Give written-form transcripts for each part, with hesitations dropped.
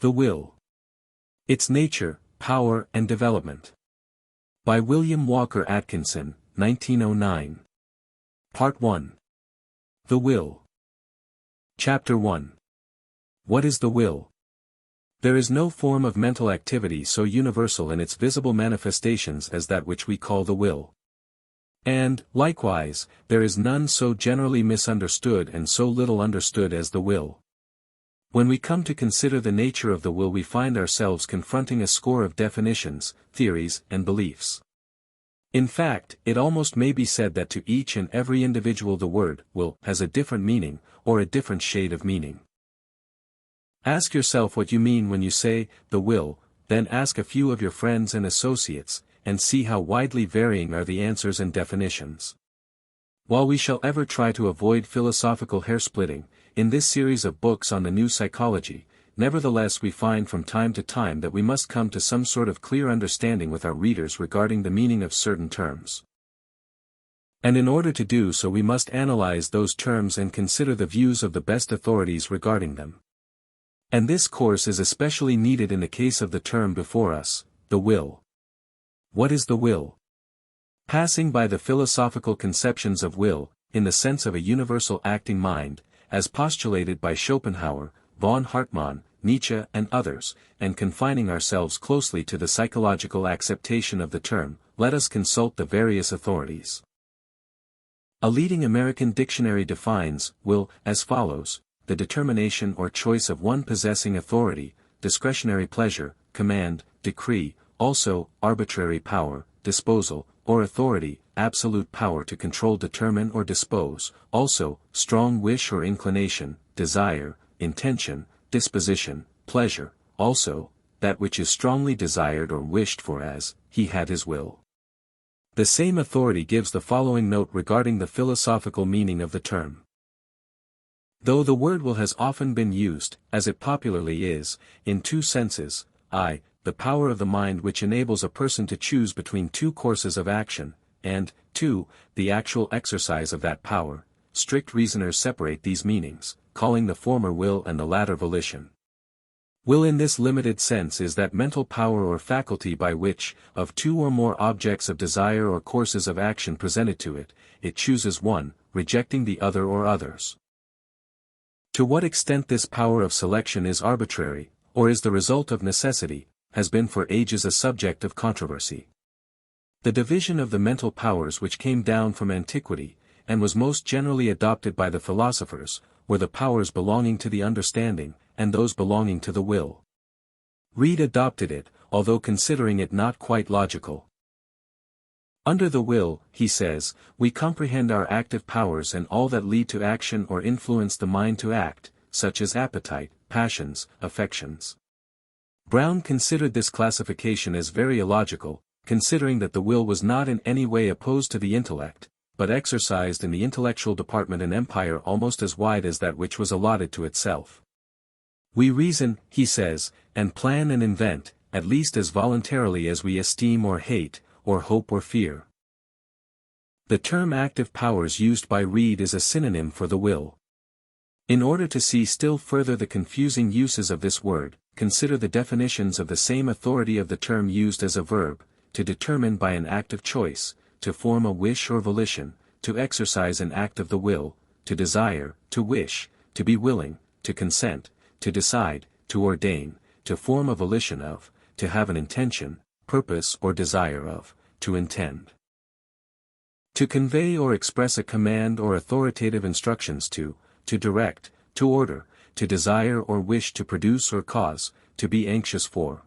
The Will. Its Nature, Power and Development. By William Walker Atkinson, 1909. Part 1. The Will. Chapter 1. What is the will? There is no form of mental activity so universal in its visible manifestations as that which we call the will. And, likewise, there is none so generally misunderstood and so little understood as the will. When we come to consider the nature of the will, we find ourselves confronting a score of definitions, theories, and beliefs. In fact, it almost may be said that to each and every individual the word will has a different meaning, or a different shade of meaning. Ask yourself what you mean when you say, the will, then ask a few of your friends and associates, and see how widely varying are the answers and definitions. While we shall ever try to avoid philosophical hair-splitting, in this series of books on the new psychology, nevertheless we find from time to time that we must come to some sort of clear understanding with our readers regarding the meaning of certain terms. And in order to do so we must analyze those terms and consider the views of the best authorities regarding them. And this course is especially needed in the case of the term before us, the will. What is the will? Passing by the philosophical conceptions of will, in the sense of a universal acting mind, as postulated by Schopenhauer, von Hartmann, Nietzsche and others, and confining ourselves closely to the psychological acceptation of the term, let us consult the various authorities. A leading American dictionary defines will as follows: the determination or choice of one possessing authority, discretionary pleasure, command, decree, also arbitrary power, disposal, or authority, absolute power to control, determine or dispose, also strong wish or inclination, desire, intention, disposition, pleasure, also that which is strongly desired or wished for, as he had his will. The same authority gives the following note regarding the philosophical meaning of the term. Though the word will has often been used, as it popularly is, in two senses, i. the power of the mind which enables a person to choose between two courses of action, and, 2. the actual exercise of that power, strict reasoners separate these meanings, calling the former will and the latter volition. Will in this limited sense is that mental power or faculty by which, of two or more objects of desire or courses of action presented to it, it chooses one, rejecting the other or others. To what extent this power of selection is arbitrary, or is the result of necessity, has been for ages a subject of controversy. The division of the mental powers which came down from antiquity, and was most generally adopted by the philosophers, were the powers belonging to the understanding, and those belonging to the will. Reid adopted it, although considering it not quite logical. Under the will, he says, we comprehend our active powers and all that lead to action or influence the mind to act, such as appetite, passions, affections. Brown considered this classification as very illogical, considering that the will was not in any way opposed to the intellect, but exercised in the intellectual department an empire almost as wide as that which was allotted to itself. We reason, he says, and plan and invent, at least as voluntarily as we esteem or hate, or hope or fear. The term active powers used by Reid is a synonym for the will. In order to see still further the confusing uses of this word, consider the definitions of the same authority of the term used as a verb: to determine by an act of choice, to form a wish or volition, to exercise an act of the will, to desire, to wish, to be willing, to consent, to decide, to ordain, to form a volition of, to have an intention, purpose or desire of, to intend. To convey or express a command or authoritative instructions to direct, to order, to desire or wish to produce or cause, to be anxious for.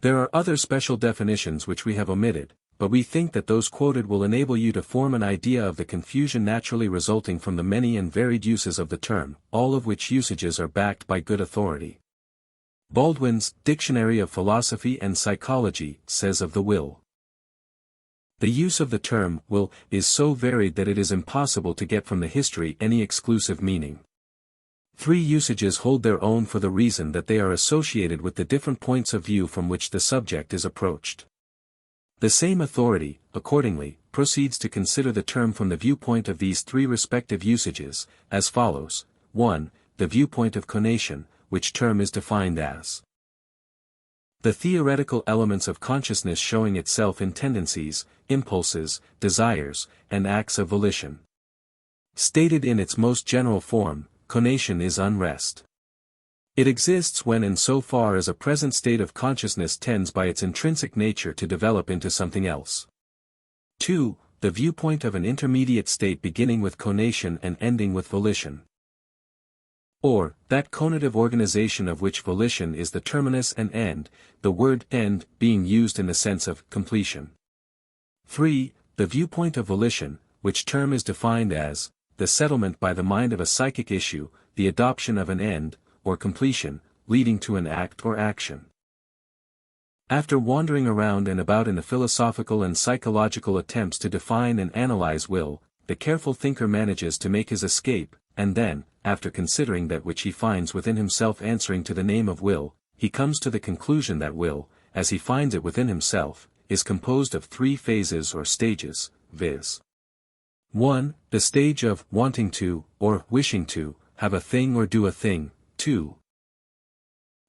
There are other special definitions which we have omitted, but we think that those quoted will enable you to form an idea of the confusion naturally resulting from the many and varied uses of the term, all of which usages are backed by good authority. Baldwin's Dictionary of Philosophy and Psychology says of the will: the use of the term will is so varied that it is impossible to get from the history any exclusive meaning. Three usages hold their own for the reason that they are associated with the different points of view from which the subject is approached. The same authority, accordingly, proceeds to consider the term from the viewpoint of these three respective usages, as follows: 1. The viewpoint of conation, which term is defined as the theoretical elements of consciousness showing itself in tendencies, impulses, desires, and acts of volition. Stated in its most general form, conation is unrest. It exists when and so far as a present state of consciousness tends by its intrinsic nature to develop into something else. 2. The viewpoint of an intermediate state beginning with conation and ending with volition. Or, that conative organization of which volition is the terminus and end, the word end being used in the sense of completion. 3. The viewpoint of volition, which term is defined as the settlement by the mind of a psychic issue, the adoption of an end, or completion, leading to an act or action. After wandering around and about in the philosophical and psychological attempts to define and analyze will, the careful thinker manages to make his escape, and then, after considering that which he finds within himself answering to the name of will, he comes to the conclusion that will, as he finds it within himself, is composed of 3 phases or stages, viz. 1. The stage of wanting to, or wishing to, have a thing or do a thing. 2.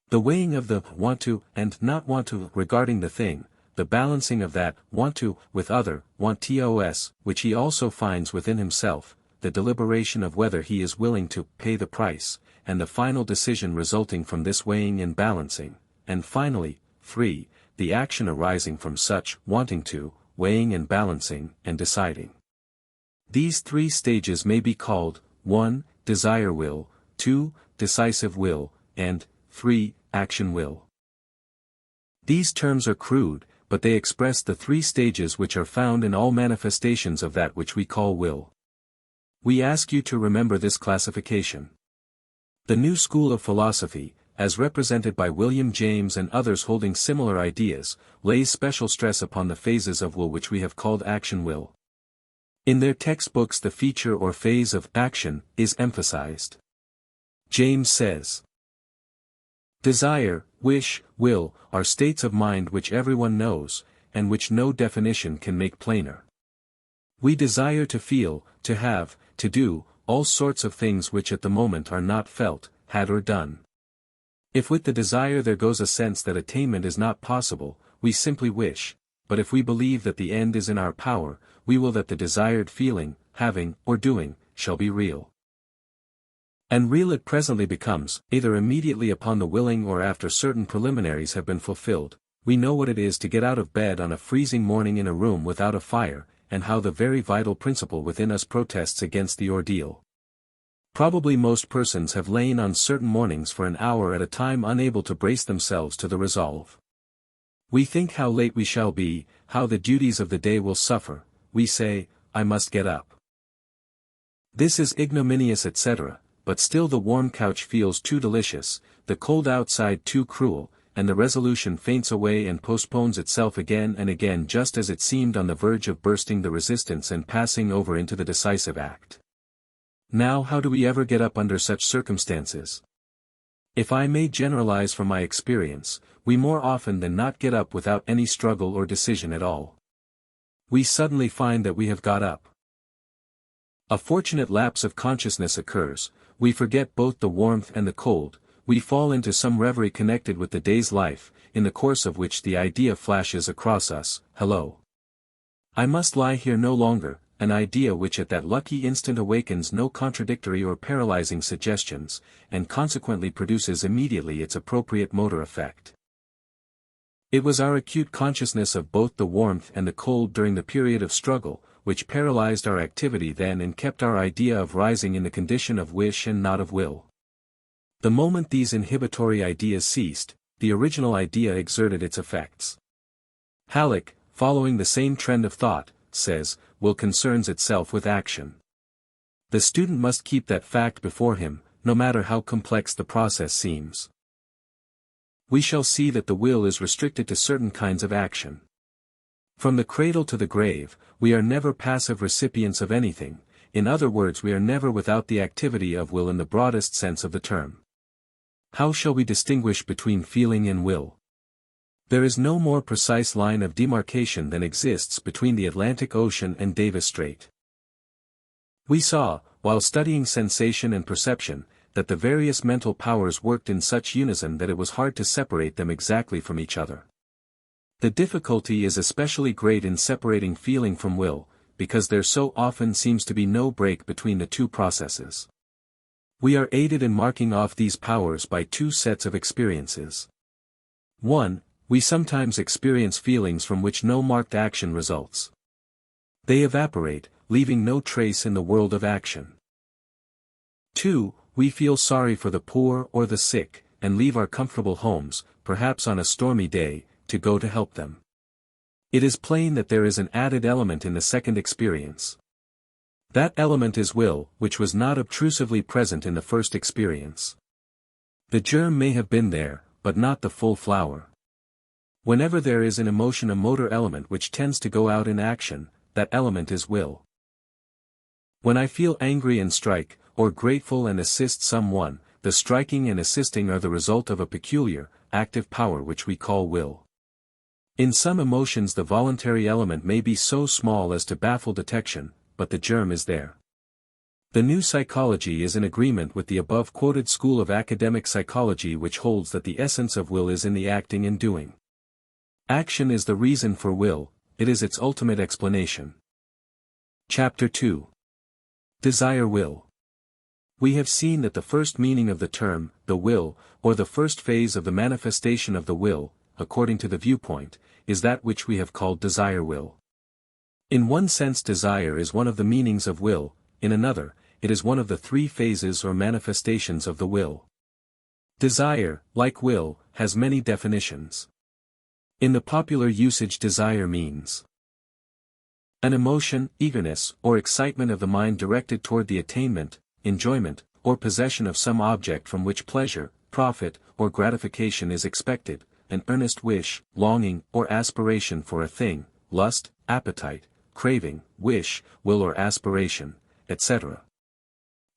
The weighing of the want to and not want to regarding the thing, the balancing of that want to with other want-tos, which he also finds within himself, the deliberation of whether he is willing to pay the price, and the final decision resulting from this weighing and balancing, and finally, 3. The action arising from such wanting to, weighing and balancing, and deciding. These 3 stages may be called 1. Desire-Will, 2. Decisive-Will, and 3. Action-Will. These terms are crude, but they express the 3 stages which are found in all manifestations of that which we call will. We ask you to remember this classification. The new school of philosophy, as represented by William James and others holding similar ideas, lays special stress upon the phases of will which we have called action-will. In their textbooks the feature or phase of action is emphasized. James says, desire, wish, will, are states of mind which everyone knows, and which no definition can make plainer. We desire to feel, to have, to do, all sorts of things which at the moment are not felt, had or done. If with the desire there goes a sense that attainment is not possible, we simply wish, but if we believe that the end is in our power, we will that the desired feeling, having, or doing, shall be real. And real it presently becomes, either immediately upon the willing or after certain preliminaries have been fulfilled. We know what it is to get out of bed on a freezing morning in a room without a fire, and how the very vital principle within us protests against the ordeal. Probably most persons have lain on certain mornings for an hour at a time unable to brace themselves to the resolve. We think how late we shall be, how the duties of the day will suffer, we say, I must get up. This is ignominious etc., but still the warm couch feels too delicious, the cold outside too cruel, and the resolution faints away and postpones itself again and again just as it seemed on the verge of bursting the resistance and passing over into the decisive act. Now how do we ever get up under such circumstances? If I may generalize from my experience, we more often than not get up without any struggle or decision at all. We suddenly find that we have got up. A fortunate lapse of consciousness occurs, we forget both the warmth and the cold, we fall into some reverie connected with the day's life, in the course of which the idea flashes across us, hello. I must lie here no longer, an idea which at that lucky instant awakens no contradictory or paralyzing suggestions, and consequently produces immediately its appropriate motor effect. It was our acute consciousness of both the warmth and the cold during the period of struggle, which paralyzed our activity then and kept our idea of rising in the condition of wish and not of will. The moment these inhibitory ideas ceased, the original idea exerted its effects. Halleck, following the same trend of thought, says, will concerns itself with action. The student must keep that fact before him, no matter how complex the process seems. We shall see that the will is restricted to certain kinds of action. From the cradle to the grave, we are never passive recipients of anything, in other words we are never without the activity of will in the broadest sense of the term. How shall we distinguish between feeling and will? There is no more precise line of demarcation than exists between the Atlantic Ocean and Davis Strait. We saw, while studying sensation and perception, that the various mental powers worked in such unison that it was hard to separate them exactly from each other. The difficulty is especially great in separating feeling from will, because there so often seems to be no break between the two processes. We are aided in marking off these powers by two sets of experiences. 1. We sometimes experience feelings from which no marked action results. They evaporate, leaving no trace in the world of action. 2. We feel sorry for the poor or the sick, and leave our comfortable homes, perhaps on a stormy day, to go to help them. It is plain that there is an added element in the second experience. That element is will, which was not obtrusively present in the first experience. The germ may have been there, but not the full flower. Whenever there is in emotion a motor element which tends to go out in action, that element is will. When I feel angry and strike, or grateful and assist someone, the striking and assisting are the result of a peculiar, active power which we call will. In some emotions the voluntary element may be so small as to baffle detection, but the germ is there. The new psychology is in agreement with the above-quoted school of academic psychology which holds that the essence of will is in the acting and doing. Action is the reason for will, it is its ultimate explanation. Chapter 2. Desire-Will. We have seen that the first meaning of the term, the will, or the first phase of the manifestation of the will, according to the viewpoint, is that which we have called desire-will. In one sense desire is one of the meanings of will, in another, it is one of the three phases or manifestations of the will. Desire, like will, has many definitions. In the popular usage desire means an emotion, eagerness, or excitement of the mind directed toward the attainment, enjoyment, or possession of some object from which pleasure, profit, or gratification is expected, an earnest wish, longing, or aspiration for a thing, lust, appetite, craving, wish, will or aspiration, etc.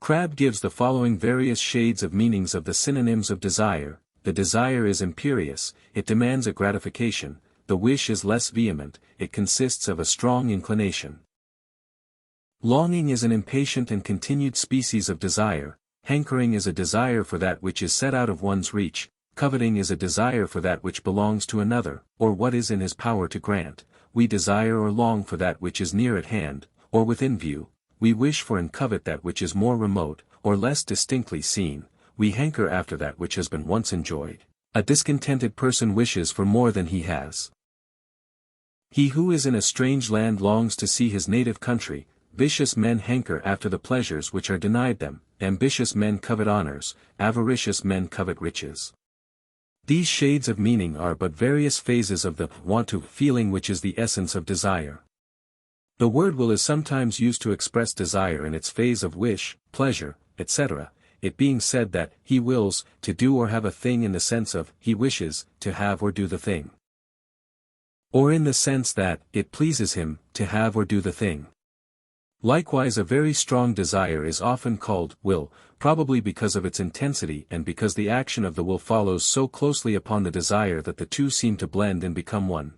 Crabb gives the following various shades of meanings of the synonyms of desire. The desire is imperious, it demands a gratification, the wish is less vehement, it consists of a strong inclination. Longing is an impatient and continued species of desire, hankering is a desire for that which is set out of one's reach, coveting is a desire for that which belongs to another, or what is in his power to grant. We desire or long for that which is near at hand, or within view, we wish for and covet that which is more remote, or less distinctly seen, we hanker after that which has been once enjoyed. A discontented person wishes for more than he has. He who is in a strange land longs to see his native country. Vicious men hanker after the pleasures which are denied them, ambitious men covet honors, avaricious men covet riches. These shades of meaning are but various phases of the want-to feeling which is the essence of desire. The word will is sometimes used to express desire in its phase of wish, pleasure, etc., it being said that he wills to do or have a thing in the sense of he wishes to have or do the thing. Or in the sense that it pleases him to have or do the thing. Likewise a very strong desire is often called will, probably because of its intensity and because the action of the will follows so closely upon the desire that the two seem to blend and become one.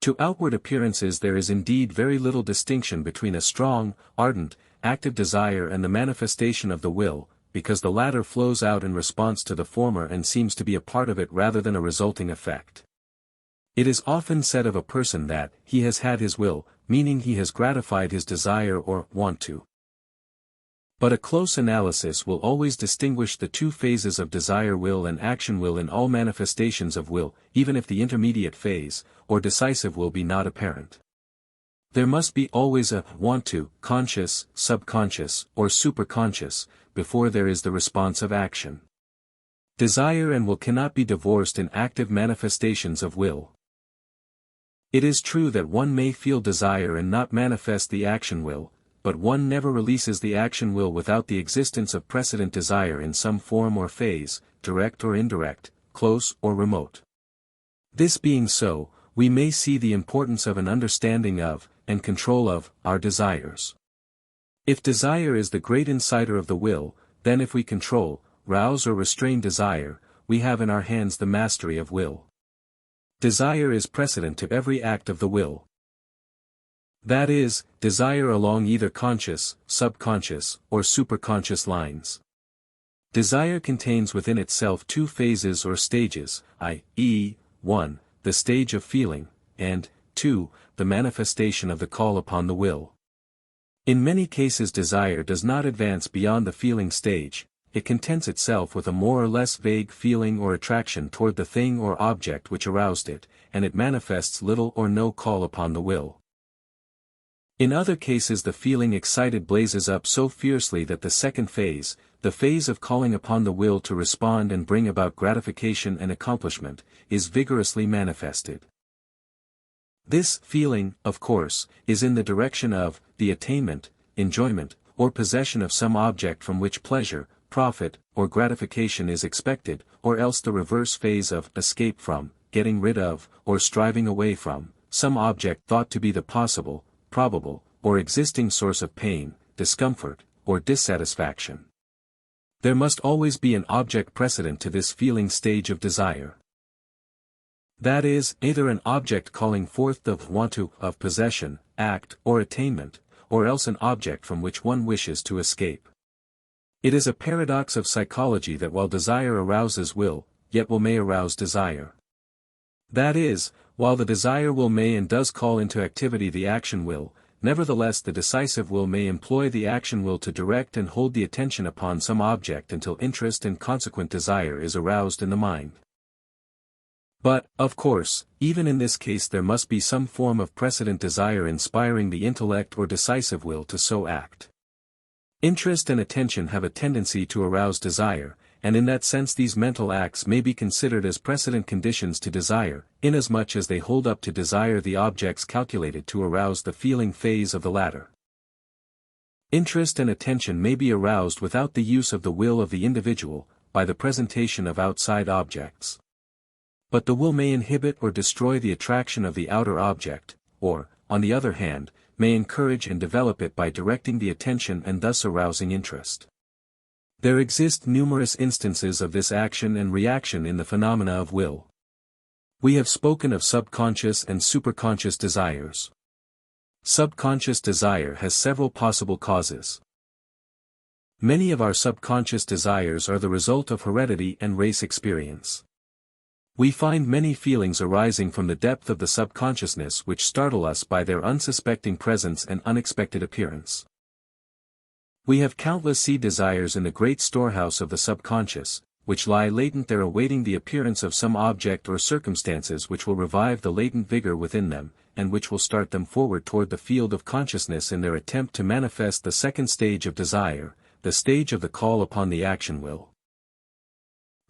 To outward appearances there is indeed very little distinction between a strong, ardent, active desire and the manifestation of the will, because the latter flows out in response to the former and seems to be a part of it rather than a resulting effect. It is often said of a person that he has had his will, meaning he has gratified his desire or want to. But a close analysis will always distinguish the two phases of desire-will and action-will in all manifestations of will, even if the intermediate phase, or decisive-will be not apparent. There must be always a want-to, conscious, subconscious, or superconscious, before there is the response of action. Desire and will cannot be divorced in active manifestations of will. It is true that one may feel desire and not manifest the action will, but one never releases the action will without the existence of precedent desire in some form or phase, direct or indirect, close or remote. This being so, we may see the importance of an understanding of, and control of, our desires. If desire is the great inciter of the will, then if we control, rouse or restrain desire, we have in our hands the mastery of will. Desire is precedent to every act of the will. That is, desire along either conscious, subconscious, or superconscious lines. Desire contains within itself two phases or stages, i.e., 1, the stage of feeling, and 2, the manifestation of the call upon the will. In many cases desire does not advance beyond the feeling stage, it contents itself with a more or less vague feeling or attraction toward the thing or object which aroused it, and it manifests little or no call upon the will. In other cases the feeling excited blazes up so fiercely that the second phase, the phase of calling upon the will to respond and bring about gratification and accomplishment, is vigorously manifested. This feeling, of course, is in the direction of the attainment, enjoyment, or possession of some object from which pleasure, profit, or gratification is expected, or else the reverse phase of escape from, getting rid of, or striving away from, some object thought to be the possible, probable, or existing source of pain, discomfort, or dissatisfaction. There must always be an object precedent to this feeling stage of desire. That is, either an object calling forth the want to of possession, act, or attainment, or else an object from which one wishes to escape. It is a paradox of psychology that while desire arouses will, yet will may arouse desire. That is, while the desire will may and does call into activity the action will, nevertheless the decisive will may employ the action will to direct and hold the attention upon some object until interest and consequent desire is aroused in the mind. But, of course, even in this case there must be some form of precedent desire inspiring the intellect or decisive will to so act. Interest and attention have a tendency to arouse desire, and in that sense these mental acts may be considered as precedent conditions to desire, inasmuch as they hold up to desire the objects calculated to arouse the feeling phase of the latter. Interest and attention may be aroused without the use of the will of the individual, by the presentation of outside objects. But the will may inhibit or destroy the attraction of the outer object, or, on the other hand, may encourage and develop it by directing the attention and thus arousing interest. There exist numerous instances of this action and reaction in the phenomena of will. We have spoken of subconscious and superconscious desires. Subconscious desire has several possible causes. Many of our subconscious desires are the result of heredity and race experience. We find many feelings arising from the depth of the subconsciousness which startle us by their unsuspecting presence and unexpected appearance. We have countless seed desires in the great storehouse of the subconscious, which lie latent there awaiting the appearance of some object or circumstances which will revive the latent vigor within them, and which will start them forward toward the field of consciousness in their attempt to manifest the second stage of desire, the stage of the call upon the action will.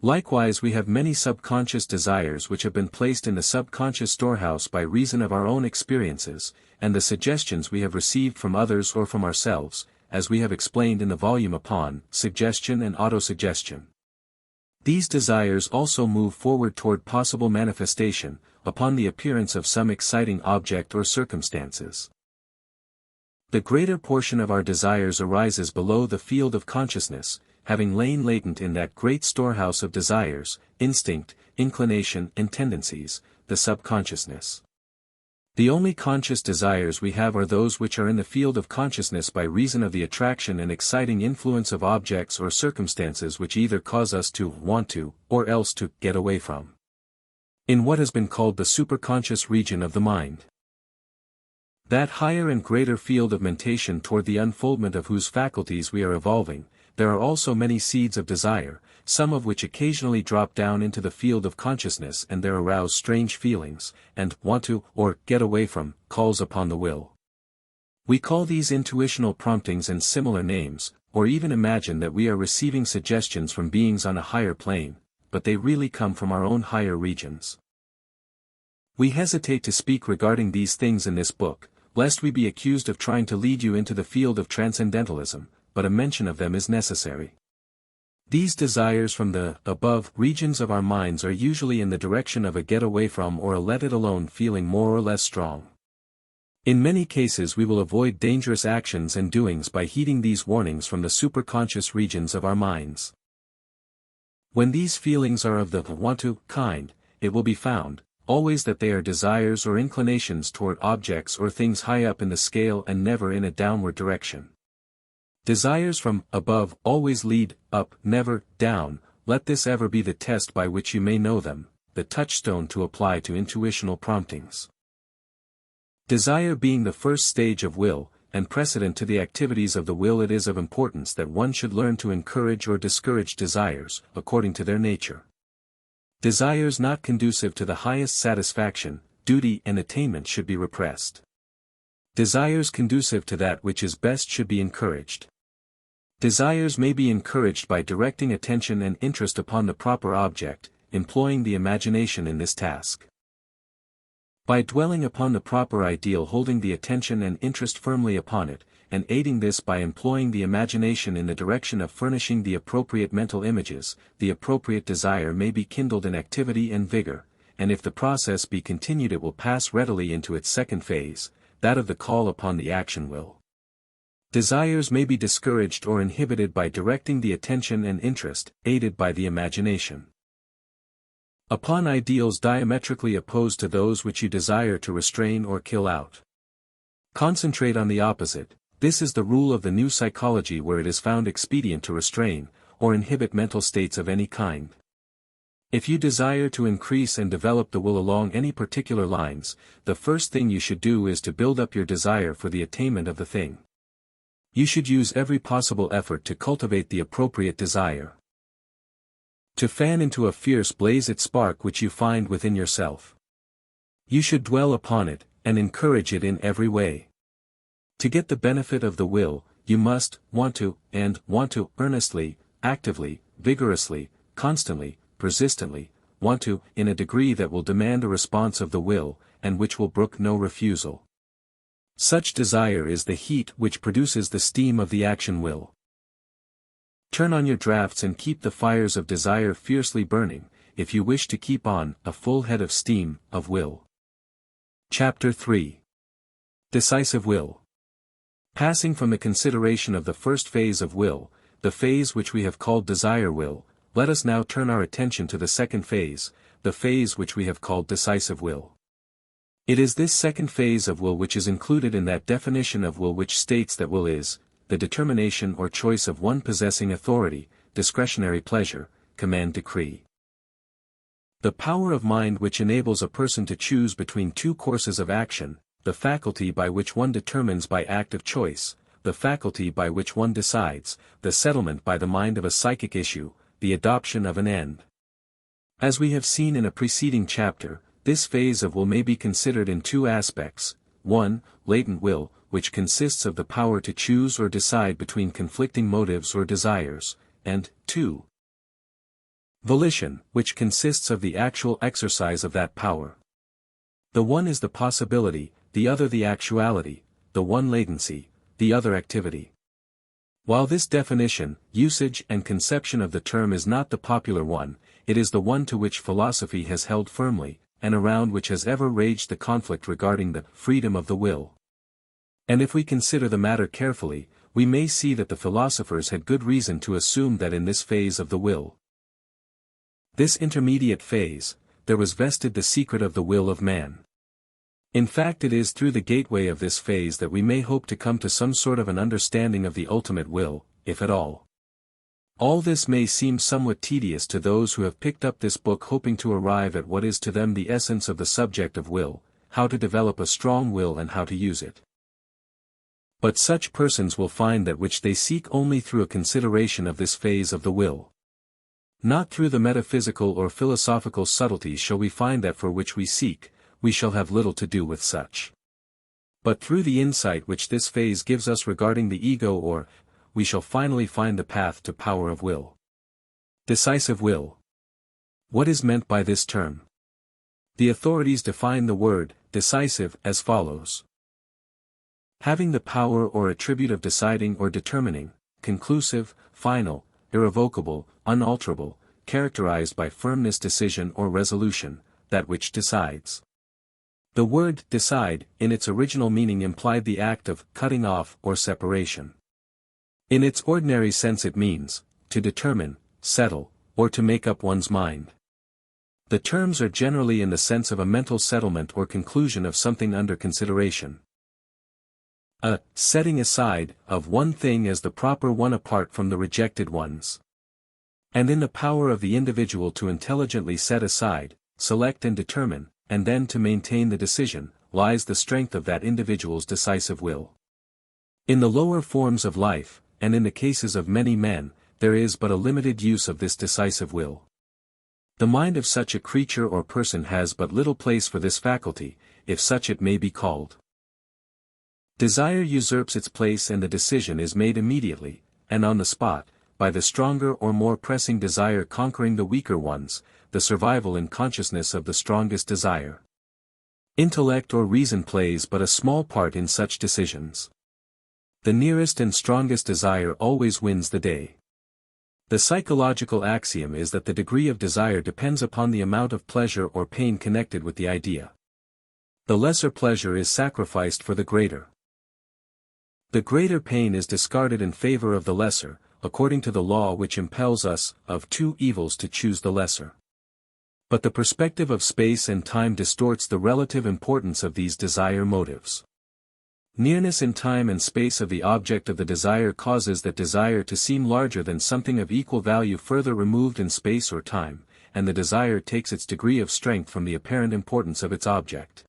Likewise we have many subconscious desires which have been placed in the subconscious storehouse by reason of our own experiences, and the suggestions we have received from others or from ourselves, as we have explained in the volume upon suggestion and autosuggestion. These desires also move forward toward possible manifestation, upon the appearance of some exciting object or circumstances. The greater portion of our desires arises below the field of consciousness, having lain latent in that great storehouse of desires, instinct, inclination and tendencies, the subconsciousness. The only conscious desires we have are those which are in the field of consciousness by reason of the attraction and exciting influence of objects or circumstances which either cause us to want to, or else to get away from. In what has been called the superconscious region of the mind. That higher and greater field of mentation toward the unfoldment of whose faculties we are evolving, there are also many seeds of desire, some of which occasionally drop down into the field of consciousness and there arouse strange feelings, and want to, or get away from, calls upon the will. We call these intuitional promptings and similar names, or even imagine that we are receiving suggestions from beings on a higher plane, but they really come from our own higher regions. We hesitate to speak regarding these things in this book, lest we be accused of trying to lead you into the field of transcendentalism, but a mention of them is necessary. These desires from the above regions of our minds are usually in the direction of a get away from or a let it alone feeling more or less strong. In many cases we will avoid dangerous actions and doings by heeding these warnings from the superconscious regions of our minds. When these feelings are of the want to kind, it will be found, always that they are desires or inclinations toward objects or things high up in the scale and never in a downward direction. Desires from above always lead up, never down. Let this ever be the test by which you may know them, the touchstone to apply to intuitional promptings. Desire being the first stage of will, and precedent to the activities of the will, it is of importance that one should learn to encourage or discourage desires, according to their nature. Desires not conducive to the highest satisfaction, duty and attainment should be repressed. Desires conducive to that which is best should be encouraged. Desires may be encouraged by directing attention and interest upon the proper object, employing the imagination in this task. By dwelling upon the proper ideal, holding the attention and interest firmly upon it, and aiding this by employing the imagination in the direction of furnishing the appropriate mental images, the appropriate desire may be kindled in activity and vigor, and if the process be continued it will pass readily into its second phase, that of the call upon the action will. Desires may be discouraged or inhibited by directing the attention and interest, aided by the imagination, upon ideals diametrically opposed to those which you desire to restrain or kill out. Concentrate on the opposite. This is the rule of the new psychology, where it is found expedient to restrain, or inhibit mental states of any kind. If you desire to increase and develop the will along any particular lines, the first thing you should do is to build up your desire for the attainment of the thing. You should use every possible effort to cultivate the appropriate desire. To fan into a fierce blaze its spark which you find within yourself. You should dwell upon it, and encourage it in every way. To get the benefit of the will, you must want to earnestly, actively, vigorously, constantly, persistently, want to, in a degree that will demand a response of the will, and which will brook no refusal. Such desire is the heat which produces the steam of the action will. Turn on your drafts and keep the fires of desire fiercely burning, if you wish to keep on a full head of steam, of will. Chapter 3. Decisive-Will. Passing from the consideration of the first phase of will, the phase which we have called Desire-Will, let us now turn our attention to the second phase, the phase which we have called Decisive-Will. It is this second phase of will which is included in that definition of will which states that will is the determination or choice of one possessing authority, discretionary pleasure, command decree. The power of mind which enables a person to choose between two courses of action, the faculty by which one determines by act of choice, the faculty by which one decides, the settlement by the mind of a psychic issue, the adoption of an end. As we have seen in a preceding chapter, this phase of will may be considered in two aspects: 1. Latent will, which consists of the power to choose or decide between conflicting motives or desires, and 2. Volition, which consists of the actual exercise of that power. The one is the possibility, the other the actuality, the one latency, the other activity. While this definition, usage and conception of the term is not the popular one, it is the one to which philosophy has held firmly, and around which has ever raged the conflict regarding the freedom of the will. And if we consider the matter carefully, we may see that the philosophers had good reason to assume that in this phase of the will, this intermediate phase, there was vested the secret of the will of man. In fact, it is through the gateway of this phase that we may hope to come to some sort of an understanding of the ultimate will, if at all. All this may seem somewhat tedious to those who have picked up this book hoping to arrive at what is to them the essence of the subject of will, how to develop a strong will and how to use it. But such persons will find that which they seek only through a consideration of this phase of the will. Not through the metaphysical or philosophical subtleties shall we find that for which we seek, we shall have little to do with such. But through the insight which this phase gives us regarding the ego we shall finally find the path to power of will. Decisive will. What is meant by this term? The authorities define the word decisive as follows: having the power or attribute of deciding or determining, conclusive, final, irrevocable, unalterable, characterized by firmness, decision or resolution, that which decides. The word decide, in its original meaning, implied the act of cutting off or separation. In its ordinary sense it means to determine, settle, or to make up one's mind. The terms are generally in the sense of a mental settlement or conclusion of something under consideration. A setting aside of one thing as the proper one apart from the rejected ones. And in the power of the individual to intelligently set aside, select and determine, and then to maintain the decision, lies the strength of that individual's decisive will. In the lower forms of life, and in the cases of many men, there is but a limited use of this decisive will. The mind of such a creature or person has but little place for this faculty, if such it may be called. Desire usurps its place and the decision is made immediately, and on the spot, by the stronger or more pressing desire conquering the weaker ones, the survival in consciousness of the strongest desire. Intellect or reason plays but a small part in such decisions. The nearest and strongest desire always wins the day. The psychological axiom is that the degree of desire depends upon the amount of pleasure or pain connected with the idea. The lesser pleasure is sacrificed for the greater. The greater pain is discarded in favor of the lesser, according to the law which impels us, of two evils to choose the lesser. But the perspective of space and time distorts the relative importance of these desire motives. Nearness in time and space of the object of the desire causes that desire to seem larger than something of equal value further removed in space or time, and the desire takes its degree of strength from the apparent importance of its object.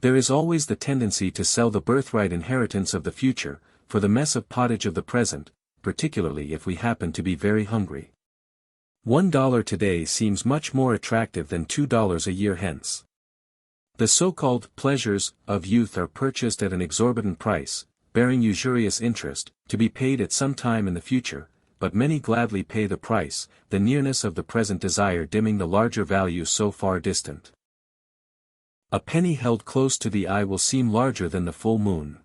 There is always the tendency to sell the birthright inheritance of the future, for the mess of pottage of the present, particularly if we happen to be very hungry. $1 today seems much more attractive than $2 a year hence. The so-called pleasures of youth are purchased at an exorbitant price, bearing usurious interest, to be paid at some time in the future, but many gladly pay the price, the nearness of the present desire dimming the larger value so far distant. A penny held close to the eye will seem larger than the full moon.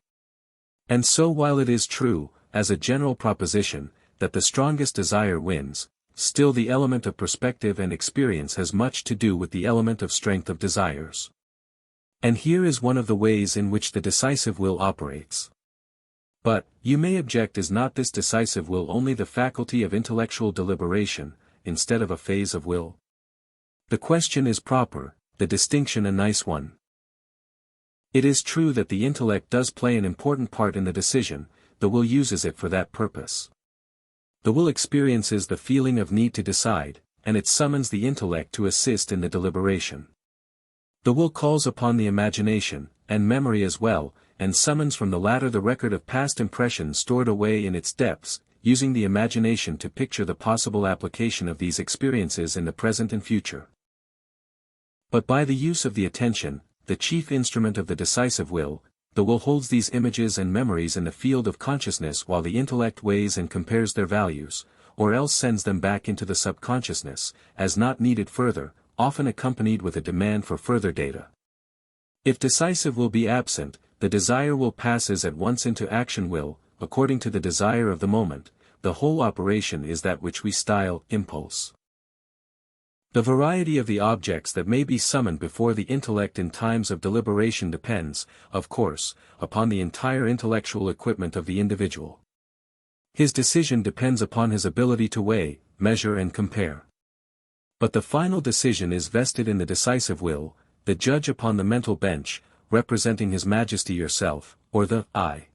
And so while it is true, as a general proposition, that the strongest desire wins, still the element of perspective and experience has much to do with the element of strength of desires. And here is one of the ways in which the decisive will operates. But, you may object, is not this decisive will only the faculty of intellectual deliberation, instead of a phase of will? The question is proper, the distinction a nice one. It is true that the intellect does play an important part in the decision, the will uses it for that purpose. The will experiences the feeling of need to decide, and it summons the intellect to assist in the deliberation. The will calls upon the imagination, and memory as well, and summons from the latter the record of past impressions stored away in its depths, using the imagination to picture the possible application of these experiences in the present and future. But by the use of the attention, the chief instrument of the decisive will, the will holds these images and memories in the field of consciousness while the intellect weighs and compares their values, or else sends them back into the subconsciousness, as not needed further, often accompanied with a demand for further data. If decisive will be absent, the desire will passes at once into action will, according to the desire of the moment. The whole operation is that which we style impulse. The variety of the objects that may be summoned before the intellect in times of deliberation depends, of course, upon the entire intellectual equipment of the individual. His decision depends upon his ability to weigh, measure and compare. But the final decision is vested in the decisive will, the judge upon the mental bench, representing His Majesty yourself, or the I.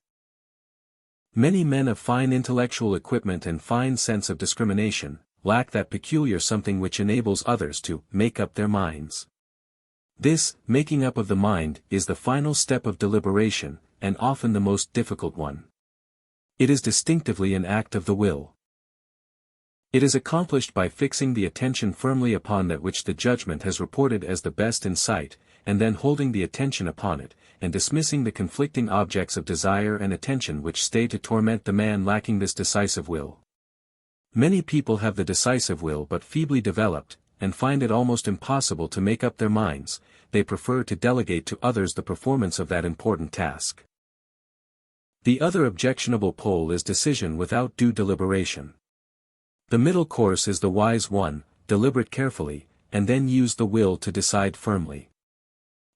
Many men of fine intellectual equipment and fine sense of discrimination, lack that peculiar something which enables others to make up their minds. This, making up of the mind, is the final step of deliberation, and often the most difficult one. It is distinctively an act of the will. It is accomplished by fixing the attention firmly upon that which the judgment has reported as the best in sight, and then holding the attention upon it, and dismissing the conflicting objects of desire and attention which stay to torment the man lacking this decisive will. Many people have the decisive will but feebly developed, and find it almost impossible to make up their minds. They prefer to delegate to others the performance of that important task. The other objectionable pole is decision without due deliberation. The middle course is the wise one: deliberate carefully, and then use the will to decide firmly.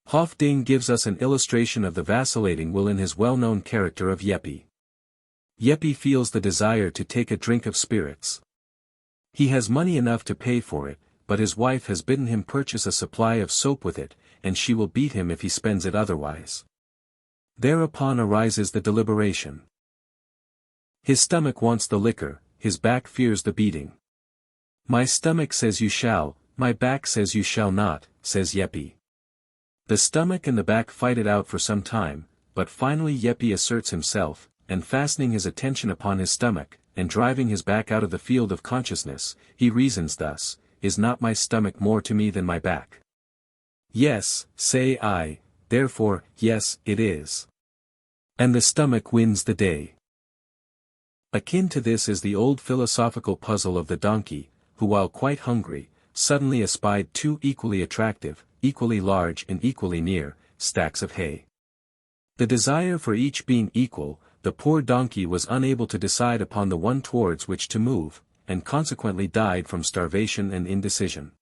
Hoffding gives us an illustration of the vacillating will in his well-known character of Yeppie. Yeppie feels the desire to take a drink of spirits. He has money enough to pay for it, but his wife has bidden him purchase a supply of soap with it, and she will beat him if he spends it otherwise. Thereupon arises the deliberation. His stomach wants the liquor, his back fears the beating. My stomach says you shall, my back says you shall not, says Yepi. The stomach and the back fight it out for some time, but finally Yepi asserts himself, and fastening his attention upon his stomach, and driving his back out of the field of consciousness, he reasons thus, is not my stomach more to me than my back? Yes, say I, therefore, yes, it is. And the stomach wins the day. Akin to this is the old philosophical puzzle of the donkey, who while quite hungry, suddenly espied two equally attractive, equally large and equally near, stacks of hay. The desire for each being equal, the poor donkey was unable to decide upon the one towards which to move, and consequently died from starvation and indecision.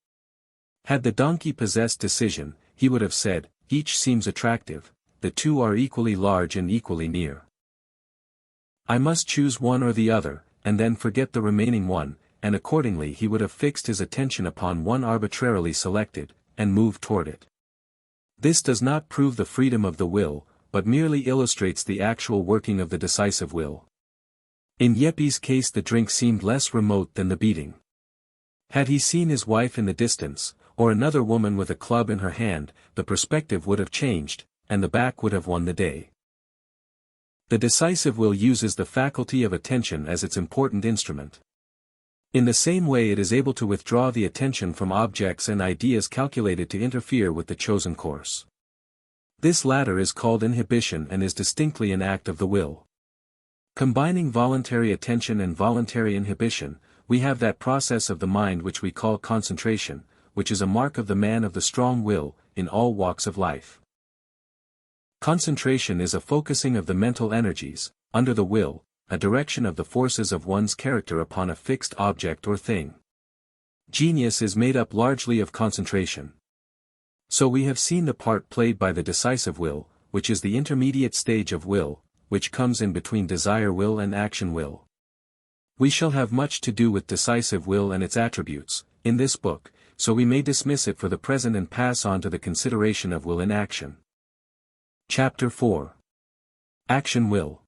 Had the donkey possessed decision, he would have said, each seems attractive, the two are equally large and equally near. I must choose one or the other, and then forget the remaining one, and accordingly he would have fixed his attention upon one arbitrarily selected, and moved toward it. This does not prove the freedom of the will, but merely illustrates the actual working of the decisive will. In Yepi's case the drink seemed less remote than the beating. Had he seen his wife in the distance, or another woman with a club in her hand, the perspective would have changed, and the back would have won the day. The decisive will uses the faculty of attention as its important instrument. In the same way it is able to withdraw the attention from objects and ideas calculated to interfere with the chosen course. This latter is called inhibition and is distinctly an act of the will. Combining voluntary attention and voluntary inhibition, we have that process of the mind which we call concentration, which is a mark of the man of the strong will, in all walks of life. Concentration is a focusing of the mental energies, under the will, a direction of the forces of one's character upon a fixed object or thing. Genius is made up largely of concentration. So we have seen the part played by the decisive will, which is the intermediate stage of will, which comes in between desire will and action will. We shall have much to do with decisive will and its attributes, in this book, so we may dismiss it for the present and pass on to the consideration of will in action. Chapter 4. Action Will.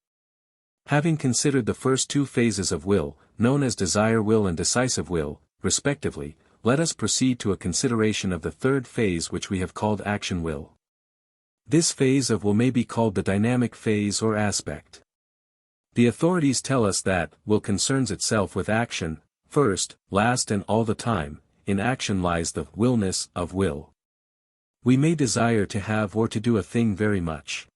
Having considered the first two phases of will, known as desire will and decisive will, respectively, let us proceed to a consideration of the third phase which we have called action will. This phase of will may be called the dynamic phase or aspect. The authorities tell us that will concerns itself with action, first, last and all the time. In action lies the willness of will. We may desire to have or to do a thing very much.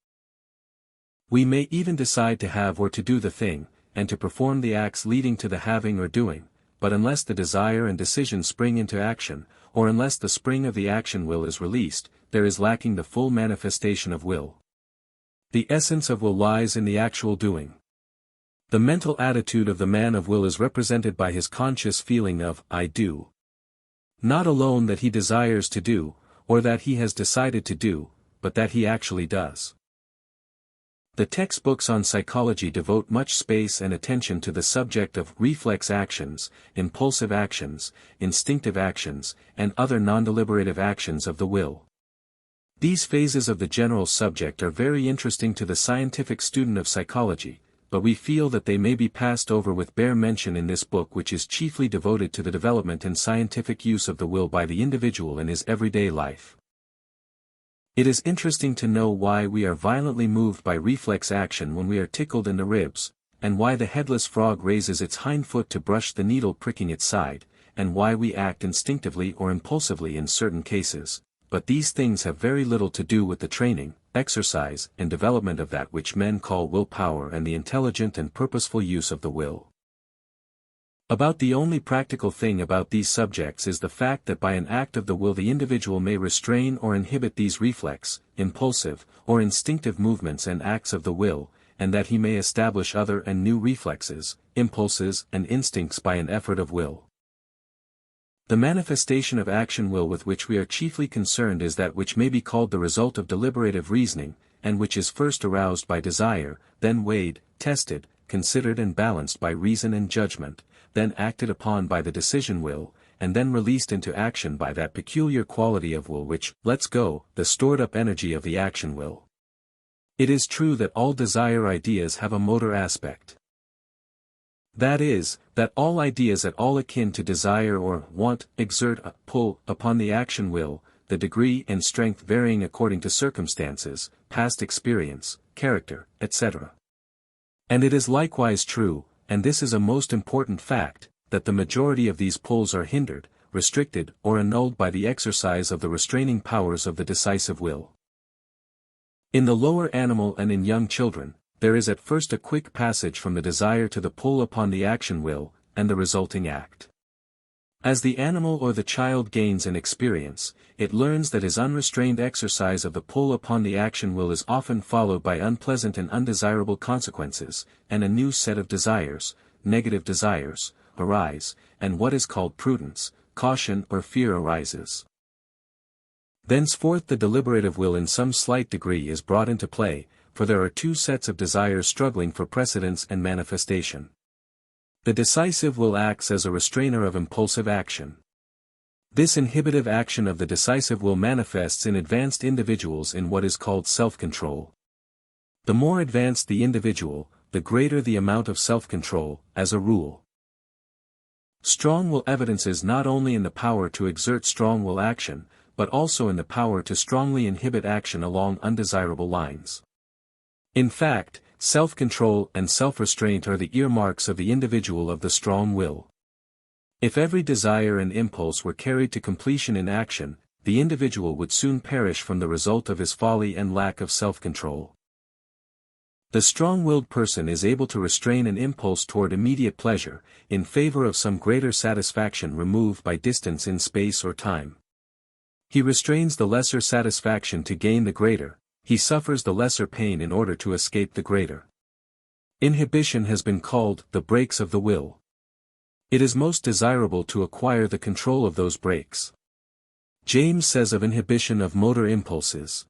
We may even decide to have or to do the thing, and to perform the acts leading to the having or doing, but unless the desire and decision spring into action, or unless the spring of the action will is released, there is lacking the full manifestation of will. The essence of will lies in the actual doing. The mental attitude of the man of will is represented by his conscious feeling of, I do. Not alone that he desires to do, or that he has decided to do, but that he actually does. The textbooks on psychology devote much space and attention to the subject of reflex actions, impulsive actions, instinctive actions, and other non-deliberative actions of the will. These phases of the general subject are very interesting to the scientific student of psychology, but we feel that they may be passed over with bare mention in this book, which is chiefly devoted to the development and scientific use of the will by the individual in his everyday life. It is interesting to know why we are violently moved by reflex action when we are tickled in the ribs, and why the headless frog raises its hind foot to brush the needle pricking its side, and why we act instinctively or impulsively in certain cases, but these things have very little to do with the training, exercise, and development of that which men call willpower and the intelligent and purposeful use of the will. About the only practical thing about these subjects is the fact that by an act of the will the individual may restrain or inhibit these reflex, impulsive, or instinctive movements and acts of the will, and that he may establish other and new reflexes, impulses and instincts by an effort of will. The manifestation of action will with which we are chiefly concerned is that which may be called the result of deliberative reasoning, and which is first aroused by desire, then weighed, tested, considered and balanced by reason and judgment, then acted upon by the decision will, and then released into action by that peculiar quality of will which lets go, the stored up energy of the action will. It is true that all desire ideas have a motor aspect. That is, that all ideas at all akin to desire or want exert a pull upon the action will, the degree and strength varying according to circumstances, past experience, character, etc. And it is likewise true, and this is a most important fact, that the majority of these pulls are hindered, restricted or annulled by the exercise of the restraining powers of the decisive will. In the lower animal and in young children, there is at first a quick passage from the desire to the pull upon the action will, and the resulting act. As the animal or the child gains in experience, it learns that his unrestrained exercise of the pull upon the action will is often followed by unpleasant and undesirable consequences, and a new set of desires, negative desires, arise, and what is called prudence, caution or fear arises. Thenceforth the deliberative will in some slight degree is brought into play, for there are two sets of desires struggling for precedence and manifestation. The decisive will acts as a restrainer of impulsive action. This inhibitive action of the decisive will manifests in advanced individuals in what is called self-control. The more advanced the individual, the greater the amount of self-control, as a rule. Strong will evidences not only in the power to exert strong will action, but also in the power to strongly inhibit action along undesirable lines. In fact, self-control and self-restraint are the earmarks of the individual of the strong will. If every desire and impulse were carried to completion in action, the individual would soon perish from the result of his folly and lack of self-control. The strong-willed person is able to restrain an impulse toward immediate pleasure, in favor of some greater satisfaction removed by distance in space or time. He restrains the lesser satisfaction to gain the greater, he suffers the lesser pain in order to escape the greater. Inhibition has been called the brakes of the will. It is most desirable to acquire the control of those brakes. James says of inhibition of motor impulses.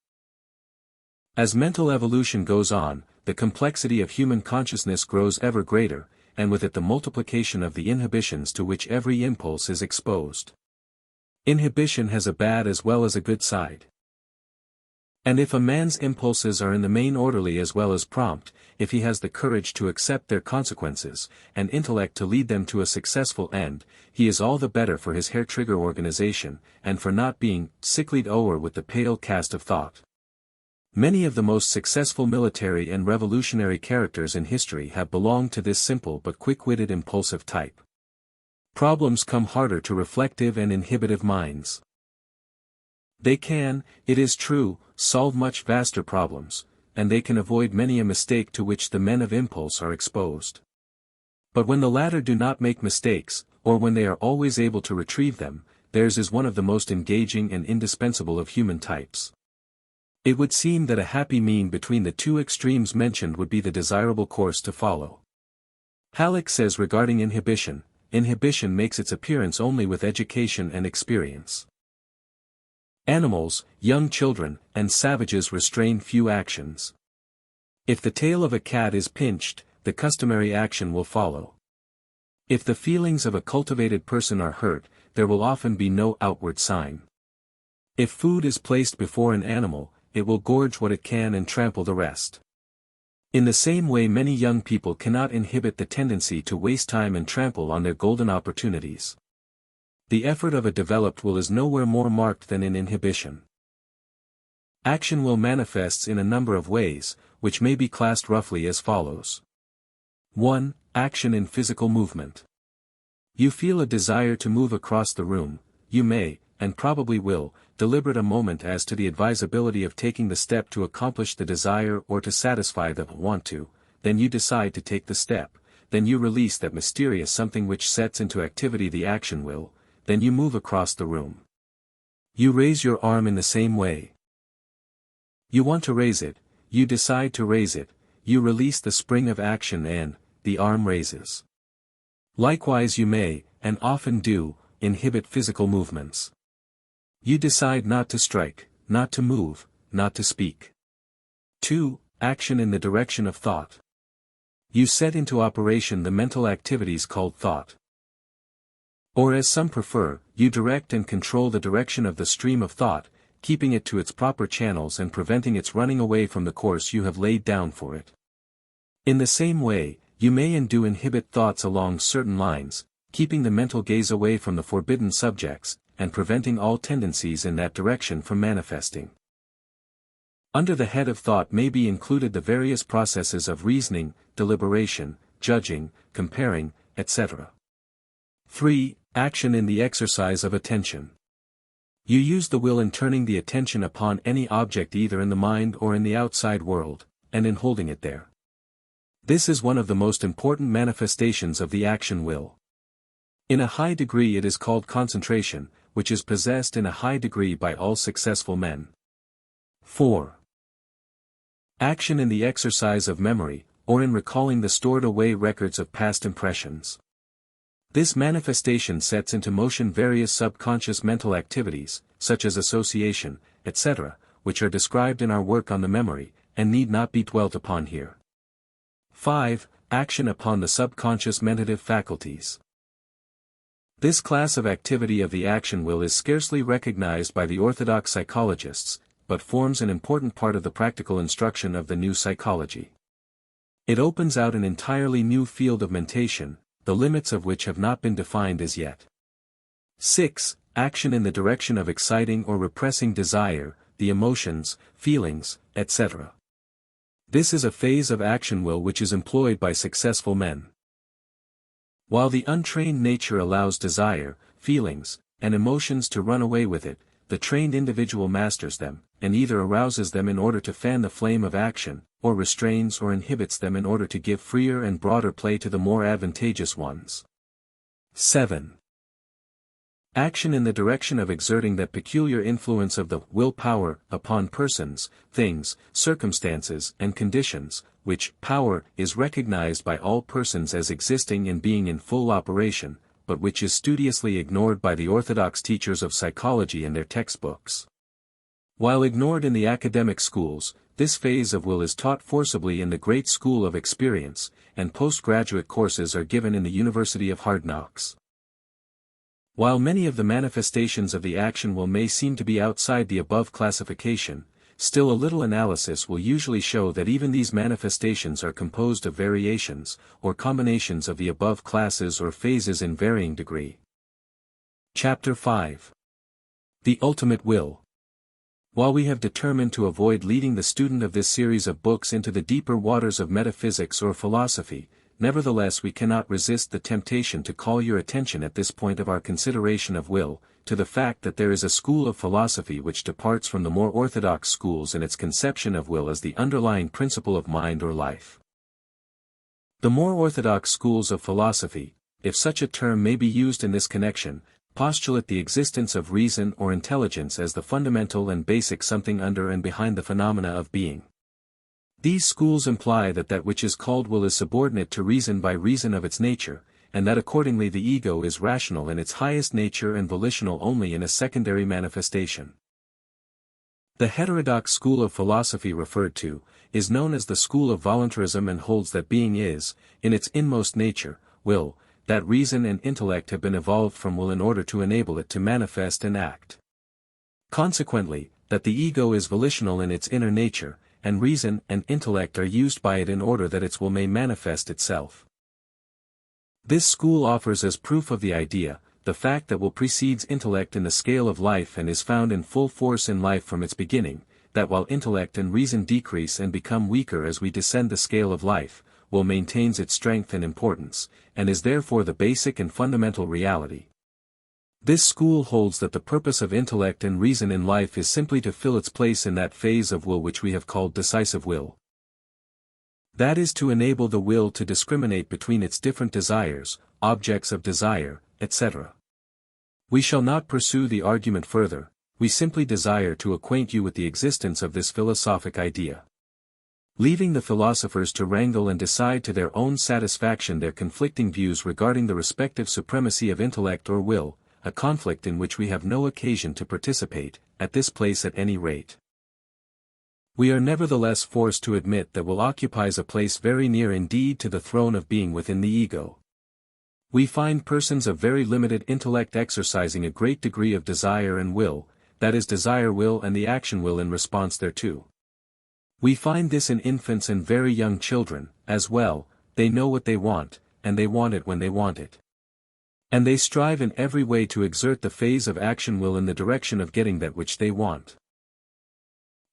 As mental evolution goes on, the complexity of human consciousness grows ever greater, and with it the multiplication of the inhibitions to which every impulse is exposed. Inhibition has a bad as well as a good side. And if a man's impulses are in the main orderly as well as prompt, if he has the courage to accept their consequences, and intellect to lead them to a successful end, he is all the better for his hair-trigger organization, and for not being sicklied o'er with the pale cast of thought. Many of the most successful military and revolutionary characters in history have belonged to this simple but quick-witted impulsive type. Problems come harder to reflective and inhibitive minds. They can, it is true, solve much vaster problems, and they can avoid many a mistake to which the men of impulse are exposed. But when the latter do not make mistakes, or when they are always able to retrieve them, theirs is one of the most engaging and indispensable of human types. It would seem that a happy mean between the two extremes mentioned would be the desirable course to follow. Halleck says regarding inhibition makes its appearance only with education and experience. Animals, young children, and savages restrain few actions. If the tail of a cat is pinched, the customary action will follow. If the feelings of a cultivated person are hurt, there will often be no outward sign. If food is placed before an animal, it will gorge what it can and trample the rest. In the same way many young people cannot inhibit the tendency to waste time and trample on their golden opportunities. The effort of a developed will is nowhere more marked than in inhibition. Action will manifests in a number of ways, which may be classed roughly as follows. 1. Action in physical movement. You feel a desire to move across the room, you may, and probably will, deliberate a moment as to the advisability of taking the step to accomplish the desire or to satisfy the want to, then you decide to take the step, then you release that mysterious something which sets into activity the action will, then you move across the room. You raise your arm in the same way. You want to raise it, you decide to raise it, you release the spring of action and, the arm raises. Likewise you may, and often do, inhibit physical movements. You decide not to strike, not to move, not to speak. 2. Action in the direction of thought. You set into operation the mental activities called thought. Or as some prefer, you direct and control the direction of the stream of thought, keeping it to its proper channels and preventing its running away from the course you have laid down for it. In the same way, you may and do inhibit thoughts along certain lines, keeping the mental gaze away from the forbidden subjects, and preventing all tendencies in that direction from manifesting. Under the head of thought may be included the various processes of reasoning, deliberation, judging, comparing, etc. 3. Action in the exercise of attention. You use the will in turning the attention upon any object either in the mind or in the outside world, and in holding it there. This is one of the most important manifestations of the action will. In a high degree it is called concentration, which is possessed in a high degree by all successful men. 4. Action in the exercise of memory, or in recalling the stored away records of past impressions. This manifestation sets into motion various subconscious mental activities, such as association, etc., which are described in our work on the memory, and need not be dwelt upon here. 5. Action upon the subconscious mentative faculties. This class of activity of the action will is scarcely recognized by the orthodox psychologists, but forms an important part of the practical instruction of the new psychology. It opens out an entirely new field of mentation, the limits of which have not been defined as yet. 6. Action in the direction of exciting or repressing desire, the emotions, feelings, etc. This is a phase of action will which is employed by successful men. While the untrained nature allows desire, feelings, and emotions to run away with it, the trained individual masters them, and either arouses them in order to fan the flame of action, or restrains or inhibits them in order to give freer and broader play to the more advantageous ones. 7. Action in the direction of exerting that peculiar influence of the will power upon persons, things, circumstances, and conditions, which power is recognized by all persons as existing and being in full operation, but which is studiously ignored by the orthodox teachers of psychology in their textbooks. While ignored in the academic schools, this phase of will is taught forcibly in the Great School of Experience, and postgraduate courses are given in the University of Hard Knocks. While many of the manifestations of the action will may seem to be outside the above classification, still a little analysis will usually show that even these manifestations are composed of variations, or combinations of the above classes or phases in varying degree. Chapter 5. The Ultimate Will. While we have determined to avoid leading the student of this series of books into the deeper waters of metaphysics or philosophy, nevertheless we cannot resist the temptation to call your attention at this point of our consideration of will, to the fact that there is a school of philosophy which departs from the more orthodox schools in its conception of will as the underlying principle of mind or life. The more orthodox schools of philosophy, if such a term may be used in this connection, postulate the existence of reason or intelligence as the fundamental and basic something under and behind the phenomena of being. These schools imply that that which is called will is subordinate to reason by reason of its nature, and that accordingly the ego is rational in its highest nature and volitional only in a secondary manifestation. The heterodox school of philosophy referred to, is known as the school of voluntarism and holds that being is, in its inmost nature, will, that reason and intellect have been evolved from will in order to enable it to manifest and act. Consequently, that the ego is volitional in its inner nature, and reason and intellect are used by it in order that its will may manifest itself. This school offers as proof of the idea, the fact that will precedes intellect in the scale of life and is found in full force in life from its beginning, that while intellect and reason decrease and become weaker as we descend the scale of life, will maintains its strength and importance, and is therefore the basic and fundamental reality. This school holds that the purpose of intellect and reason in life is simply to fill its place in that phase of will which we have called Decisive-Will. That is to enable the will to discriminate between its different desires, objects of desire, etc. We shall not pursue the argument further, we simply desire to acquaint you with the existence of this philosophic idea. Leaving the philosophers to wrangle and decide to their own satisfaction their conflicting views regarding the respective supremacy of intellect or will, a conflict in which we have no occasion to participate, at this place at any rate. We are nevertheless forced to admit that will occupies a place very near indeed to the throne of being within the ego. We find persons of very limited intellect exercising a great degree of desire and will, that is desire-will and the action-will in response thereto. We find this in infants and very young children, as well. They know what they want, and they want it when they want it. And they strive in every way to exert the phase of action-will in the direction of getting that which they want.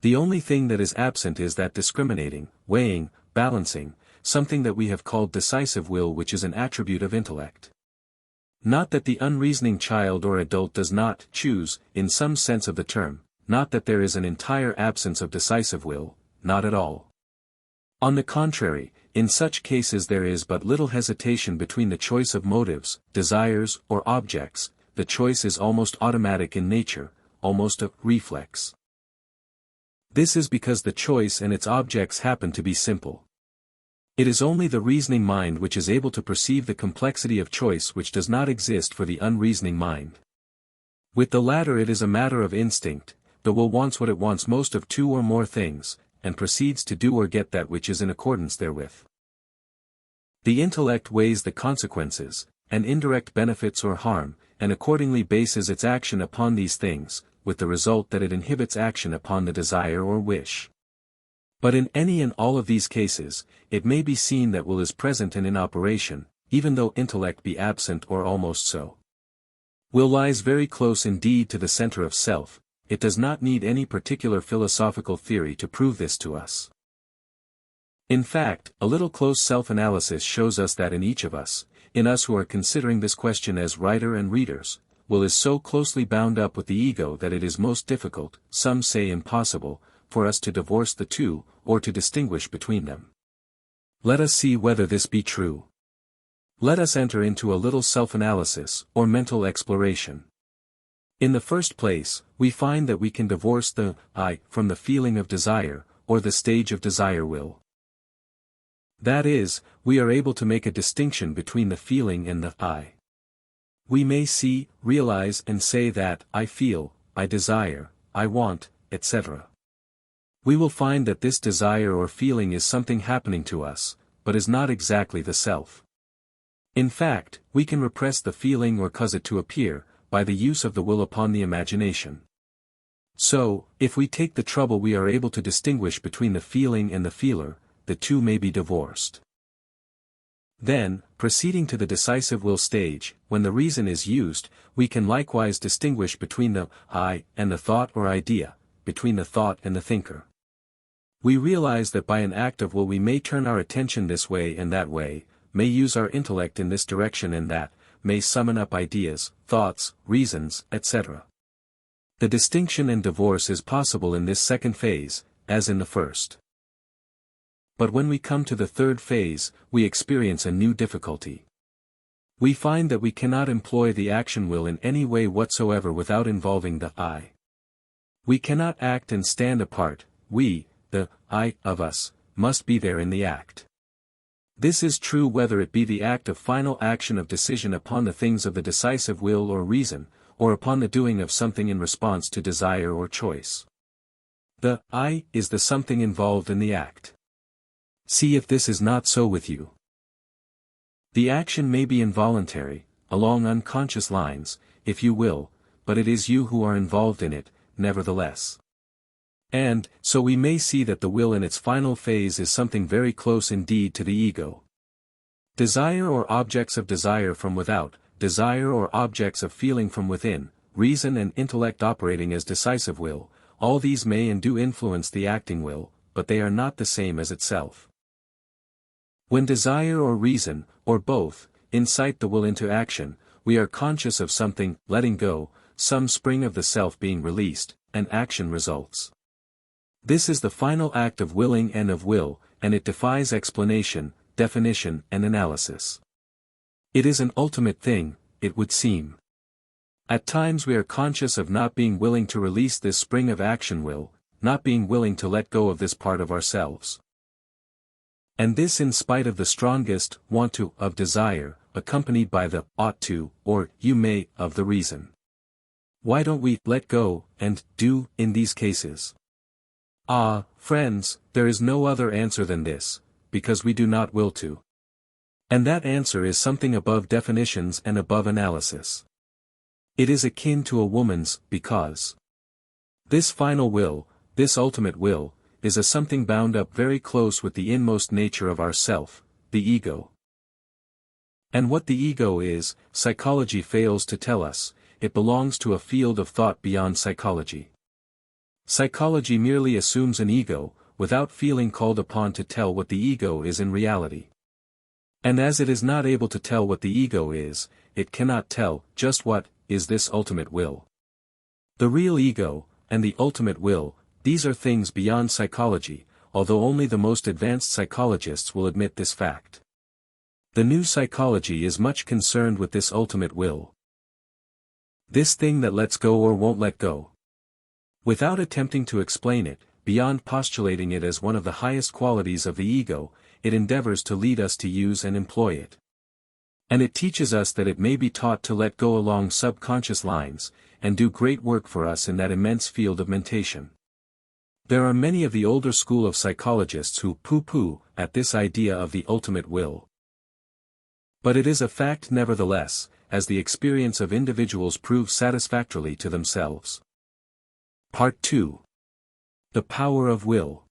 The only thing that is absent is that discriminating, weighing, balancing, something that we have called decisive will, which is an attribute of intellect. Not that the unreasoning child or adult does not choose, in some sense of the term, not that there is an entire absence of decisive will, not at all. On the contrary, in such cases there is but little hesitation between the choice of motives, desires, or objects. The choice is almost automatic in nature, almost a reflex. This is because the choice and its objects happen to be simple. It is only the reasoning mind which is able to perceive the complexity of choice which does not exist for the unreasoning mind. With the latter it is a matter of instinct. The will wants what it wants most of two or more things, and proceeds to do or get that which is in accordance therewith. The intellect weighs the consequences, and indirect benefits or harm, and accordingly bases its action upon these things, with the result that it inhibits action upon the desire or wish. But in any and all of these cases, it may be seen that will is present and in operation, even though intellect be absent or almost so. Will lies very close indeed to the center of self. It does not need any particular philosophical theory to prove this to us. In fact, a little close self-analysis shows us that in each of us, in us who are considering this question as writer and readers, will is so closely bound up with the ego that it is most difficult, some say impossible, for us to divorce the two, or to distinguish between them. Let us see whether this be true. Let us enter into a little self-analysis, or mental exploration. In the first place, we find that we can divorce the I from the feeling of desire, or the stage of desire-will. That is, we are able to make a distinction between the feeling and the I. We may see, realize and say that, I feel, I desire, I want, etc. We will find that this desire or feeling is something happening to us, but is not exactly the self. In fact, we can repress the feeling or cause it to appear, by the use of the will upon the imagination. So, if we take the trouble we are able to distinguish between the feeling and the feeler, the two may be divorced. Then, proceeding to the decisive will stage, when the reason is used, we can likewise distinguish between the I and the thought or idea, between the thought and the thinker. We realize that by an act of will we may turn our attention this way and that way, may use our intellect in this direction and that, may summon up ideas, thoughts, reasons, etc. The distinction and divorce is possible in this second phase, as in the first. But when we come to the third phase, we experience a new difficulty. We find that we cannot employ the action will in any way whatsoever without involving the I. We cannot act and stand apart. We, the I of us, must be there in the act. This is true whether it be the act of final action of decision upon the things of the decisive will or reason, or upon the doing of something in response to desire or choice. The I is the something involved in the act. See if this is not so with you. The action may be involuntary, along unconscious lines, if you will, but it is you who are involved in it, nevertheless. And, so we may see that the will in its final phase is something very close indeed to the ego. Desire or objects of desire from without, desire or objects of feeling from within, reason and intellect operating as decisive will, all these may and do influence the acting will, but they are not the same as itself. When desire or reason, or both, incite the will into action, we are conscious of something, letting go, some spring of the self being released, and action results. This is the final act of willing and of will, and it defies explanation, definition and analysis. It is an ultimate thing, it would seem. At times we are conscious of not being willing to release this spring of action will, not being willing to let go of this part of ourselves. And this in spite of the strongest want to of desire, accompanied by the ought to, or you may, of the reason. Why don't we let go, and do, in these cases? Ah, friends, there is no other answer than this, because we do not will to. And that answer is something above definitions and above analysis. It is akin to a woman's because. This final will, this ultimate will, is a something bound up very close with the inmost nature of our self, the ego. And what the ego is, psychology fails to tell us. It belongs to a field of thought beyond psychology. Psychology merely assumes an ego, without feeling called upon to tell what the ego is in reality. And as it is not able to tell what the ego is, it cannot tell, just what, is this ultimate will. The real ego, and the ultimate will, these are things beyond psychology, although only the most advanced psychologists will admit this fact. The new psychology is much concerned with this ultimate will. This thing that lets go or won't let go. Without attempting to explain it, beyond postulating it as one of the highest qualities of the ego, it endeavors to lead us to use and employ it. And it teaches us that it may be taught to let go along subconscious lines, and do great work for us in that immense field of mentation. There are many of the older school of psychologists who pooh-pooh at this idea of the ultimate will. But it is a fact nevertheless, as the experience of individuals proves satisfactorily to themselves. Part 2. The Power of Will.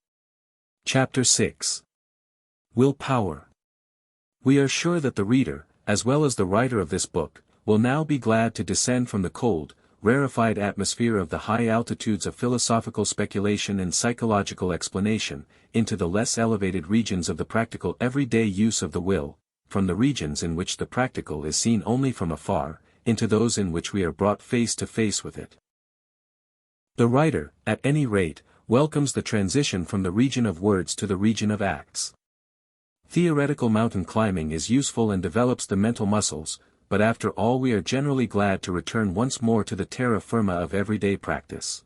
Chapter 6. Willpower. We are sure that the reader, as well as the writer of this book, will now be glad to descend from the cold, rarefied atmosphere of the high altitudes of philosophical speculation and psychological explanation, into the less elevated regions of the practical everyday use of the will, from the regions in which the practical is seen only from afar, into those in which we are brought face to face with it. The writer, at any rate, welcomes the transition from the region of words to the region of acts. Theoretical mountain climbing is useful and develops the mental muscles, but after all we are generally glad to return once more to the terra firma of everyday practice.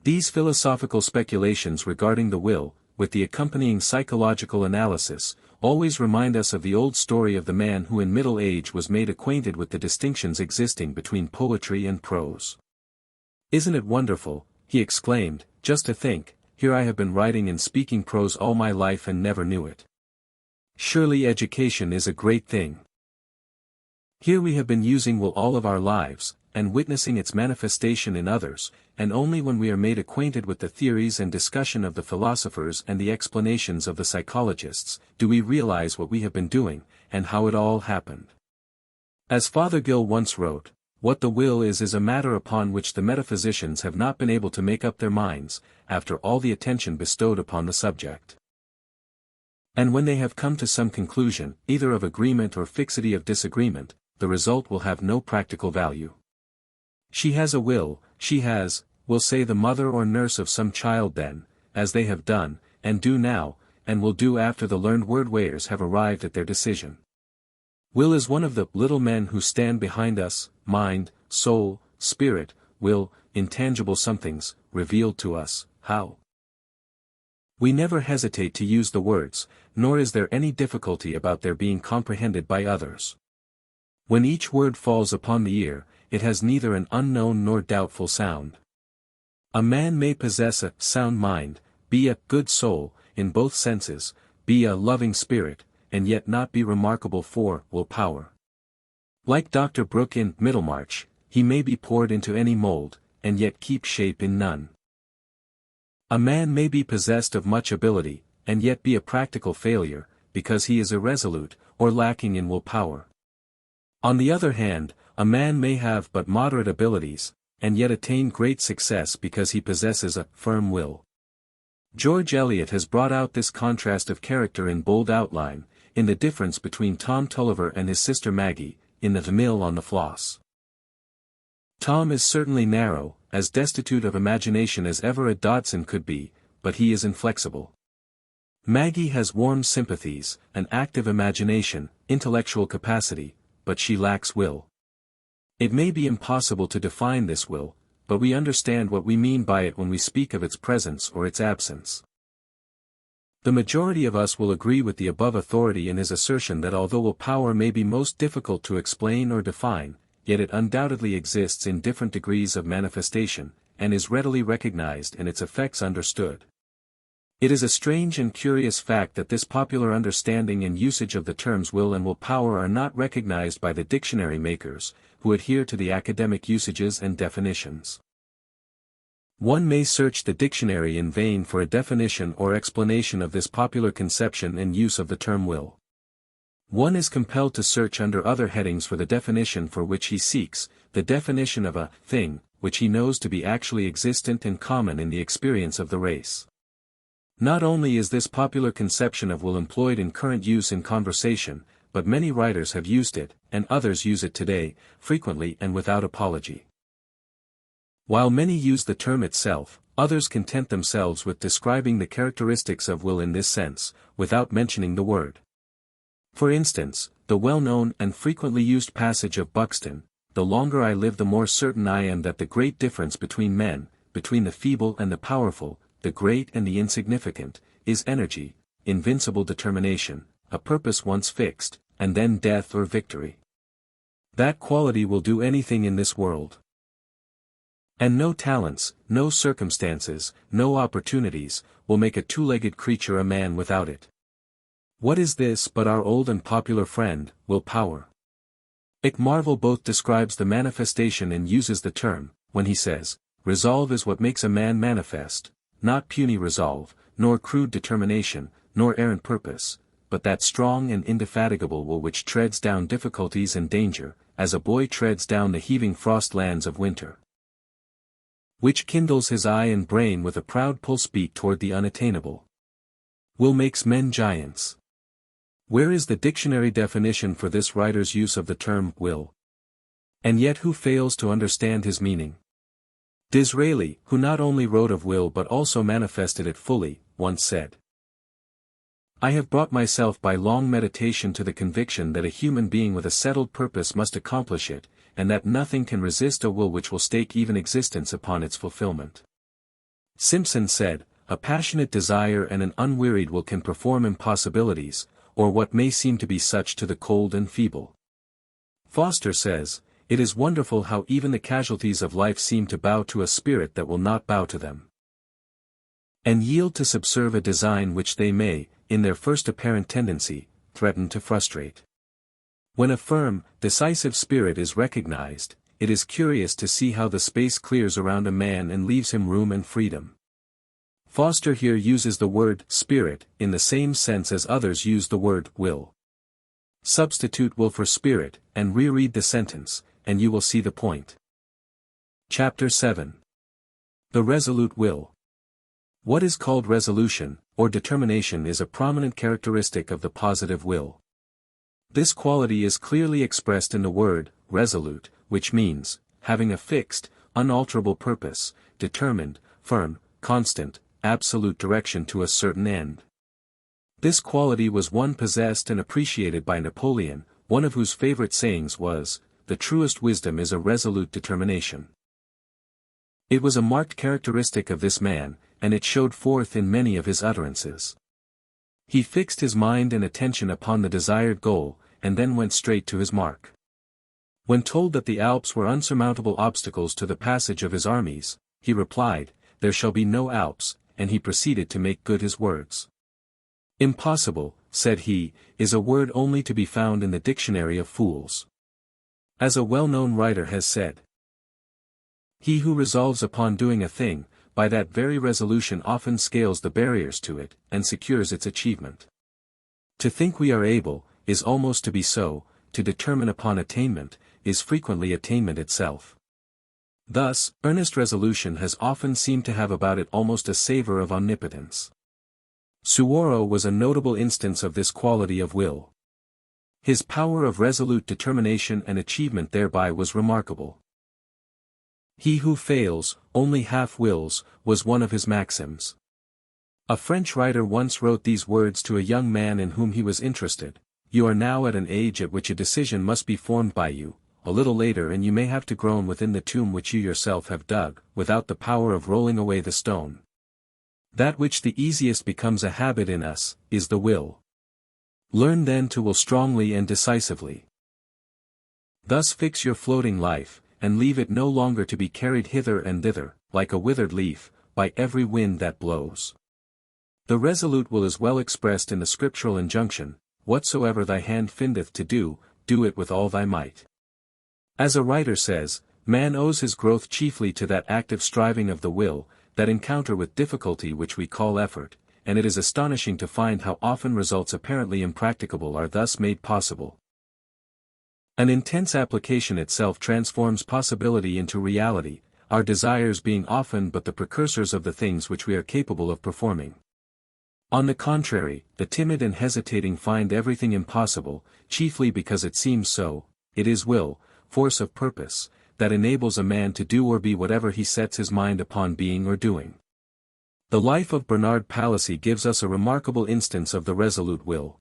These philosophical speculations regarding the will, with the accompanying psychological analysis, always remind us of the old story of the man who in middle age was made acquainted with the distinctions existing between poetry and prose. "Isn't it wonderful," he exclaimed, "just to think, here I have been writing and speaking prose all my life and never knew it. Surely education is a great thing. Here we have been using will all of our lives, and witnessing its manifestation in others, and only when we are made acquainted with the theories and discussion of the philosophers and the explanations of the psychologists, do we realize what we have been doing, and how it all happened." As Fothergill once wrote, "What the will is a matter upon which the metaphysicians have not been able to make up their minds, after all the attention bestowed upon the subject. And when they have come to some conclusion, either of agreement or fixity of disagreement, the result will have no practical value. She has a will, will say the mother or nurse of some child then, as they have done, and do now, and will do after the learned word weighers have arrived at their decision. Will is one of the little men who stand behind us, mind, soul, spirit, will, intangible somethings, revealed to us, how? We never hesitate to use the words, nor is there any difficulty about their being comprehended by others. When each word falls upon the ear, it has neither an unknown nor doubtful sound. A man may possess a sound mind, be a good soul, in both senses, be a loving spirit, and yet not be remarkable for willpower. Like Dr. Brooke in Middlemarch, he may be poured into any mold, and yet keep shape in none. A man may be possessed of much ability, and yet be a practical failure, because he is irresolute, or lacking in willpower. On the other hand, a man may have but moderate abilities, and yet attain great success because he possesses a firm will. George Eliot has brought out this contrast of character in bold outline, in the difference between Tom Tulliver and his sister Maggie, in The Mill on the Floss. Tom is certainly narrow, as destitute of imagination as ever a Dodson could be, but he is inflexible. Maggie has warm sympathies, an active imagination, intellectual capacity, but she lacks will. It may be impossible to define this will, but we understand what we mean by it when we speak of its presence or its absence. The majority of us will agree with the above authority in his assertion that although willpower may be most difficult to explain or define, yet it undoubtedly exists in different degrees of manifestation, and is readily recognized and its effects understood. It is a strange and curious fact that this popular understanding and usage of the terms will and willpower are not recognized by the dictionary makers, who adhere to the academic usages and definitions. One may search the dictionary in vain for a definition or explanation of this popular conception and use of the term will. One is compelled to search under other headings for the definition for which he seeks, the definition of a thing, which he knows to be actually existent and common in the experience of the race. Not only is this popular conception of will employed in current use in conversation, but many writers have used it, and others use it today, frequently and without apology. While many use the term itself, others content themselves with describing the characteristics of will in this sense, without mentioning the word. For instance, the well-known and frequently used passage of Buxton, "The longer I live the more certain I am that the great difference between men, between the feeble and the powerful, the great and the insignificant, is energy, invincible determination, a purpose once fixed, and then death or victory. That quality will do anything in this world. And no talents, no circumstances, no opportunities, will make a two-legged creature a man without it." What is this but our old and popular friend, will power? Marvel both describes the manifestation and uses the term, when he says, "Resolve is what makes a man manifest, not puny resolve, nor crude determination, nor errant purpose, but that strong and indefatigable will which treads down difficulties and danger, as a boy treads down the heaving frost lands of winter. Which kindles his eye and brain with a proud pulse beat toward the unattainable. Will makes men giants." Where is the dictionary definition for this writer's use of the term will? And yet who fails to understand his meaning? Disraeli, who not only wrote of will but also manifested it fully, once said, "I have brought myself by long meditation to the conviction that a human being with a settled purpose must accomplish it, and that nothing can resist a will which will stake even existence upon its fulfillment." Simpson said, "A passionate desire and an unwearied will can perform impossibilities, or what may seem to be such to the cold and feeble." Foster says, "It is wonderful how even the casualties of life seem to bow to a spirit that will not bow to them, and yield to subserve a design which they may, in their first apparent tendency, threaten to frustrate." When a firm, decisive spirit is recognized, it is curious to see how the space clears around a man and leaves him room and freedom. Foster here uses the word spirit in the same sense as others use the word will. Substitute will for spirit, and reread the sentence, and you will see the point. Chapter 7. The Resolute Will. What is called resolution, or determination, is a prominent characteristic of the positive will. This quality is clearly expressed in the word, resolute, which means, having a fixed, unalterable purpose, determined, firm, constant, absolute direction to a certain end. This quality was one possessed and appreciated by Napoleon, one of whose favorite sayings was, "The truest wisdom is a resolute determination." It was a marked characteristic of this man, and it showed forth in many of his utterances. He fixed his mind and attention upon the desired goal, and then went straight to his mark. When told that the Alps were unsurmountable obstacles to the passage of his armies, he replied, "There shall be no Alps," and he proceeded to make good his words. "Impossible," said he, "is a word only to be found in the dictionary of fools." As a well-known writer has said, "He who resolves upon doing a thing, by that very resolution often scales the barriers to it, and secures its achievement. To think we are able, is almost to be so, to determine upon attainment, is frequently attainment itself." Thus, earnest resolution has often seemed to have about it almost a savor of omnipotence. Suwarrow was a notable instance of this quality of will. His power of resolute determination and achievement thereby was remarkable. "He who fails, only half wills," was one of his maxims. A French writer once wrote these words to a young man in whom he was interested: "You are now at an age at which a decision must be formed by you, a little later and you may have to groan within the tomb which you yourself have dug, without the power of rolling away the stone. That which the easiest becomes a habit in us, is the will. Learn then to will strongly and decisively. Thus fix your floating life, and leave it no longer to be carried hither and thither, like a withered leaf, by every wind that blows." The resolute will is well expressed in the scriptural injunction, "Whatsoever thy hand findeth to do, do it with all thy might." As a writer says, Man owes his growth chiefly to that active striving of the will, that encounter with difficulty which we call effort, and it is astonishing to find how often results apparently impracticable are thus made possible. An intense application itself transforms possibility into reality, our desires being often but the precursors of the things which we are capable of performing. On the contrary, the timid and hesitating find everything impossible, chiefly because it seems so. It is will, force of purpose, that enables a man to do or be whatever he sets his mind upon being or doing. The life of Bernard Palissy gives us a remarkable instance of the resolute will.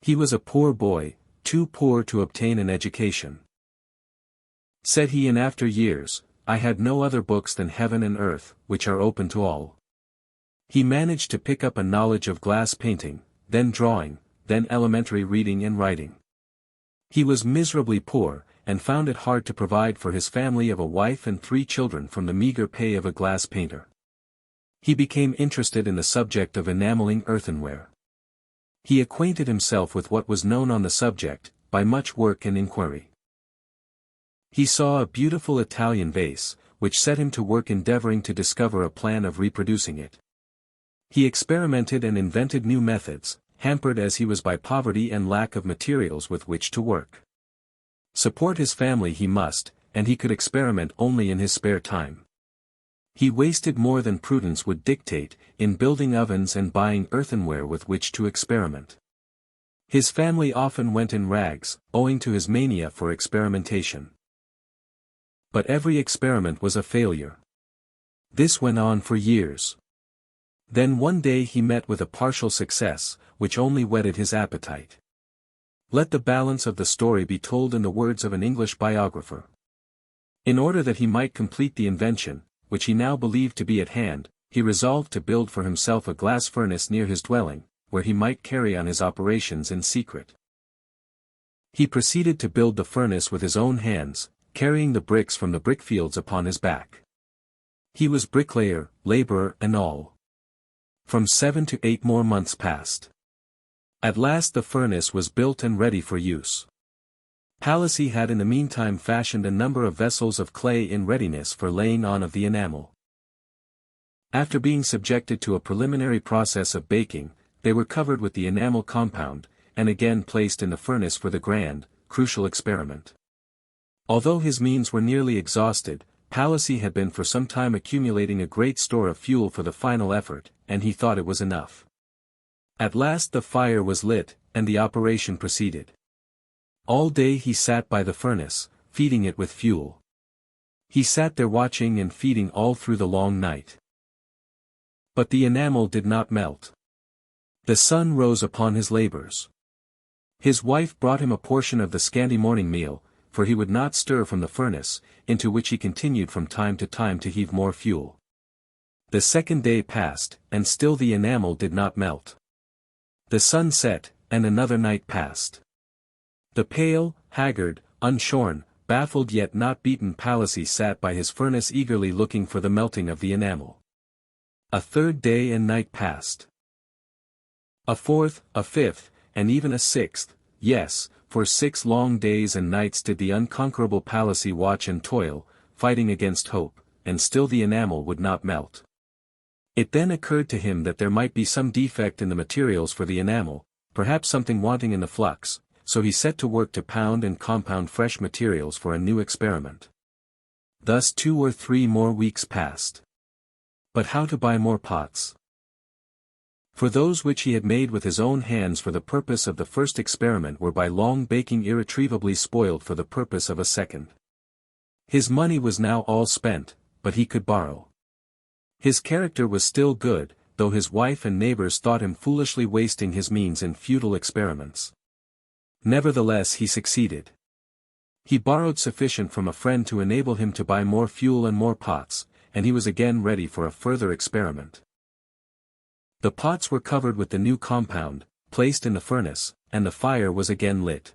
He was a poor boy, too poor to obtain an education. Said he in after years, "I had no other books than heaven and earth, which are open to all." He managed to pick up a knowledge of glass painting, then drawing, then elementary reading and writing. He was miserably poor, and found it hard to provide for his family of a wife and 3 children from the meager pay of a glass painter. He became interested in the subject of enameling earthenware. He acquainted himself with what was known on the subject, by much work and inquiry. He saw a beautiful Italian vase, which set him to work endeavoring to discover a plan of reproducing it. He experimented and invented new methods, hampered as he was by poverty and lack of materials with which to work. Support his family he must, and he could experiment only in his spare time. He wasted more than prudence would dictate, in building ovens and buying earthenware with which to experiment. His family often went in rags, owing to his mania for experimentation. But every experiment was a failure. This went on for years. Then one day he met with a partial success, which only whetted his appetite. Let the balance of the story be told in the words of an English biographer. In order that he might complete the invention, which he now believed to be at hand, he resolved to build for himself a glass furnace near his dwelling, where he might carry on his operations in secret. He proceeded to build the furnace with his own hands, carrying the bricks from the brickfields upon his back. He was bricklayer, laborer and all. From 7 to 8 more months passed. At last the furnace was built and ready for use. Palissy had in the meantime fashioned a number of vessels of clay in readiness for laying on of the enamel. After being subjected to a preliminary process of baking, they were covered with the enamel compound, and again placed in the furnace for the grand, crucial experiment. Although his means were nearly exhausted, Palissy had been for some time accumulating a great store of fuel for the final effort, and he thought it was enough. At last the fire was lit, and the operation proceeded. All day he sat by the furnace, feeding it with fuel. He sat there watching and feeding all through the long night. But the enamel did not melt. The sun rose upon his labors. His wife brought him a portion of the scanty morning meal, for he would not stir from the furnace, into which he continued from time to time to heave more fuel. The second day passed, and still the enamel did not melt. The sun set, and another night passed. The pale, haggard, unshorn, baffled yet not beaten Palissy sat by his furnace eagerly looking for the melting of the enamel. A third day and night passed. A fourth, a fifth, and even a sixth, yes, for 6 long days and nights did the unconquerable Palissy watch and toil, fighting against hope, and still the enamel would not melt. It then occurred to him that there might be some defect in the materials for the enamel, perhaps something wanting in the flux, so he set to work to pound and compound fresh materials for a new experiment. Thus 2 or 3 more weeks passed. But how to buy more pots? For those which he had made with his own hands for the purpose of the first experiment were by long baking irretrievably spoiled for the purpose of a second. His money was now all spent, but he could borrow. His character was still good, though his wife and neighbors thought him foolishly wasting his means in futile experiments. Nevertheless he succeeded. He borrowed sufficient from a friend to enable him to buy more fuel and more pots, and he was again ready for a further experiment. The pots were covered with the new compound, placed in the furnace, and the fire was again lit.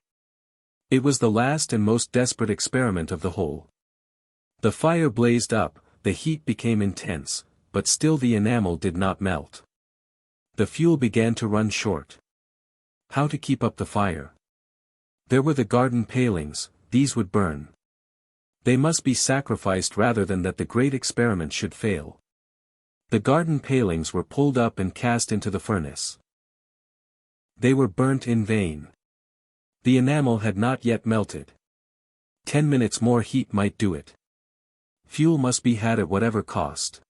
It was the last and most desperate experiment of the whole. The fire blazed up, the heat became intense, but still the enamel did not melt. The fuel began to run short. How to keep up the fire? There were the garden palings, these would burn. They must be sacrificed rather than that the great experiment should fail. The garden palings were pulled up and cast into the furnace. They were burnt in vain. The enamel had not yet melted. 10 minutes more heat might do it. Fuel must be had at whatever cost.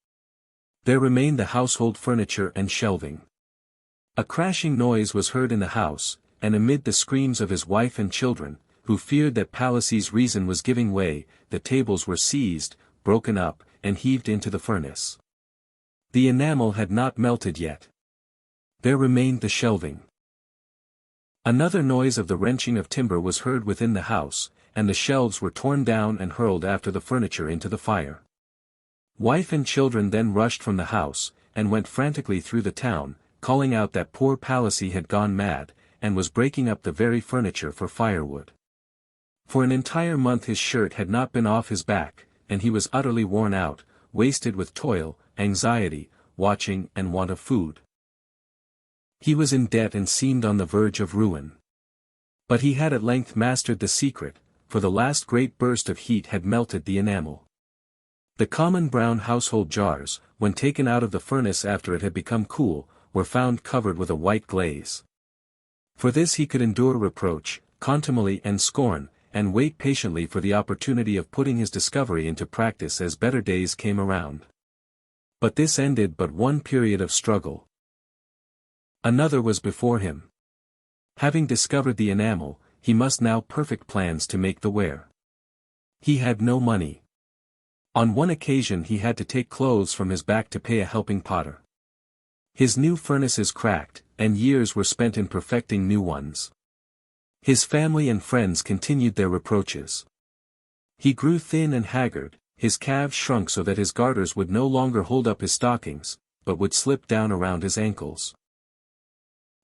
There remained the household furniture and shelving. A crashing noise was heard in the house, and amid the screams of his wife and children, who feared that Palissy's reason was giving way, the tables were seized, broken up, and heaved into the furnace. The enamel had not melted yet. There remained the shelving. Another noise of the wrenching of timber was heard within the house, and the shelves were torn down and hurled after the furniture into the fire. Wife and children then rushed from the house, and went frantically through the town, calling out that poor Palissy had gone mad, and was breaking up the very furniture for firewood. For an entire month his shirt had not been off his back, and he was utterly worn out, wasted with toil, anxiety, watching and want of food. He was in debt and seemed on the verge of ruin. But he had at length mastered the secret, for the last great burst of heat had melted the enamel. The common brown household jars, when taken out of the furnace after it had become cool, were found covered with a white glaze. For this he could endure reproach, contumely and scorn, and wait patiently for the opportunity of putting his discovery into practice as better days came around. But this ended but one period of struggle. Another was before him. Having discovered the enamel, he must now perfect plans to make the ware. He had no money. On one occasion he had to take clothes from his back to pay a helping potter. His new furnaces cracked, and years were spent in perfecting new ones. His family and friends continued their reproaches. He grew thin and haggard, his calves shrunk so that his garters would no longer hold up his stockings, but would slip down around his ankles.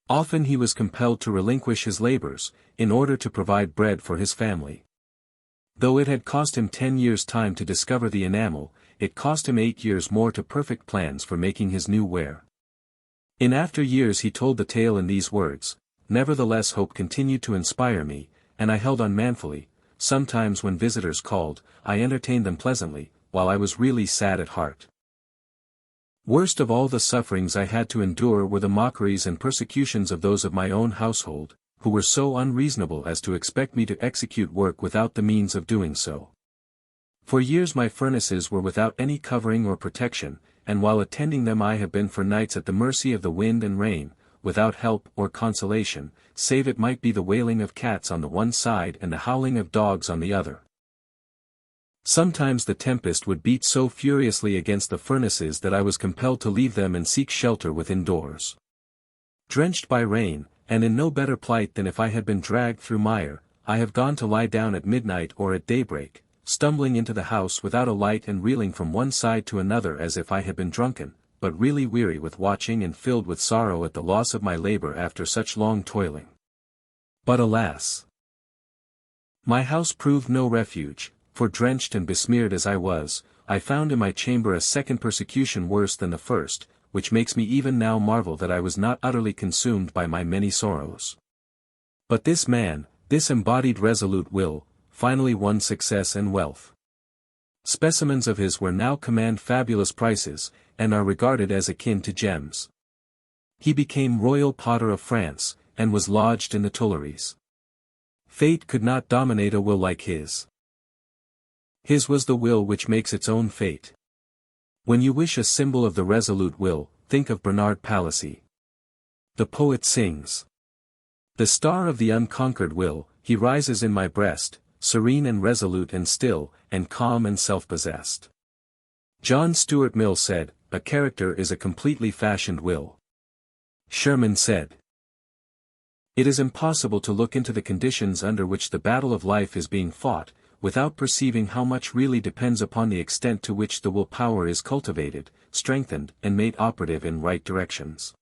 Often he was compelled to relinquish his labors, in order to provide bread for his family. Though it had cost him 10 years' time to discover the enamel, it cost him 8 years more to perfect plans for making his new ware. In after years he told the tale in these words: "Nevertheless hope continued to inspire me, and I held on manfully. Sometimes when visitors called, I entertained them pleasantly, while I was really sad at heart. Worst of all the sufferings I had to endure were the mockeries and persecutions of those of my own household, who were so unreasonable as to expect me to execute work without the means of doing so. For years my furnaces were without any covering or protection, and while attending them I have been for nights at the mercy of the wind and rain, without help or consolation, save it might be the wailing of cats on the one side and the howling of dogs on the other. Sometimes the tempest would beat so furiously against the furnaces that I was compelled to leave them and seek shelter within doors. Drenched by rain, and in no better plight than if I had been dragged through mire, I have gone to lie down at midnight or at daybreak, stumbling into the house without a light and reeling from one side to another as if I had been drunken, but really weary with watching and filled with sorrow at the loss of my labor after such long toiling. But alas! My house proved no refuge, for drenched and besmeared as I was, I found in my chamber a second persecution worse than the first, which makes me even now marvel that I was not utterly consumed by my many sorrows. But this man, this embodied resolute will, finally won success and wealth. Specimens of his were now command fabulous prices, and are regarded as akin to gems. He became royal potter of France, and was lodged in the Tuileries. Fate could not dominate a will like his. His was the will which makes its own fate. When you wish a symbol of the resolute will, think of Bernard Palissy. The poet sings: "The star of the unconquered will, he rises in my breast, serene and resolute and still, and calm and self-possessed." John Stuart Mill said, "A character is a completely fashioned will." Sherman said, "It is impossible to look into the conditions under which the battle of life is being fought, without perceiving how much really depends upon the extent to which the will power is cultivated, strengthened, and made operative in right directions."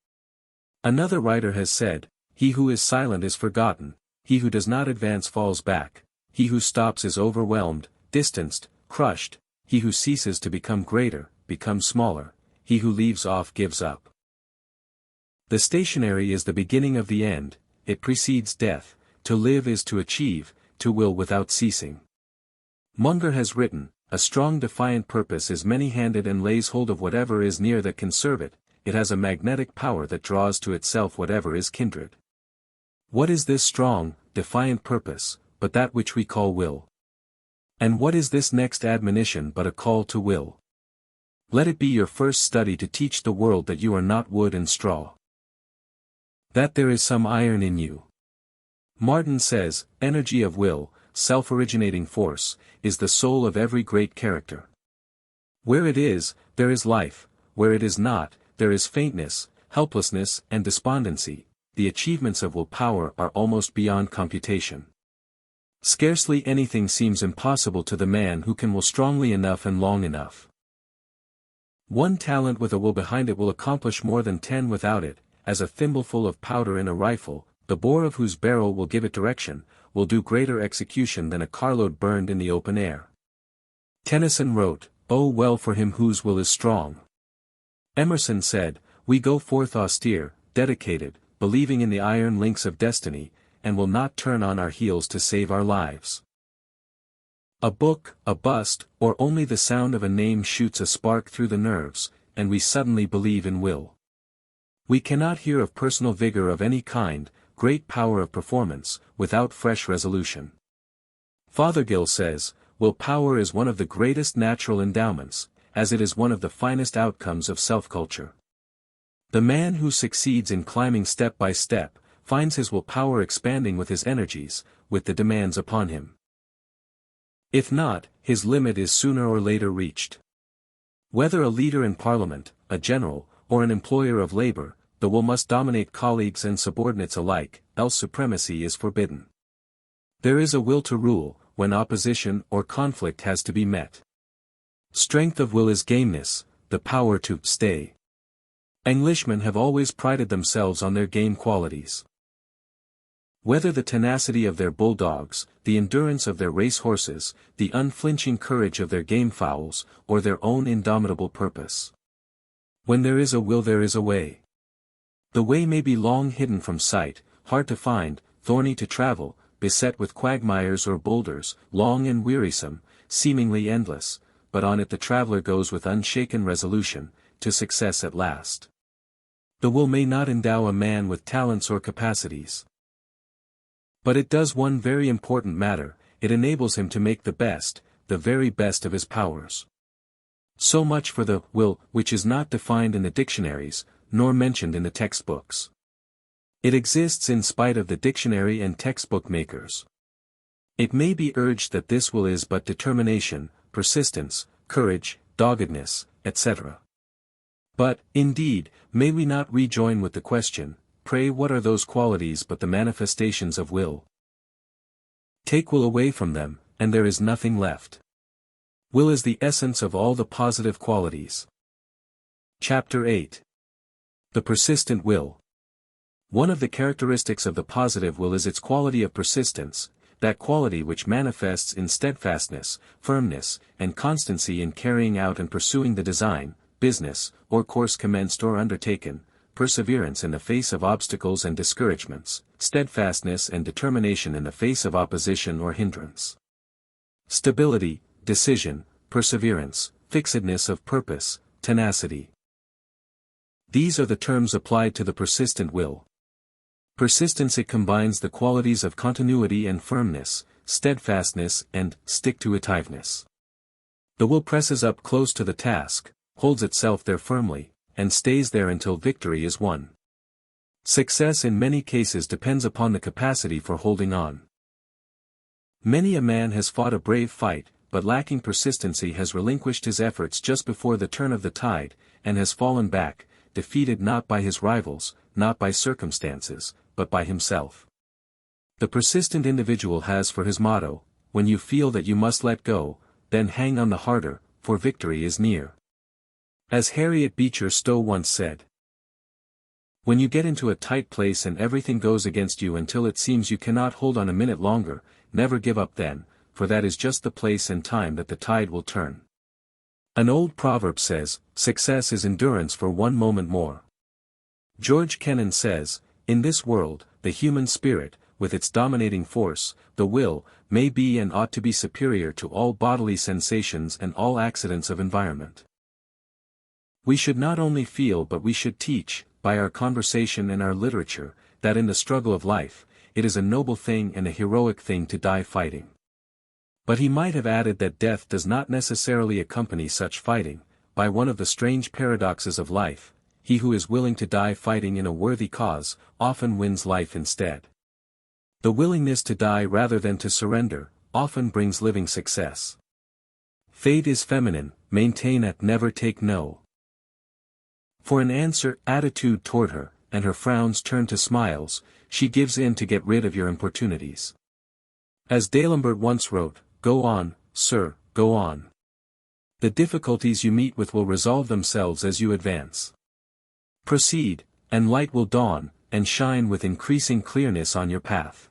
Another writer has said, "He who is silent is forgotten, he who does not advance falls back, he who stops is overwhelmed, distanced, crushed, he who ceases to become greater, becomes smaller, he who leaves off gives up." The stationary is the beginning of the end, it precedes death. To live is to achieve, to will without ceasing. Munger has written, "A strong defiant purpose is many-handed and lays hold of whatever is near that can serve it, it has a magnetic power that draws to itself whatever is kindred." What is this strong, defiant purpose, but that which we call will? And what is this next admonition but a call to will? Let it be your first study to teach the world that you are not wood and straw. That there is some iron in you. Martin says, energy of will, self-originating force, is the soul of every great character. Where it is, there is life; where it is not, there is faintness, helplessness and despondency. The achievements of will power are almost beyond computation. Scarcely anything seems impossible to the man who can will strongly enough and long enough. One talent with a will behind it will accomplish more than 10 without it, as a thimbleful of powder in a rifle, the bore of whose barrel will give it direction, will do greater execution than a carload burned in the open air. Tennyson wrote, "Oh well for him whose will is strong." Emerson said, "We go forth austere, dedicated, believing in the iron links of destiny, and will not turn on our heels to save our lives." A book, a bust, or only the sound of a name shoots a spark through the nerves, and we suddenly believe in will. We cannot hear of personal vigor of any kind, great power of performance, without fresh resolution. Fothergill says, "Will power is one of the greatest natural endowments, as it is one of the finest outcomes of self-culture." The man who succeeds in climbing step by step, finds his will power expanding with his energies, with the demands upon him. If not, his limit is sooner or later reached. Whether a leader in parliament, a general, or an employer of labor, the will must dominate colleagues and subordinates alike, else supremacy is forbidden. There is a will to rule, when opposition or conflict has to be met. Strength of will is gameness, the power to stay. Englishmen have always prided themselves on their game qualities. Whether the tenacity of their bulldogs, the endurance of their race horses, the unflinching courage of their game fowls, or their own indomitable purpose. When there is a will there is a way. The way may be long hidden from sight, hard to find, thorny to travel, beset with quagmires or boulders, long and wearisome, seemingly endless, but on it the traveler goes with unshaken resolution, to success at last. The will may not endow a man with talents or capacities. But it does one very important matter, it enables him to make the best, the very best of his powers. So much for the will, which is not defined in the dictionaries, nor mentioned in the textbooks. It exists in spite of the dictionary and textbook makers. It may be urged that this will is but determination, persistence, courage, doggedness, etc. But, indeed, may we not rejoin with the question, pray what are those qualities but the manifestations of will? Take will away from them, and there is nothing left. Will is the essence of all the positive qualities. Chapter 8. The persistent will. One of the characteristics of the positive will is its quality of persistence, that quality which manifests in steadfastness, firmness, and constancy in carrying out and pursuing the design, business, or course commenced or undertaken, perseverance in the face of obstacles and discouragements, steadfastness and determination in the face of opposition or hindrance. Stability, decision, perseverance, fixedness of purpose, tenacity. These are the terms applied to the persistent will. Persistence, it combines the qualities of continuity and firmness, steadfastness and stick-to-itiveness. The will presses up close to the task, holds itself there firmly, and stays there until victory is won. Success in many cases depends upon the capacity for holding on. Many a man has fought a brave fight, but lacking persistency has relinquished his efforts just before the turn of the tide, and has fallen back, defeated not by his rivals, not by circumstances, but by himself. The persistent individual has for his motto, when you feel that you must let go, then hang on the harder, for victory is near. As Harriet Beecher Stowe once said, when you get into a tight place and everything goes against you until it seems you cannot hold on a minute longer, never give up then, for that is just the place and time that the tide will turn. An old proverb says, success is endurance for one moment more. George Kennan says, in this world, the human spirit, with its dominating force, the will, may be and ought to be superior to all bodily sensations and all accidents of environment. We should not only feel but we should teach, by our conversation and our literature, that in the struggle of life, it is a noble thing and a heroic thing to die fighting. But he might have added that death does not necessarily accompany such fighting. By one of the strange paradoxes of life, he who is willing to die fighting in a worthy cause, often wins life instead. The willingness to die rather than to surrender, often brings living success. Fate is feminine, maintain at never take no. For an answer, attitude toward her, and her frowns turn to smiles, she gives in to get rid of your importunities. As D'Alembert once wrote, "Go on, sir, go on. The difficulties you meet with will resolve themselves as you advance. Proceed, and light will dawn, and shine with increasing clearness on your path."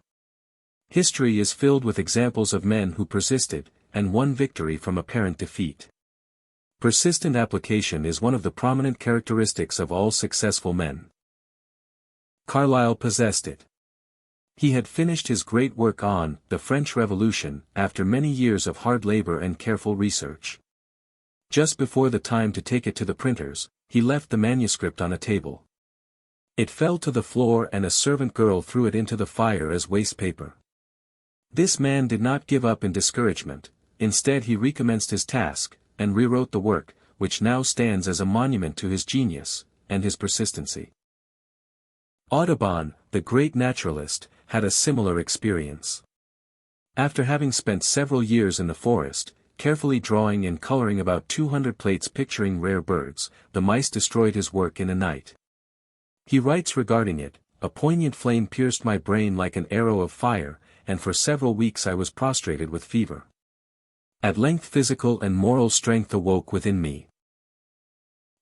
History is filled with examples of men who persisted, and won victory from apparent defeat. Persistent application is one of the prominent characteristics of all successful men. Carlyle possessed it. He had finished his great work on the French Revolution after many years of hard labor and careful research. Just before the time to take it to the printers, he left the manuscript on a table. It fell to the floor and a servant girl threw it into the fire as waste paper. This man did not give up in discouragement, instead he recommenced his task, and rewrote the work, which now stands as a monument to his genius, and his persistency. Audubon, the great naturalist, had a similar experience. After having spent several years in the forest, carefully drawing and coloring about 200 plates picturing rare birds, the mice destroyed his work in a night. He writes regarding it, "A poignant flame pierced my brain like an arrow of fire, and for several weeks I was prostrated with fever. At length physical and moral strength awoke within me.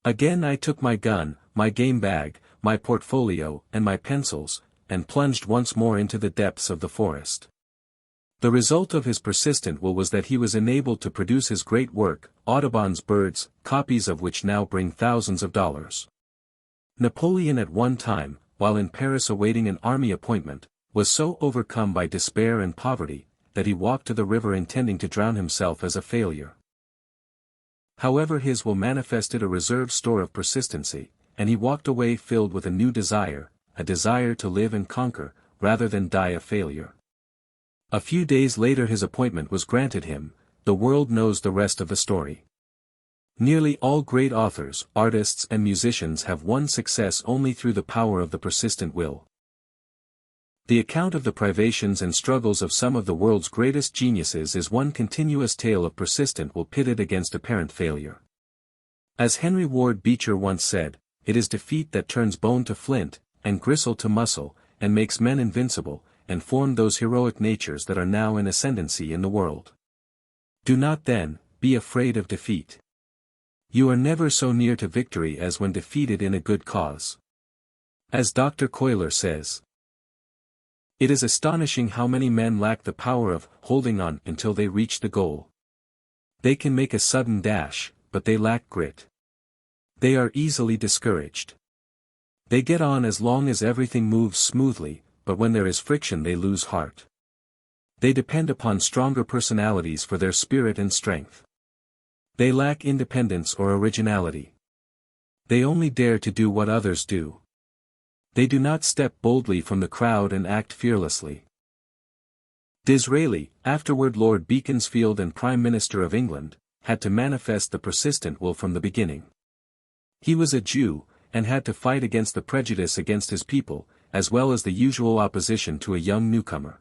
Again I took my gun, my game bag, my portfolio, and my pencils, and plunged once more into the depths of the forest." The result of his persistent will was that he was enabled to produce his great work, Audubon's Birds, copies of which now bring thousands of dollars. Napoleon at one time, while in Paris awaiting an army appointment, was so overcome by despair and poverty, that he walked to the river intending to drown himself as a failure. However, his will manifested a reserve store of persistency, and he walked away filled with a new desire, a desire to live and conquer, rather than die a failure. A few days later his appointment was granted him. The world knows the rest of the story. Nearly all great authors, artists and musicians have won success only through the power of the persistent will. The account of the privations and struggles of some of the world's greatest geniuses is one continuous tale of persistent will pitted against apparent failure. As Henry Ward Beecher once said, "It is defeat that turns bone to flint, and gristle to muscle, and makes men invincible, and form those heroic natures that are now in ascendancy in the world." Do not then, be afraid of defeat. You are never so near to victory as when defeated in a good cause. As Dr. Coiler says, "It is astonishing how many men lack the power of holding on until they reach the goal. They can make a sudden dash, but they lack grit. They are easily discouraged. They get on as long as everything moves smoothly, but when there is friction they lose heart. They depend upon stronger personalities for their spirit and strength. They lack independence or originality. They only dare to do what others do. They do not step boldly from the crowd and act fearlessly." Disraeli, afterward Lord Beaconsfield and Prime Minister of England, had to manifest the persistent will from the beginning. He was a Jew, and had to fight against the prejudice against his people, as well as the usual opposition to a young newcomer.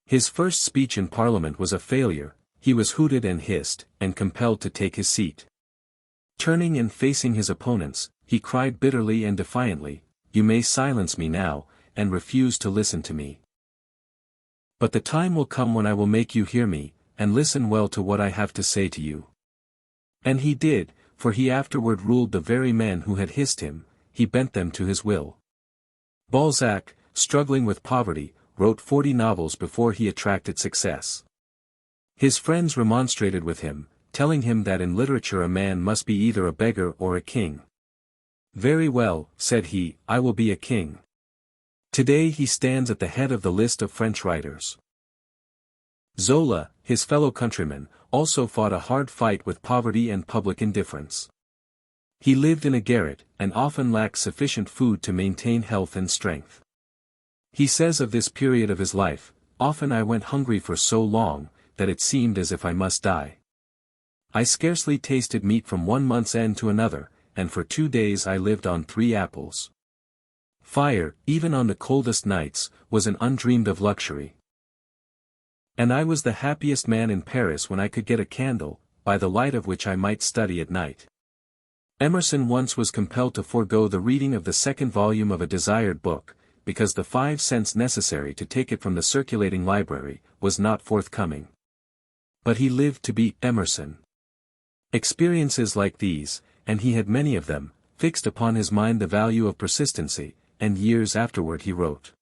His first speech in Parliament was a failure. He was hooted and hissed, and compelled to take his seat. Turning and facing his opponents, he cried bitterly and defiantly, "You may silence me now, and refuse to listen to me. But the time will come when I will make you hear me, and listen well to what I have to say to you." And he did, for he afterward ruled the very men who had hissed him, he bent them to his will. Balzac, struggling with poverty, wrote 40 novels before he attracted success. His friends remonstrated with him, telling him that in literature a man must be either a beggar or a king. "Very well," said he, "I will be a king. Today he stands at the head of the list of French writers. Zola, his fellow countryman, also fought a hard fight with poverty and public indifference. He lived in a garret, and often lacked sufficient food to maintain health and strength. He says of this period of his life, "Often I went hungry for so long, that it seemed as if I must die. I scarcely tasted meat from 1 month's end to another, and for 2 days I lived on 3 apples. Fire, even on the coldest nights, was an undreamed of luxury. And I was the happiest man in Paris when I could get a candle, by the light of which I might study at night." Emerson once was compelled to forego the reading of the 2nd volume of a desired book, because the 5 cents necessary to take it from the circulating library was not forthcoming. But he lived to be Emerson. Experiences like these, and he had many of them, fixed upon his mind the value of persistency, and years afterward he wrote,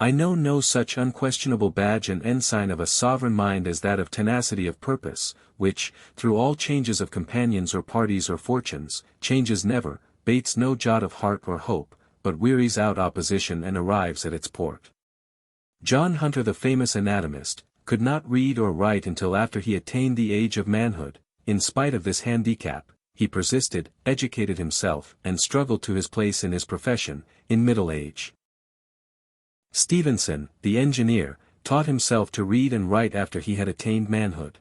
"I know no such unquestionable badge and ensign of a sovereign mind as that of tenacity of purpose, which, through all changes of companions or parties or fortunes, changes never, bates no jot of heart or hope, but wearies out opposition and arrives at its port." John Hunter, the famous anatomist, could not read or write until after he attained the age of manhood. In spite of this handicap, he persisted, educated himself, and struggled to his place in his profession, in middle age. Stevenson, the engineer, taught himself to read and write after he had attained manhood.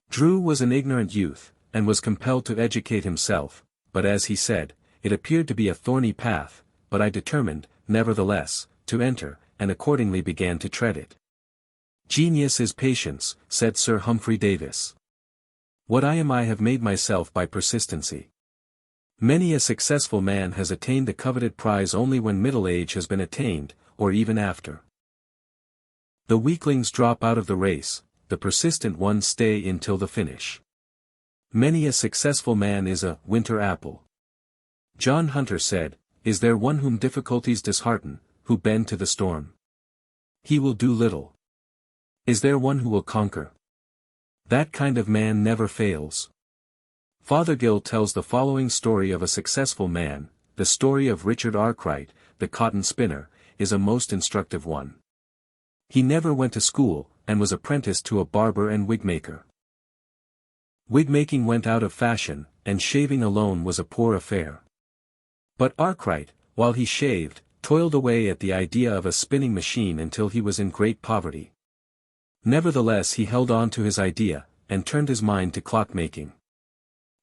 Drew was an ignorant youth, and was compelled to educate himself, but as he said, "It appeared to be a thorny path, but I determined, nevertheless, to enter, and accordingly began to tread it." "Genius is patience," said Sir Humphrey Davis. "What I am I have made myself by persistency." Many a successful man has attained the coveted prize only when middle age has been attained, or even after. The weaklings drop out of the race, the persistent ones stay in till the finish. Many a successful man is a winter apple. John Hunter said, "Is there one whom difficulties dishearten, who bend to the storm? He will do little. Is there one who will conquer? That kind of man never fails." Fothergill tells the following story of a successful man. The story of Richard Arkwright, the cotton spinner, is a most instructive one. He never went to school, and was apprenticed to a barber and wigmaker. Wigmaking went out of fashion, and shaving alone was a poor affair. But Arkwright, while he shaved, toiled away at the idea of a spinning machine until he was in great poverty. Nevertheless he held on to his idea, and turned his mind to clockmaking.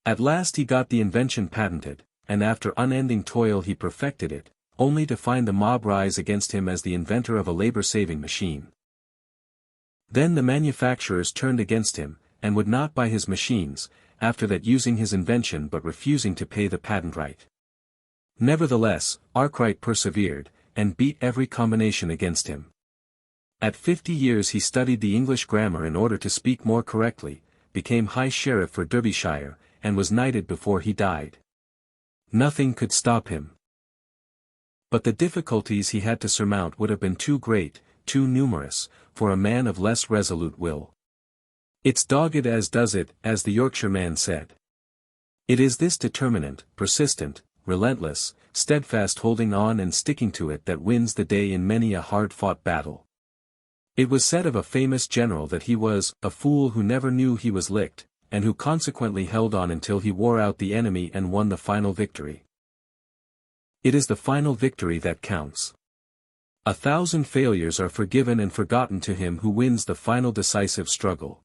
At last he got the invention patented, and after unending toil he perfected it, only to find the mob rise against him as the inventor of a labor-saving machine. Then the manufacturers turned against him, and would not buy his machines, after that using his invention but refusing to pay the patent right. Nevertheless, Arkwright persevered, and beat every combination against him. At 50 years he studied the English grammar in order to speak more correctly, became High Sheriff for Derbyshire, and was knighted before he died. Nothing could stop him. But the difficulties he had to surmount would have been too great, too numerous, for a man of less resolute will. "It's dogged as does it," as the Yorkshireman said. It is this determinant, persistent, relentless, steadfast holding on and sticking to it that wins the day in many a hard-fought battle. It was said of a famous general that he was a fool who never knew he was licked, and who consequently held on until he wore out the enemy and won the final victory. It is the final victory that counts. 1,000 failures are forgiven and forgotten to him who wins the final decisive struggle.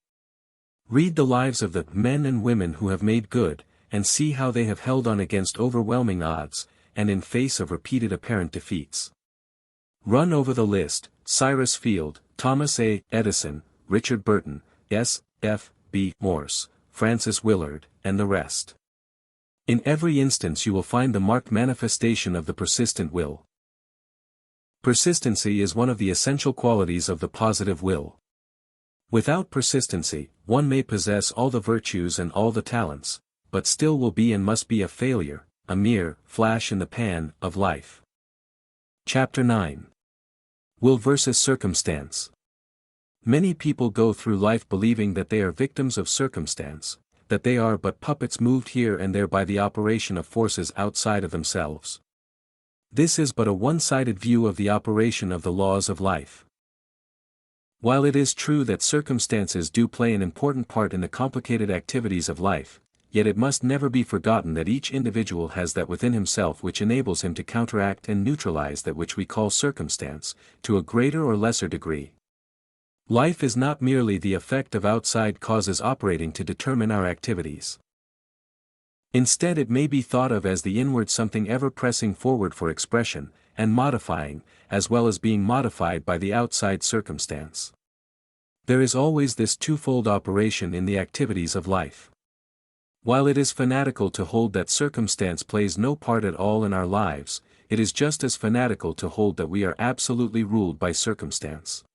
Read the lives of the men and women who have made good, and see how they have held on against overwhelming odds, and in face of repeated apparent defeats. Run over the list: Cyrus Field, Thomas A. Edison, Richard Burton, S. F. B. Morse, Francis Willard, and the rest. In every instance you will find the marked manifestation of the persistent will. Persistency is one of the essential qualities of the positive will. Without persistency, one may possess all the virtues and all the talents, but still will be and must be a failure, a mere flash in the pan of life. Chapter 9. Will versus Circumstance. Many people go through life believing that they are victims of circumstance, that they are but puppets moved here and there by the operation of forces outside of themselves. This is but a one-sided view of the operation of the laws of life. While it is true that circumstances do play an important part in the complicated activities of life, yet it must never be forgotten that each individual has that within himself which enables him to counteract and neutralize that which we call circumstance, to a greater or lesser degree. Life is not merely the effect of outside causes operating to determine our activities. Instead, it may be thought of as the inward something ever pressing forward for expression, and modifying, as well as being modified by the outside circumstance. There is always this twofold operation in the activities of life. While it is fanatical to hold that circumstance plays no part at all in our lives, it is just as fanatical to hold that we are absolutely ruled by circumstance.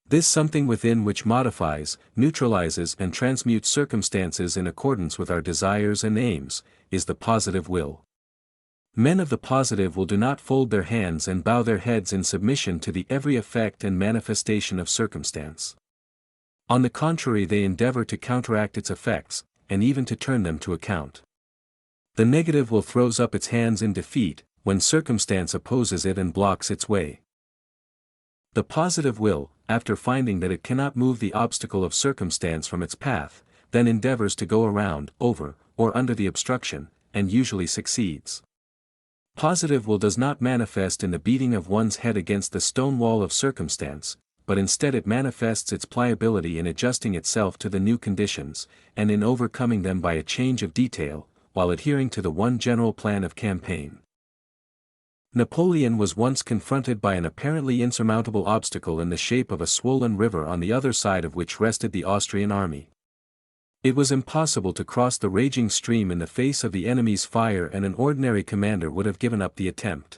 This something within which modifies, neutralizes and transmutes circumstances in accordance with our desires and aims, is the positive will. Men of the positive will do not fold their hands and bow their heads in submission to the every effect and manifestation of circumstance. On the contrary, they endeavor to counteract its effects, and even to turn them to account. The negative will throws up its hands in defeat, when circumstance opposes it and blocks its way. The positive will, after finding that it cannot move the obstacle of circumstance from its path, then endeavors to go around, over, or under the obstruction, and usually succeeds. Positive will does not manifest in the beating of one's head against the stone wall of circumstance, but instead it manifests its pliability in adjusting itself to the new conditions, and in overcoming them by a change of detail, while adhering to the one general plan of campaign. Napoleon was once confronted by an apparently insurmountable obstacle in the shape of a swollen river on the other side of which rested the Austrian army. It was impossible to cross the raging stream in the face of the enemy's fire, and an ordinary commander would have given up the attempt.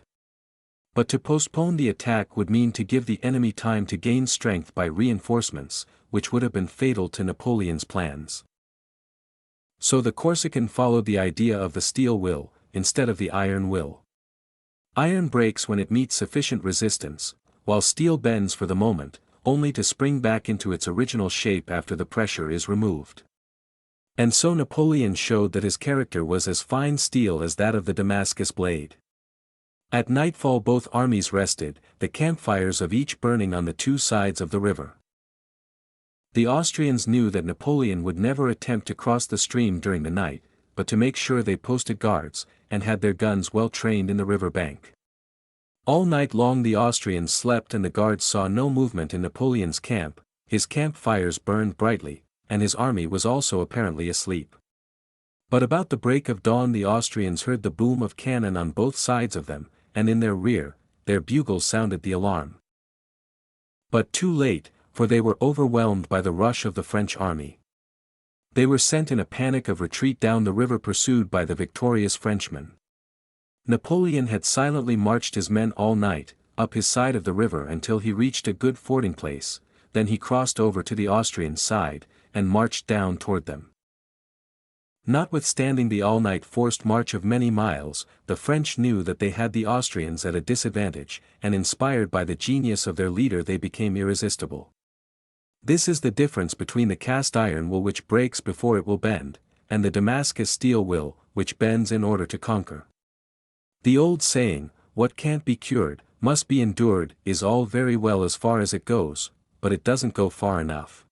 But to postpone the attack would mean to give the enemy time to gain strength by reinforcements, which would have been fatal to Napoleon's plans. So the Corsican followed the idea of the steel will, instead of the iron will. Iron breaks when it meets sufficient resistance, while steel bends for the moment, only to spring back into its original shape after the pressure is removed. And so Napoleon showed that his character was as fine steel as that of the Damascus blade. At nightfall both armies rested, the campfires of each burning on the two sides of the river. The Austrians knew that Napoleon would never attempt to cross the stream during the night, but to make sure they posted guards, and had their guns well trained in the river bank. All night long the Austrians slept, and the guards saw no movement in Napoleon's camp. His campfires burned brightly, and his army was also apparently asleep. But about the break of dawn the Austrians heard the boom of cannon on both sides of them, and in their rear, their bugles sounded the alarm. But too late, for they were overwhelmed by the rush of the French army. They were sent in a panic of retreat down the river, pursued by the victorious Frenchmen. Napoleon had silently marched his men all night, up his side of the river until he reached a good fording place, then he crossed over to the Austrian side, and marched down toward them. Notwithstanding the all-night forced march of many miles, the French knew that they had the Austrians at a disadvantage, and inspired by the genius of their leader they became irresistible. This is the difference between the cast iron will which breaks before it will bend, and the Damascus steel will, which bends in order to conquer. The old saying, "What can't be cured, must be endured," is all very well as far as it goes, but it doesn't go far enough.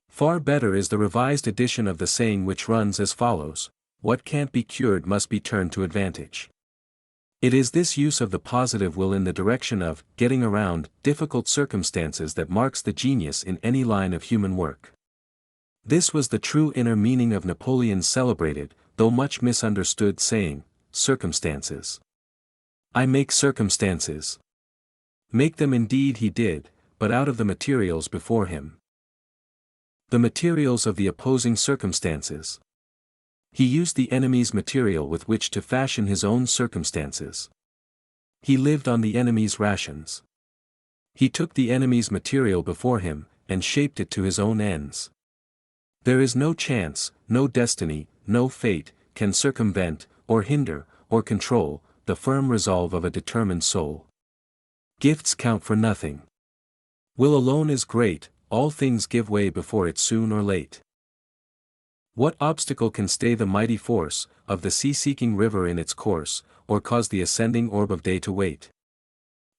Far better is the revised edition of the saying, which runs as follows: "What can't be cured must be turned to advantage." It is this use of the positive will in the direction of getting around difficult circumstances that marks the genius in any line of human work. This was the true inner meaning of Napoleon's celebrated, though much misunderstood saying, "Circumstances. I make circumstances." Make them indeed he did, but out of the materials before him. The materials of the opposing circumstances. He used the enemy's material with which to fashion his own circumstances. He lived on the enemy's rations. He took the enemy's material before him, and shaped it to his own ends. There is no chance, no destiny, no fate, can circumvent, or hinder, or control, the firm resolve of a determined soul. Gifts count for nothing. Will alone is great, all things give way before it soon or late. What obstacle can stay the mighty force of the sea-seeking river in its course, or cause the ascending orb of day to wait.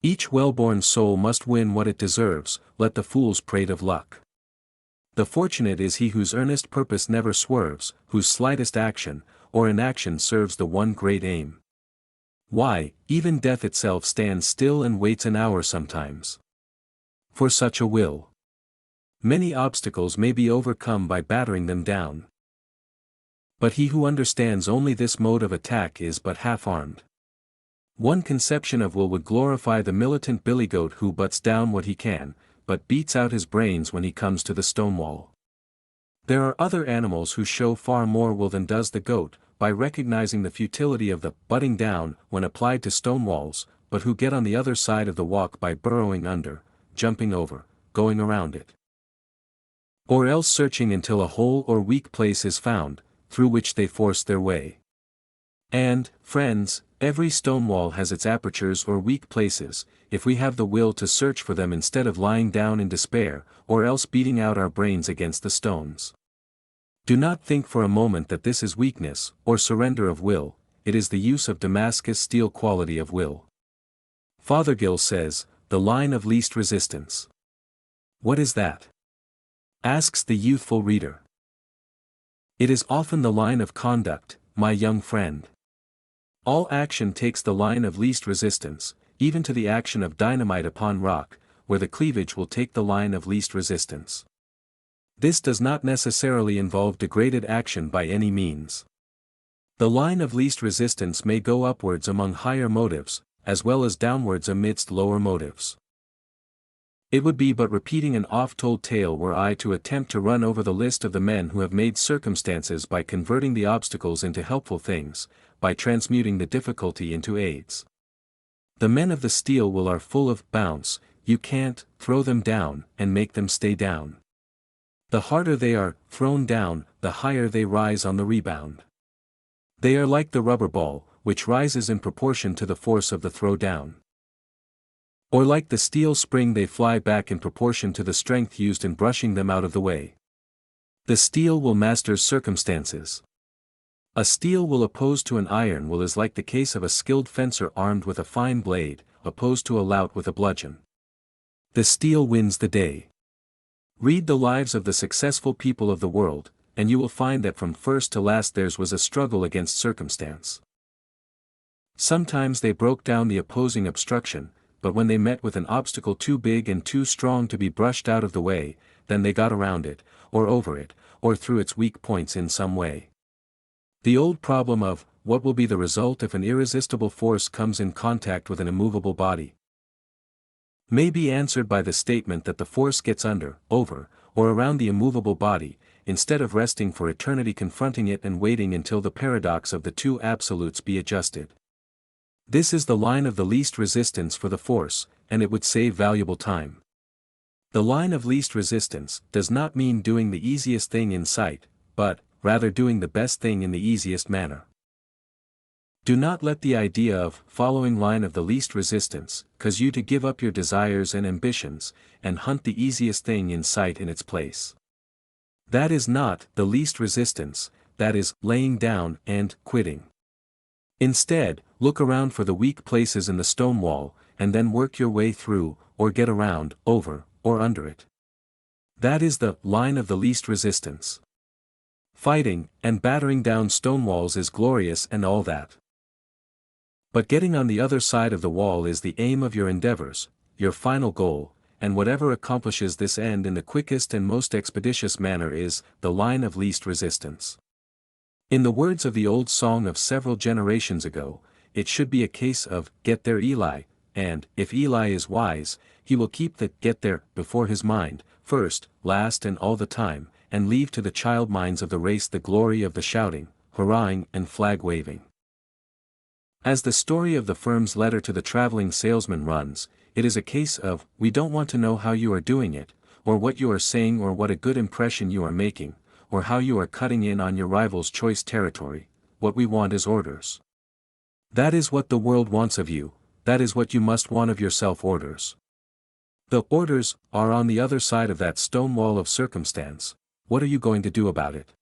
Each well-born soul must win what it deserves, let the fools prate of luck. The fortunate is he whose earnest purpose never swerves, whose slightest action, or inaction serves the one great aim. Why, even death itself stands still and waits an hour sometimes. For such a will. Many obstacles may be overcome by battering them down. But he who understands only this mode of attack is but half-armed. One conception of will would glorify the militant billygoat who butts down what he can, but beats out his brains when he comes to the stone wall. There are other animals who show far more will than does the goat, by recognizing the futility of the butting down when applied to stone walls, but who get on the other side of the walk by burrowing under, jumping over, going around it. Or else searching until a hole or weak place is found, through which they force their way. And, friends, every stone wall has its apertures or weak places, if we have the will to search for them instead of lying down in despair, or else beating out our brains against the stones. Do not think for a moment that this is weakness, or surrender of will, it is the use of Damascus steel quality of will. Fothergill says, the line of least resistance. What is that? Asks the youthful reader. It is often the line of conduct, my young friend. All action takes the line of least resistance, even to the action of dynamite upon rock, where the cleavage will take the line of least resistance. This does not necessarily involve degraded action by any means. The line of least resistance may go upwards among higher motives, as well as downwards amidst lower motives. It would be but repeating an oft-told tale were I to attempt to run over the list of the men who have made circumstances by converting the obstacles into helpful things, by transmuting the difficulty into aids. The men of the steel will are full of bounce, you can't throw them down and make them stay down. The harder they are thrown down, the higher they rise on the rebound. They are like the rubber ball, which rises in proportion to the force of the throw down. Or like the steel spring, they fly back in proportion to the strength used in brushing them out of the way. The steel will masters circumstances. A steel will opposed to an iron will is like the case of a skilled fencer armed with a fine blade, opposed to a lout with a bludgeon. The steel wins the day. Read the lives of the successful people of the world, and you will find that from first to last theirs was a struggle against circumstance. Sometimes they broke down the opposing obstruction, but when they met with an obstacle too big and too strong to be brushed out of the way, then they got around it, or over it, or through its weak points in some way. The old problem of, what will be the result if an irresistible force comes in contact with an immovable body, may be answered by the statement that the force gets under, over, or around the immovable body, instead of resting for eternity confronting it and waiting until the paradox of the two absolutes be adjusted. This is the line of the least resistance for the force, and it would save valuable time. The line of least resistance does not mean doing the easiest thing in sight, but, rather doing the best thing in the easiest manner. Do not let the idea of following line of the least resistance cause you to give up your desires and ambitions, and hunt the easiest thing in sight in its place. That is not the least resistance, that is laying down and quitting. Instead, look around for the weak places in the stone wall, and then work your way through, or get around, over, or under it. That is the line of the least resistance. Fighting, and battering down stone walls is glorious and all that. But getting on the other side of the wall is the aim of your endeavors, your final goal, and whatever accomplishes this end in the quickest and most expeditious manner is the line of least resistance. In the words of the old song of several generations ago, it should be a case of, get there Eli, and, if Eli is wise, he will keep the get there before his mind, first, last and all the time, and leave to the child minds of the race the glory of the shouting, hurrahing and flag waving. As the story of the firm's letter to the traveling salesman runs, it is a case of, we don't want to know how you are doing it, or what you are saying or what a good impression you are making, or how you are cutting in on your rival's choice territory, what we want is orders. That is what the world wants of you, that is what you must want of yourself, orders. The orders are on the other side of that stone wall of circumstance. What are you going to do about it?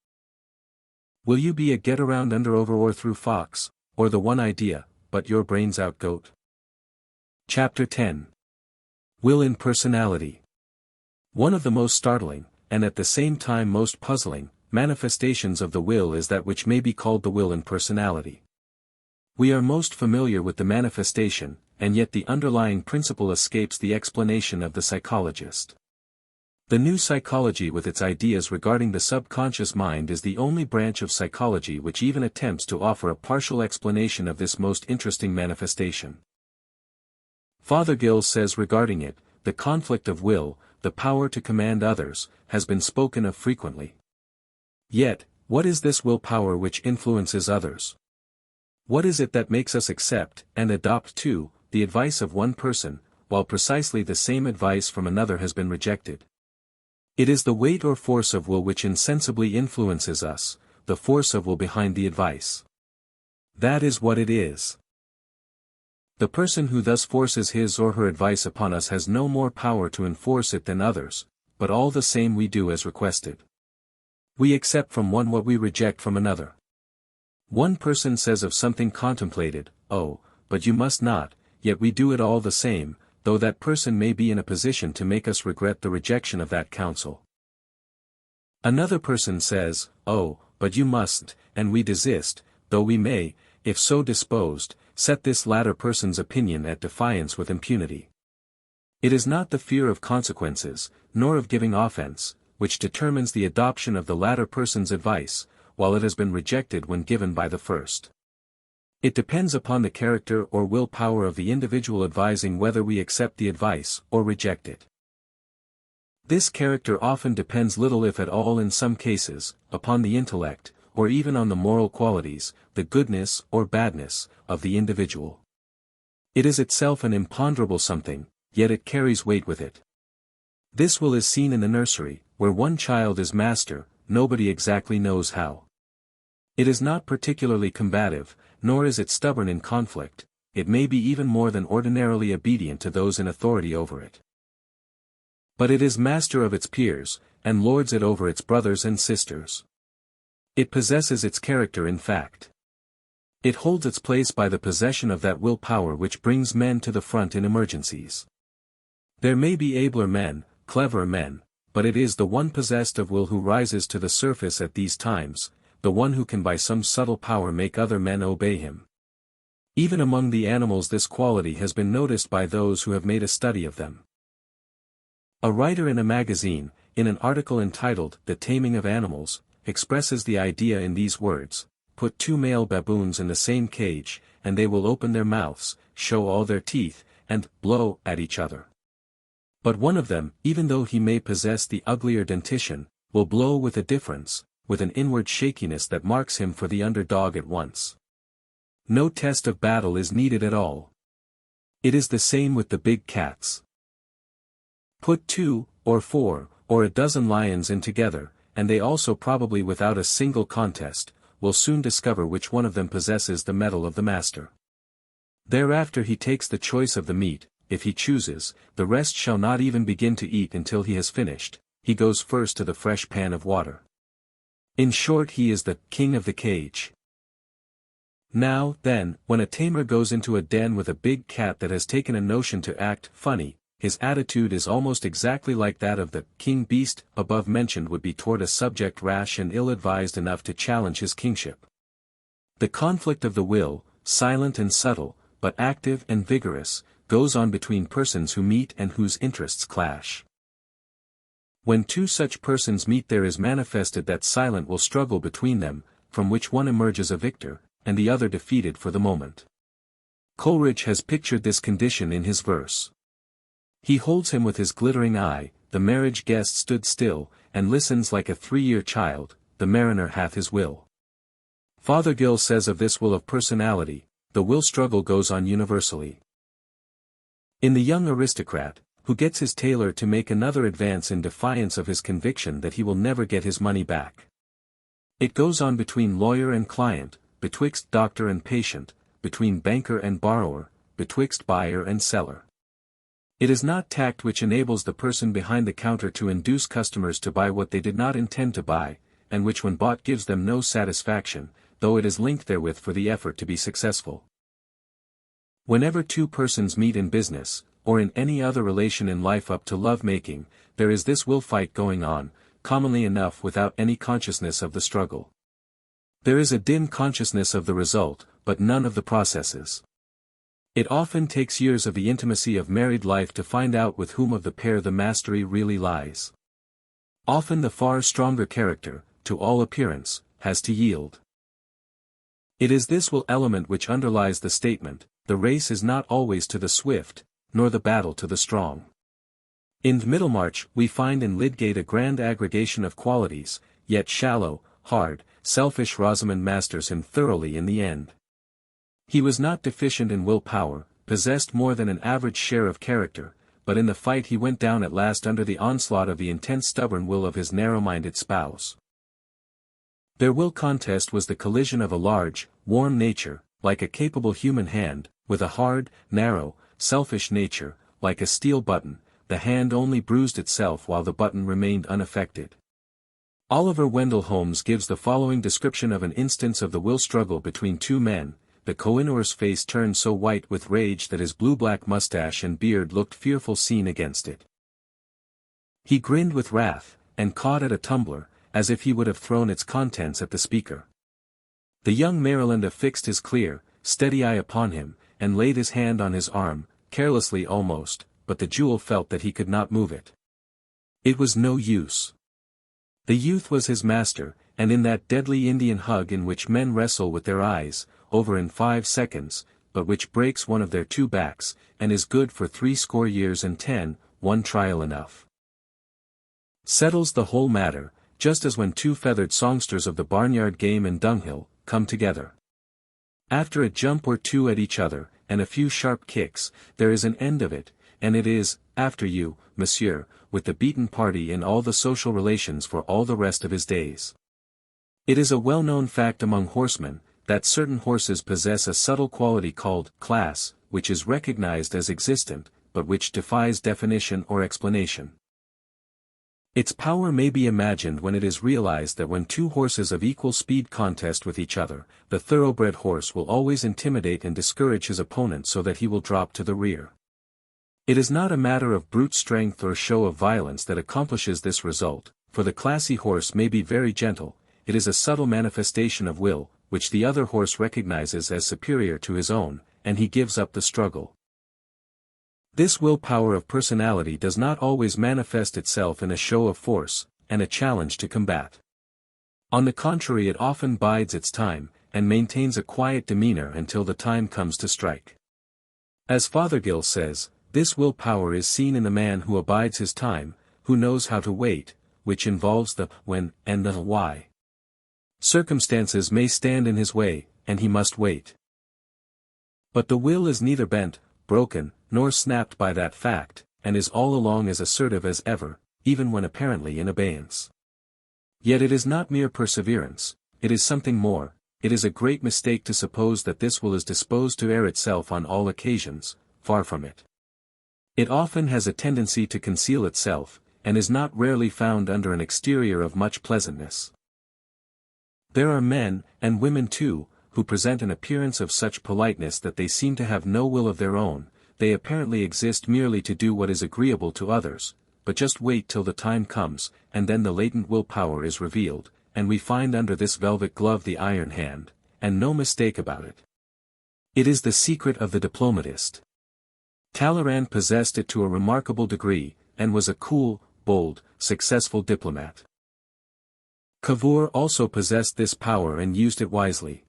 Will you be a get around under over or through fox, or the one idea, but your brains out goat. Chapter 10. Will in Personality. One of the most startling, and at the same time most puzzling, manifestations of the will is that which may be called the will in personality. We are most familiar with the manifestation, and yet the underlying principle escapes the explanation of the psychologist. The new psychology with its ideas regarding the subconscious mind is the only branch of psychology which even attempts to offer a partial explanation of this most interesting manifestation. Fothergill says regarding it, the conflict of will, the power to command others, has been spoken of frequently. Yet, what is this willpower which influences others? What is it that makes us accept, and adopt too, the advice of one person, while precisely the same advice from another has been rejected? It is the weight or force of will which insensibly influences us, the force of will behind the advice. That is what it is. The person who thus forces his or her advice upon us has no more power to enforce it than others, but all the same we do as requested. We accept from one what we reject from another. One person says of something contemplated, "Oh, but you must not," yet we do it all the same, though that person may be in a position to make us regret the rejection of that counsel. Another person says, "Oh, but you mustn't," and we desist, though we may, if so disposed, set this latter person's opinion at defiance with impunity. It is not the fear of consequences, nor of giving offense, which determines the adoption of the latter person's advice, while it has been rejected when given by the first. It depends upon the character or will power of the individual advising whether we accept the advice or reject it. This character often depends little if at all in some cases, upon the intellect, or even on the moral qualities, the goodness or badness, of the individual. It is itself an imponderable something, yet it carries weight with it. This will is seen in the nursery, where one child is master, nobody exactly knows how. It is not particularly combative, nor is it stubborn in conflict, it may be even more than ordinarily obedient to those in authority over it. But it is master of its peers, and lords it over its brothers and sisters. It possesses its character in fact. It holds its place by the possession of that will power which brings men to the front in emergencies. There may be abler men, cleverer men, but it is the one possessed of will who rises to the surface at these times, the one who can by some subtle power make other men obey him. Even among the animals this quality has been noticed by those who have made a study of them. A writer in a magazine, in an article entitled "The Taming of Animals," expresses the idea in these words: "Put two male baboons in the same cage, and they will open their mouths, show all their teeth, and blow at each other. But one of them, even though he may possess the uglier dentition, will blow with a difference, with an inward shakiness that marks him for the underdog at once. No test of battle is needed at all. It is the same with the big cats. Put 2, or 4, or a dozen lions in together, and they also probably without a single contest, will soon discover which one of them possesses the mettle of the master. Thereafter he takes the choice of the meat, if he chooses, the rest shall not even begin to eat until he has finished, he goes first to the fresh pan of water. In short, he is the king of the cage." Now, then, when a tamer goes into a den with a big cat that has taken a notion to act funny, his attitude is almost exactly like that of the king beast above mentioned would be toward a subject rash and ill-advised enough to challenge his kingship. The conflict of the will, silent and subtle, but active and vigorous, goes on between persons who meet and whose interests clash. When two such persons meet, there is manifested that silent will struggle between them, from which one emerges a victor, and the other defeated for the moment. Coleridge has pictured this condition in his verse. He holds him with his glittering eye, the marriage guest stood still, and listens like a 3-year child, the mariner hath his will. Fothergill says of this will of personality, the will struggle goes on universally. In the young aristocrat, who gets his tailor to make another advance in defiance of his conviction that he will never get his money back. It goes on between lawyer and client, betwixt doctor and patient, between banker and borrower, betwixt buyer and seller. It is not tact which enables the person behind the counter to induce customers to buy what they did not intend to buy, and which when bought gives them no satisfaction, though it is linked therewith for the effort to be successful. Whenever two persons meet in business, or in any other relation in life up to love-making, there is this will fight going on, commonly enough without any consciousness of the struggle. There is a dim consciousness of the result, but none of the processes. It often takes years of the intimacy of married life to find out with whom of the pair the mastery really lies. Often the far stronger character, to all appearance, has to yield. It is this will element which underlies the statement, the race is not always to the swift, nor the battle to the strong. In Middlemarch we find in Lydgate a grand aggregation of qualities, yet shallow, hard, selfish Rosamond masters him thoroughly in the end. He was not deficient in will power, possessed more than an average share of character, but in the fight he went down at last under the onslaught of the intense stubborn will of his narrow-minded spouse. Their will contest was the collision of a large, warm nature, like a capable human hand, with a hard, narrow, selfish nature, like a steel button, the hand only bruised itself while the button remained unaffected. Oliver Wendell Holmes gives the following description of an instance of the will struggle between two men. The Kohinoor's face turned so white with rage that his blue-black mustache and beard looked fearful seen against it. He grinned with wrath, and caught at a tumbler, as if he would have thrown its contents at the speaker. The young Maryland affixed his clear, steady eye upon him, and laid his hand on his arm, carelessly almost, but the jewel felt that he could not move it. It was no use. The youth was his master, and in that deadly Indian hug in which men wrestle with their eyes, over in 5 seconds, but which breaks one of their two backs, and is good for 60 years and 10, one trial enough. Settles the whole matter, just as when two feathered songsters of the barnyard game and dunghill, come together. After a jump or two at each other, and a few sharp kicks, there is an end of it, and it is, after you, monsieur, with the beaten party in all the social relations for all the rest of his days. It is a well-known fact among horsemen, that certain horses possess a subtle quality called class, which is recognized as existent, but which defies definition or explanation. Its power may be imagined when it is realized that when two horses of equal speed contest with each other, the thoroughbred horse will always intimidate and discourage his opponent so that he will drop to the rear. It is not a matter of brute strength or show of violence that accomplishes this result, for the classy horse may be very gentle, it is a subtle manifestation of will, which the other horse recognizes as superior to his own, and he gives up the struggle. This will-power of personality does not always manifest itself in a show of force, and a challenge to combat. On the contrary, it often bides its time, and maintains a quiet demeanor until the time comes to strike. As Fothergill says, this will-power is seen in the man who abides his time, who knows how to wait, which involves the when and the why. Circumstances may stand in his way, and he must wait. But the will is neither bent, broken, nor snapped by that fact, and is all along as assertive as ever, even when apparently in abeyance. Yet it is not mere perseverance, it is something more. It is a great mistake to suppose that this will is disposed to air itself on all occasions, far from it. It often has a tendency to conceal itself, and is not rarely found under an exterior of much pleasantness. There are men, and women too, who present an appearance of such politeness that they seem to have no will of their own, they apparently exist merely to do what is agreeable to others, but just wait till the time comes, and then the latent will-power is revealed, and we find under this velvet glove the iron hand, and no mistake about it. It is the secret of the diplomatist. Talleyrand possessed it to a remarkable degree, and was a cool, bold, successful diplomat. Cavour also possessed this power and used it wisely.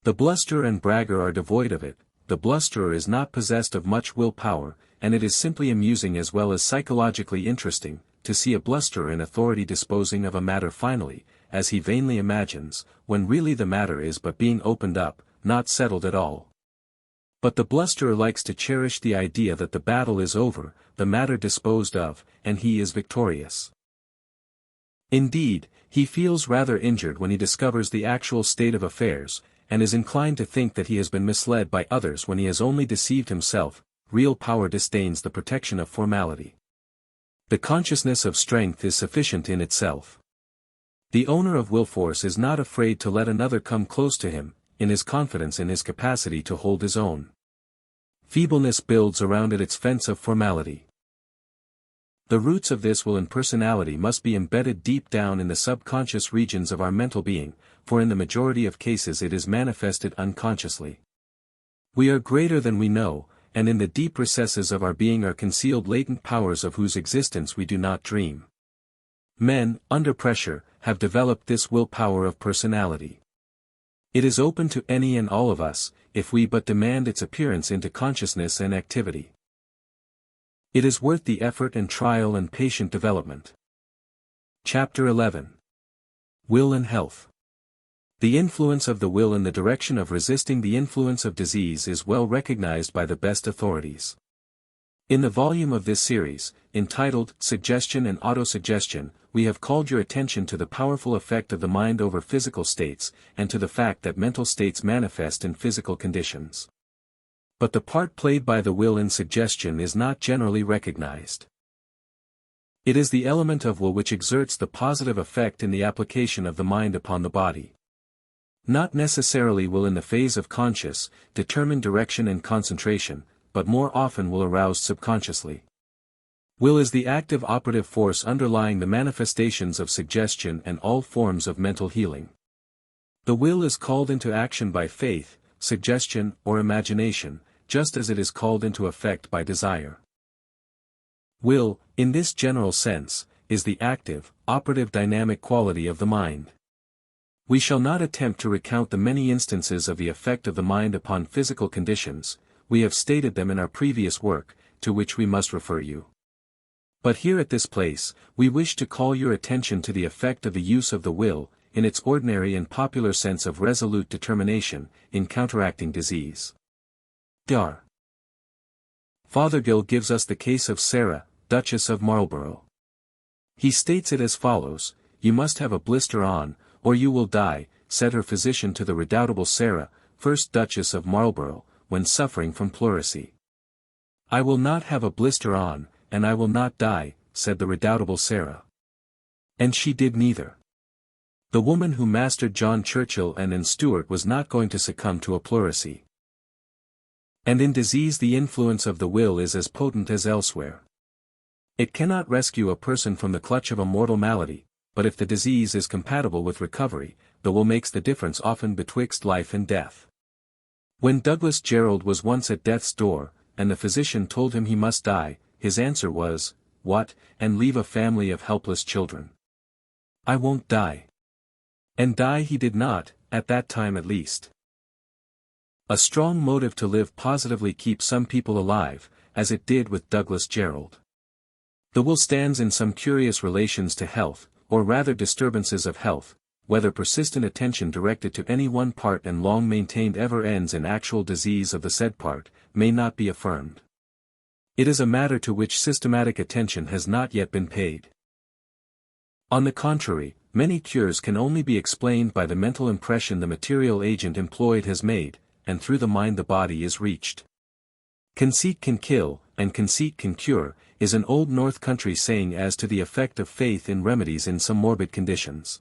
The blusterer and bragger are devoid of it, the blusterer is not possessed of much will power, and it is simply amusing as well as psychologically interesting, to see a blusterer in authority disposing of a matter finally, as he vainly imagines, when really the matter is but being opened up, not settled at all. But the blusterer likes to cherish the idea that the battle is over, the matter disposed of, and he is victorious. Indeed, he feels rather injured when he discovers the actual state of affairs, and is inclined to think that he has been misled by others when he has only deceived himself. Real power disdains the protection of formality. The consciousness of strength is sufficient in itself. The owner of will force is not afraid to let another come close to him, in his confidence in his capacity to hold his own. Feebleness builds around it its fence of formality. The roots of this will and personality must be embedded deep down in the subconscious regions of our mental being, for in the majority of cases it is manifested unconsciously. We are greater than we know, and in the deep recesses of our being are concealed latent powers of whose existence we do not dream. Men, under pressure, have developed this willpower of personality. It is open to any and all of us, if we but demand its appearance into consciousness and activity. It is worth the effort and trial and patient development. Chapter 11. Will and Health. The influence of the will in the direction of resisting the influence of disease is well recognized by the best authorities. In the volume of this series, entitled Suggestion and Autosuggestion, we have called your attention to the powerful effect of the mind over physical states, and to the fact that mental states manifest in physical conditions. But the part played by the will in suggestion is not generally recognized. It is the element of will which exerts the positive effect in the application of the mind upon the body. Not necessarily will in the phase of conscious, determined direction and concentration, but more often will aroused subconsciously. Will is the active operative force underlying the manifestations of suggestion and all forms of mental healing. The will is called into action by faith, suggestion, or imagination, just as it is called into effect by desire. Will, in this general sense, is the active, operative dynamic quality of the mind. We shall not attempt to recount the many instances of the effect of the mind upon physical conditions, we have stated them in our previous work, to which we must refer you. But here at this place, we wish to call your attention to the effect of the use of the will, in its ordinary and popular sense of resolute determination, in counteracting disease. Dar. Fothergill gives us the case of Sarah, Duchess of Marlborough. He states it as follows: "You must have a blister on, or you will die," said her physician to the redoubtable Sarah, first Duchess of Marlborough, when suffering from pleurisy. "I will not have a blister on, and I will not die," said the redoubtable Sarah. And she did neither. The woman who mastered John Churchill and Stuart was not going to succumb to a pleurisy. And in disease the influence of the will is as potent as elsewhere. It cannot rescue a person from the clutch of a mortal malady, but if the disease is compatible with recovery, the will makes the difference often betwixt life and death. When Douglas Jerrold was once at death's door, and the physician told him he must die, his answer was, "What, and leave a family of helpless children? I won't die." And die he did not, at that time at least. A strong motive to live positively keeps some people alive, as it did with Douglas Jerrold. The will stands in some curious relations to health, or rather disturbances of health, whether persistent attention directed to any one part and long maintained ever ends in actual disease of the said part, may not be affirmed. It is a matter to which systematic attention has not yet been paid. On the contrary, many cures can only be explained by the mental impression the material agent employed has made, and through the mind the body is reached. Conceit can kill, and conceit can cure, is an old North Country saying as to the effect of faith in remedies in some morbid conditions.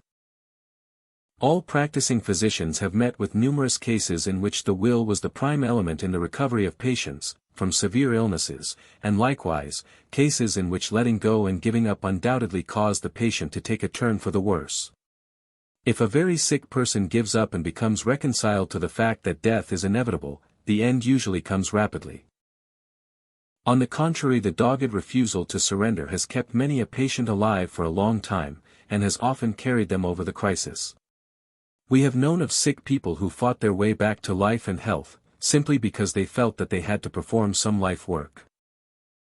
All practicing physicians have met with numerous cases in which the will was the prime element in the recovery of patients, from severe illnesses, and likewise, cases in which letting go and giving up undoubtedly caused the patient to take a turn for the worse. If a very sick person gives up and becomes reconciled to the fact that death is inevitable, the end usually comes rapidly. On the contrary, the dogged refusal to surrender has kept many a patient alive for a long time, and has often carried them over the crisis. We have known of sick people who fought their way back to life and health, simply because they felt that they had to perform some life work.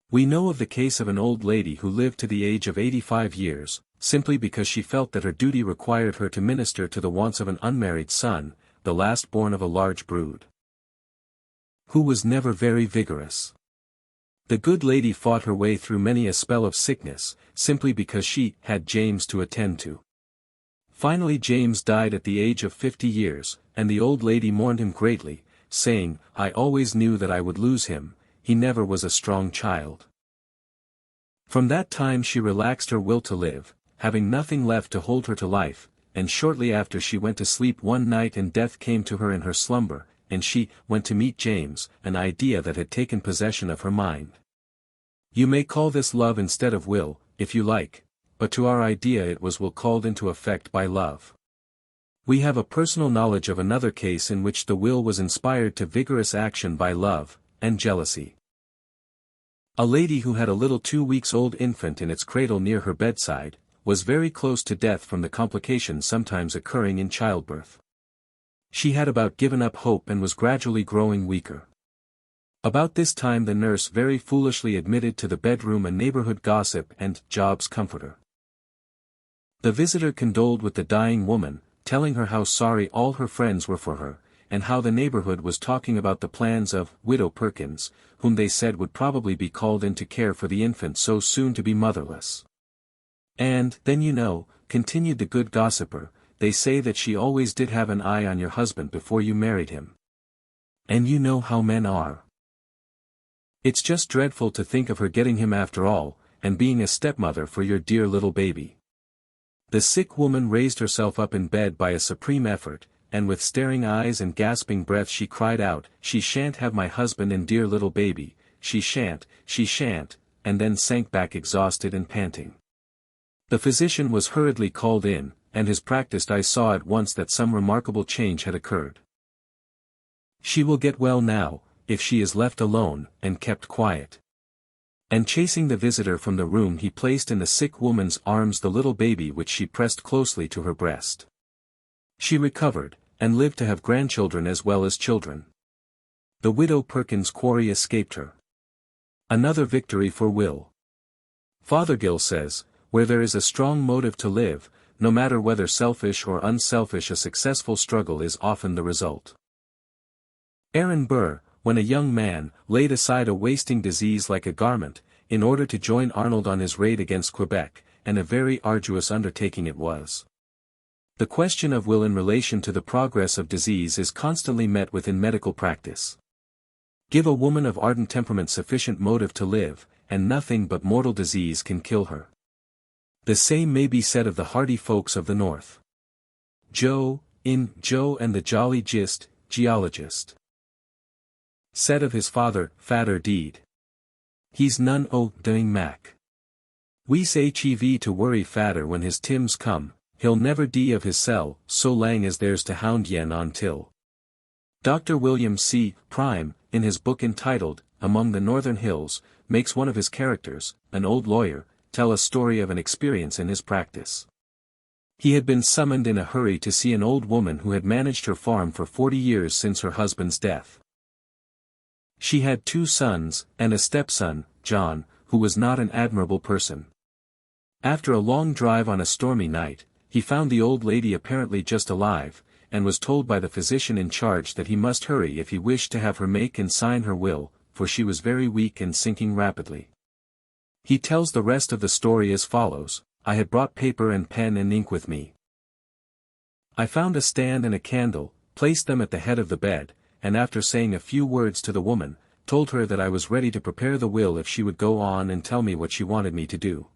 We know of the case of an old lady who lived to the age of 85 years, simply because she felt that her duty required her to minister to the wants of an unmarried son, the last born of a large brood, who was never very vigorous. The good lady fought her way through many a spell of sickness, simply because she had James to attend to. Finally James died at the age of 50 years, and the old lady mourned him greatly, saying, "I always knew that I would lose him, he never was a strong child." From that time she relaxed her will to live, having nothing left to hold her to life, and shortly after she went to sleep one night and death came to her in her slumber, and she went to meet James, an idea that had taken possession of her mind. You may call this love instead of will, if you like, but to our idea it was will called into effect by love. We have a personal knowledge of another case in which the will was inspired to vigorous action by love and jealousy. A lady who had a little 2-weeks-old infant in its cradle near her bedside, was very close to death from the complications sometimes occurring in childbirth. She had about given up hope and was gradually growing weaker. About this time the nurse very foolishly admitted to the bedroom a neighborhood gossip and Job's comforter. The visitor condoled with the dying woman, telling her how sorry all her friends were for her, and how the neighborhood was talking about the plans of Widow Perkins, whom they said would probably be called in to care for the infant so soon to be motherless. And, then you know, continued the good gossiper, they say that she always did have an eye on your husband before you married him. And you know how men are. It's just dreadful to think of her getting him after all, and being a stepmother for your dear little baby. The sick woman raised herself up in bed by a supreme effort, and with staring eyes and gasping breath she cried out, "She shan't have my husband and dear little baby, she shan't," and then sank back exhausted and panting. The physician was hurriedly called in, and his practiced eye saw at once that some remarkable change had occurred. She will get well now, if she is left alone, and kept quiet. And chasing the visitor from the room he placed in the sick woman's arms the little baby which she pressed closely to her breast. She recovered, and lived to have grandchildren as well as children. The Widow Perkins' quarry escaped her. Another victory for Will. Fothergill says, where there is a strong motive to live, no matter whether selfish or unselfish, a successful struggle is often the result. Aaron Burr, when a young man, laid aside a wasting disease like a garment, in order to join Arnold on his raid against Quebec, and a very arduous undertaking it was. The question of will in relation to the progress of disease is constantly met with in medical practice. Give a woman of ardent temperament sufficient motive to live, and nothing but mortal disease can kill her. The same may be said of the hardy folks of the North. Joe, in Joe and the Jolly Geologist, said of his father, "Fatter deed. He's none o' doing Mac. We's hev to worry fatter when his Tims come, he'll never dee of his cell, so lang as there's to hound yen on till." Dr. William C. Prime, in his book entitled, Among the Northern Hills, makes one of his characters, an old lawyer, tell a story of an experience in his practice. He had been summoned in a hurry to see an old woman who had managed her farm for 40 years since her husband's death. She had 2 sons, and a stepson, John, who was not an admirable person. After a long drive on a stormy night, he found the old lady apparently just alive, and was told by the physician in charge that he must hurry if he wished to have her make and sign her will, for she was very weak and sinking rapidly. He tells the rest of the story as follows: I had brought paper and pen and ink with me. I found a stand and a candle, placed them at the head of the bed, and after saying a few words to the woman, told her that I was ready to prepare the will if she would go on and tell me what she wanted me to do.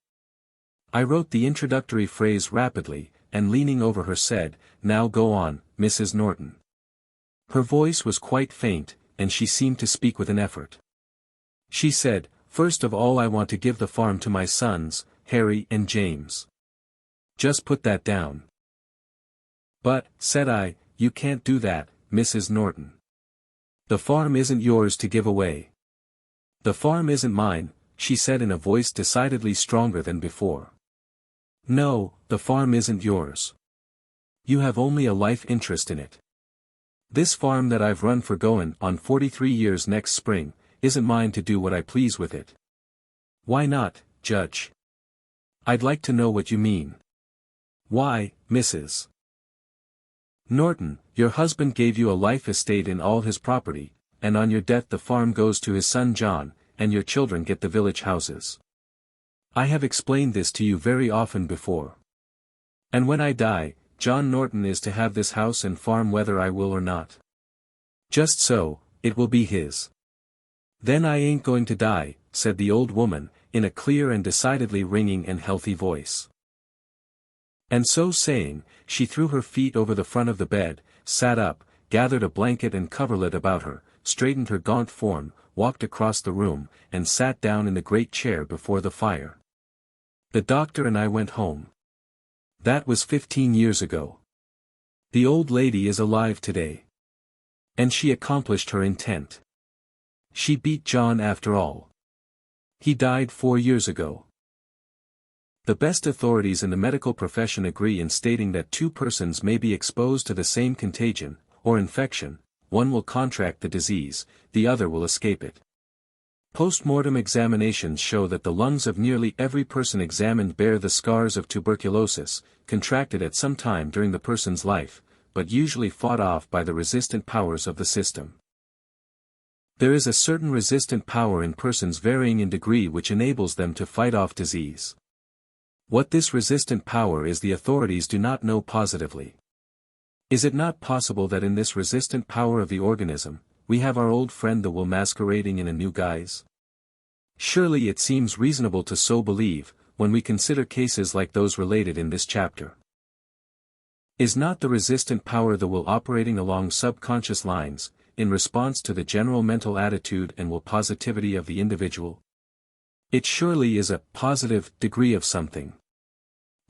I wrote the introductory phrase rapidly, and leaning over her said, "Now go on, Mrs. Norton." Her voice was quite faint, and she seemed to speak with an effort. She said, "First of all I want to give the farm to my sons, Harry and James. Just put that down." "But," said I, "you can't do that, Mrs. Norton. The farm isn't yours to give away." "The farm isn't mine," she said in a voice decidedly stronger than before. "No, the farm isn't yours. You have only a life interest in it. This farm that I've run for goin' on 43 years next spring, isn't mine to do what I please with it." "Why not, Judge?" "I'd like to know what you mean." "Why, Mrs. Norton, your husband gave you a life estate in all his property, and on your death the farm goes to his son John, and your children get the village houses. I have explained this to you very often before. And when I die, John Norton is to have this house and farm whether I will or not. Just so, it will be his." "Then I ain't going to die," said the old woman, in a clear and decidedly ringing and healthy voice. And so saying, she threw her feet over the front of the bed, sat up, gathered a blanket and coverlet about her, straightened her gaunt form, walked across the room, and sat down in the great chair before the fire. The doctor and I went home. That was 15 years ago. The old lady is alive today. And she accomplished her intent. She beat John after all. He died 4 years ago. The best authorities in the medical profession agree in stating that two persons may be exposed to the same contagion, or infection, one will contract the disease, the other will escape it. Post-mortem examinations show that the lungs of nearly every person examined bear the scars of tuberculosis, contracted at some time during the person's life, but usually fought off by the resistant powers of the system. There is a certain resistant power in persons varying in degree which enables them to fight off disease. What this resistant power is the authorities do not know positively. Is it not possible that in this resistant power of the organism, we have our old friend the will masquerading in a new guise? Surely it seems reasonable to so believe, when we consider cases like those related in this chapter. Is not the resistant power the will operating along subconscious lines, in response to the general mental attitude and will positivity of the individual? It surely is a positive degree of something.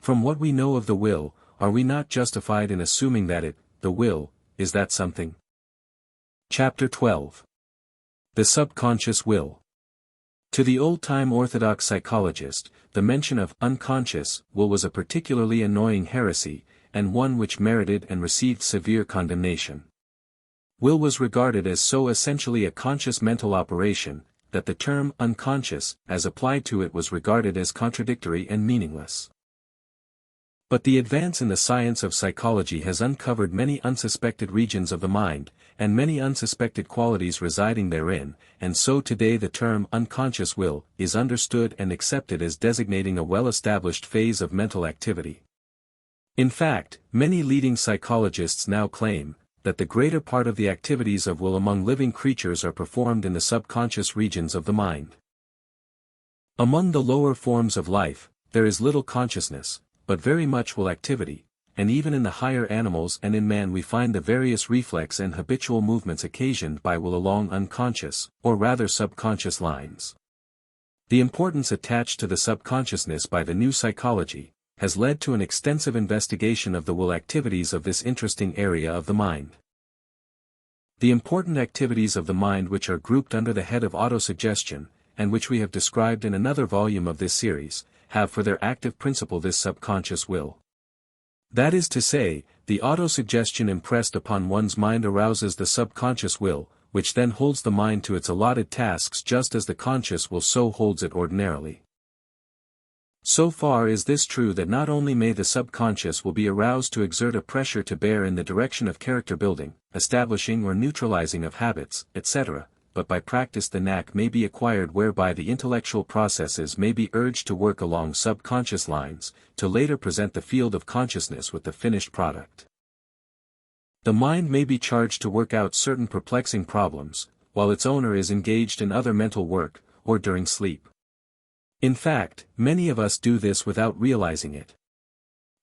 From what we know of the will, are we not justified in assuming that it, the will, is that something? Chapter 12. The Subconscious Will. To the old-time orthodox psychologist, the mention of unconscious will was a particularly annoying heresy, and one which merited and received severe condemnation. Will was regarded as so essentially a conscious mental operation, that the term unconscious, as applied to it, was regarded as contradictory and meaningless. But the advance in the science of psychology has uncovered many unsuspected regions of the mind, and many unsuspected qualities residing therein, and so today the term unconscious will is understood and accepted as designating a well-established phase of mental activity. In fact, many leading psychologists now claim that the greater part of the activities of will among living creatures are performed in the subconscious regions of the mind. Among the lower forms of life, there is little consciousness, but very much will activity, and even in the higher animals and in man we find the various reflex and habitual movements occasioned by will along unconscious, or rather subconscious lines. The importance attached to the subconsciousness by the new psychology has led to an extensive investigation of the will activities of this interesting area of the mind. The important activities of the mind which are grouped under the head of autosuggestion, and which we have described in another volume of this series, have for their active principle this subconscious will. That is to say, the autosuggestion impressed upon one's mind arouses the subconscious will, which then holds the mind to its allotted tasks just as the conscious will so holds it ordinarily. So far is this true that not only may the subconscious will be aroused to exert a pressure to bear in the direction of character building, establishing or neutralizing of habits, etc., but by practice the knack may be acquired whereby the intellectual processes may be urged to work along subconscious lines, to later present the field of consciousness with the finished product. The mind may be charged to work out certain perplexing problems, while its owner is engaged in other mental work, or during sleep. In fact, many of us do this without realizing it.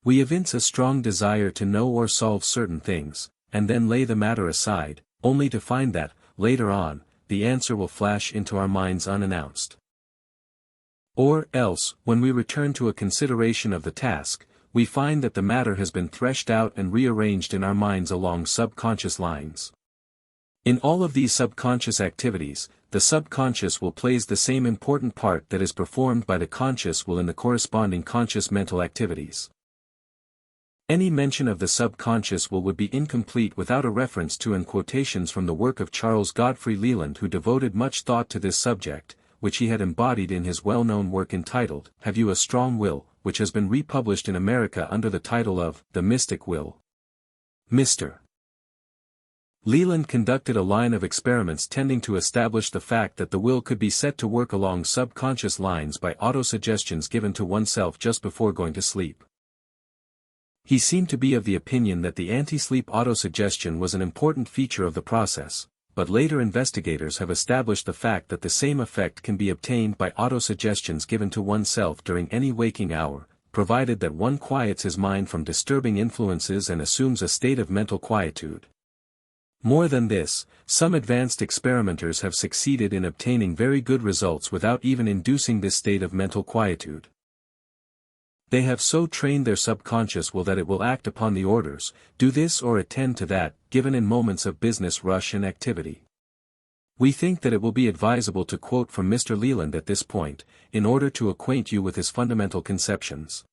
We evince a strong desire to know or solve certain things, and then lay the matter aside, only to find that, later on, the answer will flash into our minds unannounced. Or else, when we return to a consideration of the task, we find that the matter has been threshed out and rearranged in our minds along subconscious lines. In all of these subconscious activities, the subconscious will plays the same important part that is performed by the conscious will in the corresponding conscious mental activities. Any mention of the subconscious will would be incomplete without a reference to and quotations from the work of Charles Godfrey Leland, who devoted much thought to this subject, which he had embodied in his well-known work entitled, Have You a Strong Will?, which has been republished in America under the title of The Mystic Will. Mr. Leland conducted a line of experiments tending to establish the fact that the will could be set to work along subconscious lines by autosuggestions given to oneself just before going to sleep. He seemed to be of the opinion that the anti-sleep autosuggestion was an important feature of the process, but later investigators have established the fact that the same effect can be obtained by autosuggestions given to oneself during any waking hour, provided that one quiets his mind from disturbing influences and assumes a state of mental quietude. More than this, some advanced experimenters have succeeded in obtaining very good results without even inducing this state of mental quietude. They have so trained their subconscious will that it will act upon the orders, do this or attend to that, given in moments of business rush and activity. We think that it will be advisable to quote from Mr. Leland at this point, in order to acquaint you with his fundamental conceptions.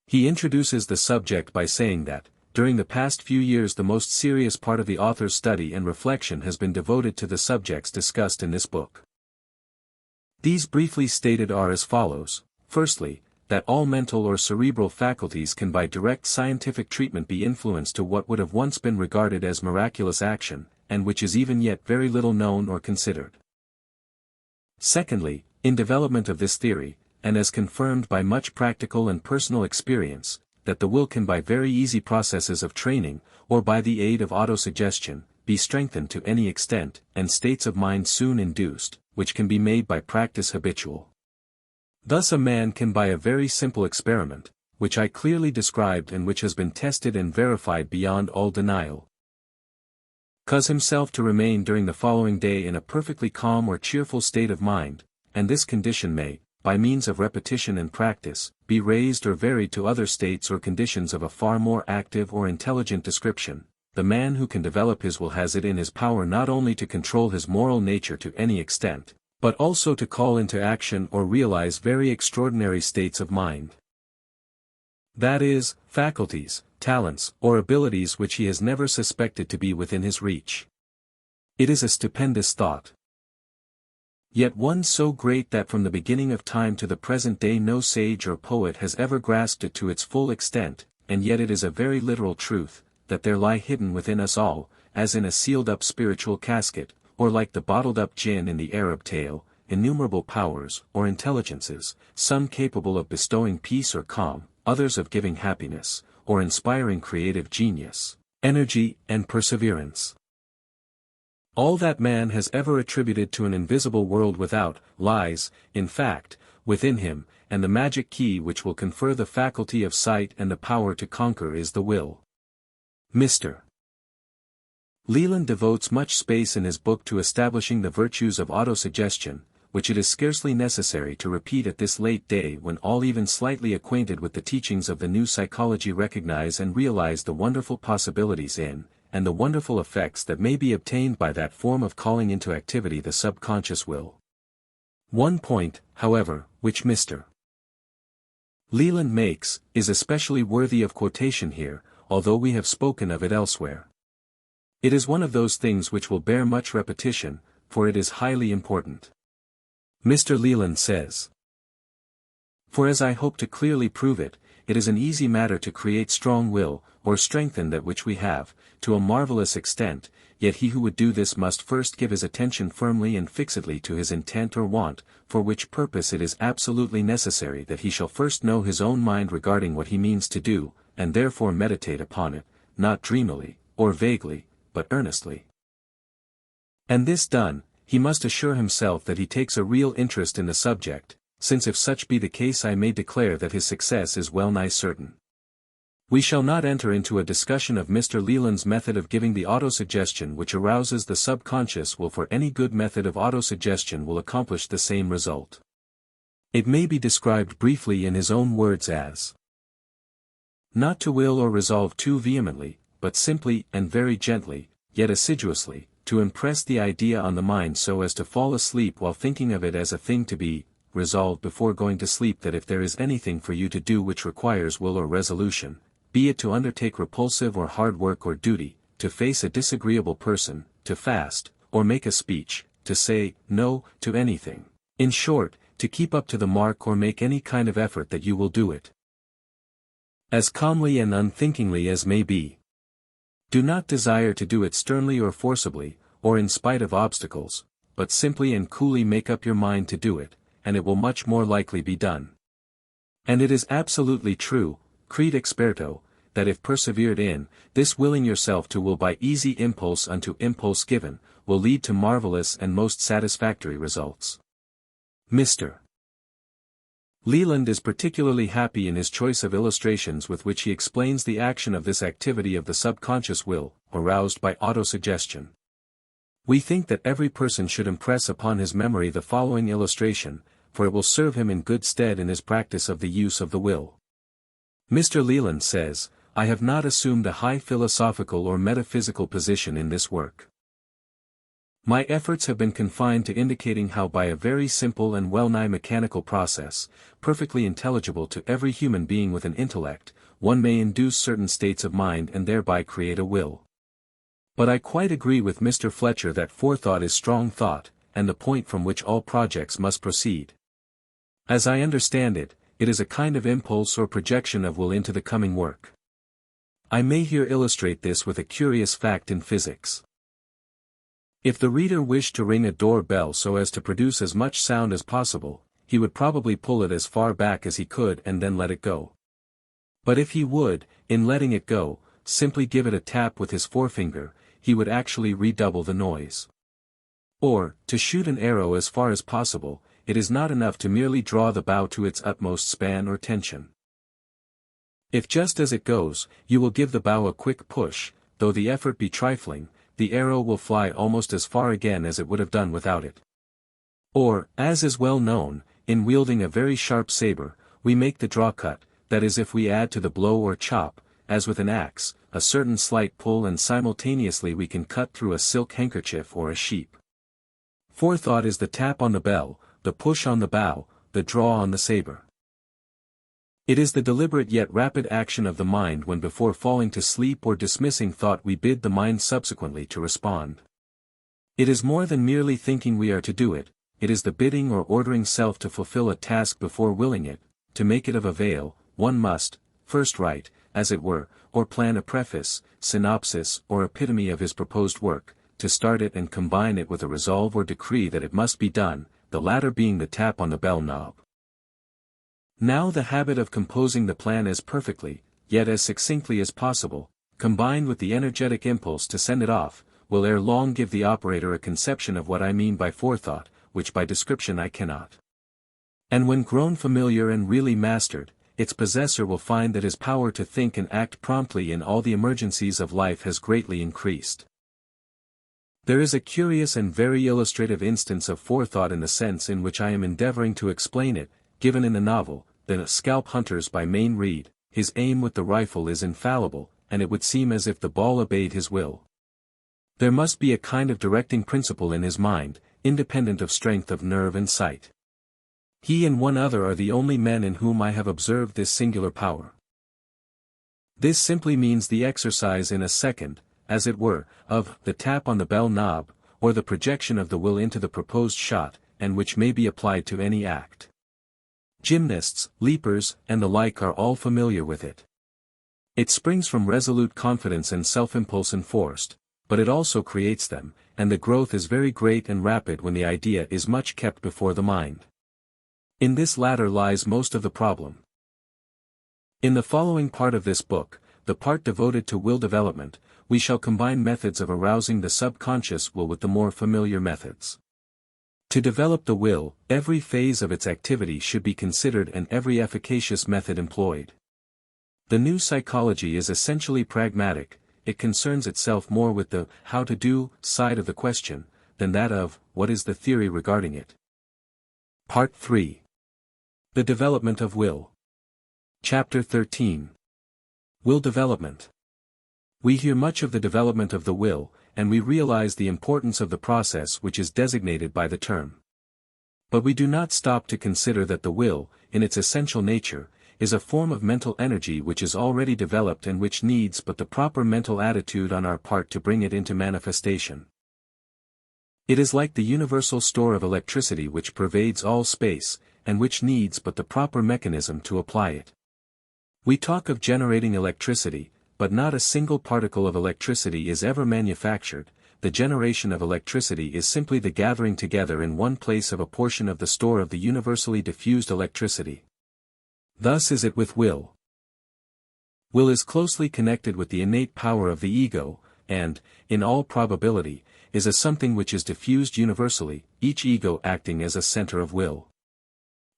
He introduces the subject by saying that, during the past few years the most serious part of the author's study and reflection has been devoted to the subjects discussed in this book. These briefly stated are as follows: firstly, that all mental or cerebral faculties can by direct scientific treatment be influenced to what would have once been regarded as miraculous action, and which is even yet very little known or considered. Secondly, in development of this theory, and as confirmed by much practical and personal experience, that the will can by very easy processes of training, or by the aid of autosuggestion, be strengthened to any extent, and states of mind soon induced, which can be made by practice habitual. Thus a man can by a very simple experiment, which I clearly described and which has been tested and verified beyond all denial, cause himself to remain during the following day in a perfectly calm or cheerful state of mind, and this condition may, by means of repetition and practice, be raised or varied to other states or conditions of a far more active or intelligent description. The man who can develop his will has it in his power not only to control his moral nature to any extent, but also to call into action or realize very extraordinary states of mind. That is, faculties, talents, or abilities which he has never suspected to be within his reach. It is a stupendous thought. Yet one so great that from the beginning of time to the present day no sage or poet has ever grasped it to its full extent, and yet it is a very literal truth, that there lie hidden within us all, as in a sealed-up spiritual casket, or like the bottled-up gin in the Arab tale, innumerable powers or intelligences, some capable of bestowing peace or calm, others of giving happiness, or inspiring creative genius, energy, and perseverance. All that man has ever attributed to an invisible world without, lies, in fact, within him, and the magic key which will confer the faculty of sight and the power to conquer is the will. Mr. Leland devotes much space in his book to establishing the virtues of autosuggestion, which it is scarcely necessary to repeat at this late day when all even slightly acquainted with the teachings of the new psychology recognize and realize the wonderful possibilities in, and the wonderful effects that may be obtained by that form of calling into activity the subconscious will. One point, however, which Mr. Leland makes, is especially worthy of quotation here, although we have spoken of it elsewhere. It is one of those things which will bear much repetition, for it is highly important. Mr. Leland says, "For as I hope to clearly prove it, it is an easy matter to create strong will, or strengthen that which we have, to a marvelous extent, yet he who would do this must first give his attention firmly and fixedly to his intent or want, for which purpose it is absolutely necessary that he shall first know his own mind regarding what he means to do, and therefore meditate upon it, not dreamily, or vaguely, but earnestly. And this done, he must assure himself that he takes a real interest in the subject, since if such be the case I may declare that his success is well nigh certain." We shall not enter into a discussion of Mr. Leland's method of giving the autosuggestion which arouses the subconscious will, for any good method of autosuggestion will accomplish the same result. It may be described briefly in his own words as, "Not to will or resolve too vehemently, but simply and very gently, yet assiduously, to impress the idea on the mind so as to fall asleep while thinking of it as a thing to be, resolved before going to sleep that if there is anything for you to do which requires will or resolution, be it to undertake repulsive or hard work or duty, to face a disagreeable person, to fast, or make a speech, to say no to anything, in short, to keep up to the mark or make any kind of effort that you will do it as calmly and unthinkingly as may be. Do not desire to do it sternly or forcibly, or in spite of obstacles, but simply and coolly make up your mind to do it, and it will much more likely be done. And it is absolutely true, creed experto, that if persevered in, this willing yourself to will by easy impulse unto impulse given, will lead to marvelous and most satisfactory results." Mr. Leland is particularly happy in his choice of illustrations with which he explains the action of this activity of the subconscious will, aroused by autosuggestion. We think that every person should impress upon his memory the following illustration, for it will serve him in good stead in his practice of the use of the will. Mr. Leland says, "I have not assumed a high philosophical or metaphysical position in this work. My efforts have been confined to indicating how by a very simple and well-nigh mechanical process, perfectly intelligible to every human being with an intellect, one may induce certain states of mind and thereby create a will. But I quite agree with Mr. Fletcher that forethought is strong thought, and the point from which all projects must proceed. As I understand it, it is a kind of impulse or projection of will into the coming work. I may here illustrate this with a curious fact in physics. If the reader wished to ring a door bell so as to produce as much sound as possible, he would probably pull it as far back as he could and then let it go. But if he would, in letting it go, simply give it a tap with his forefinger, he would actually redouble the noise. Or, to shoot an arrow as far as possible, it is not enough to merely draw the bow to its utmost span or tension. If just as it goes, you will give the bow a quick push, though the effort be trifling, the arrow will fly almost as far again as it would have done without it. Or, as is well known, in wielding a very sharp saber, we make the draw cut, that is if we add to the blow or chop, as with an axe, a certain slight pull and simultaneously we can cut through a silk handkerchief or a sheep. Forethought is the tap on the bell, the push on the bow, the draw on the saber. It is the deliberate yet rapid action of the mind when before falling to sleep or dismissing thought we bid the mind subsequently to respond. It is more than merely thinking we are to do it, it is the bidding or ordering self to fulfill a task before willing it. To make it of avail, one must, first write, as it were, or plan a preface, synopsis or epitome of his proposed work, to start it and combine it with a resolve or decree that it must be done, the latter being the tap on the bell knob. Now the habit of composing the plan as perfectly, yet as succinctly as possible, combined with the energetic impulse to send it off, will ere long give the operator a conception of what I mean by forethought, which by description I cannot. And when grown familiar and really mastered, its possessor will find that his power to think and act promptly in all the emergencies of life has greatly increased. There is a curious and very illustrative instance of forethought in the sense in which I am endeavoring to explain it, given in the novel, The Scalp Hunters by Mayne Reid. His aim with the rifle is infallible, and it would seem as if the ball obeyed his will. There must be a kind of directing principle in his mind, independent of strength of nerve and sight. He and one other are the only men in whom I have observed this singular power. This simply means the exercise in a second, as it were, of the tap on the bell knob, or the projection of the will into the proposed shot, and which may be applied to any act. Gymnasts, leapers, and the like are all familiar with it. It springs from resolute confidence and self-impulse enforced, but it also creates them, and the growth is very great and rapid when the idea is much kept before the mind. In this latter lies most of the problem. In the following part of this book, the part devoted to will development, we shall combine methods of arousing the subconscious will with the more familiar methods. To develop the will, every phase of its activity should be considered and every efficacious method employed. The new psychology is essentially pragmatic, it concerns itself more with the how to do side of the question, than that of what is the theory regarding it. Part 3. The Development of Will. Chapter 13. Will Development. We hear much of the development of the will, and we realize the importance of the process which is designated by the term. But we do not stop to consider that the will, in its essential nature, is a form of mental energy which is already developed and which needs but the proper mental attitude on our part to bring it into manifestation. It is like the universal store of electricity which pervades all space, and which needs but the proper mechanism to apply it. We talk of generating electricity, but not a single particle of electricity is ever manufactured. The generation of electricity is simply the gathering together in one place of a portion of the store of the universally diffused electricity. Thus is it with will. Will is closely connected with the innate power of the ego, and, in all probability, is a something which is diffused universally, each ego acting as a center of will.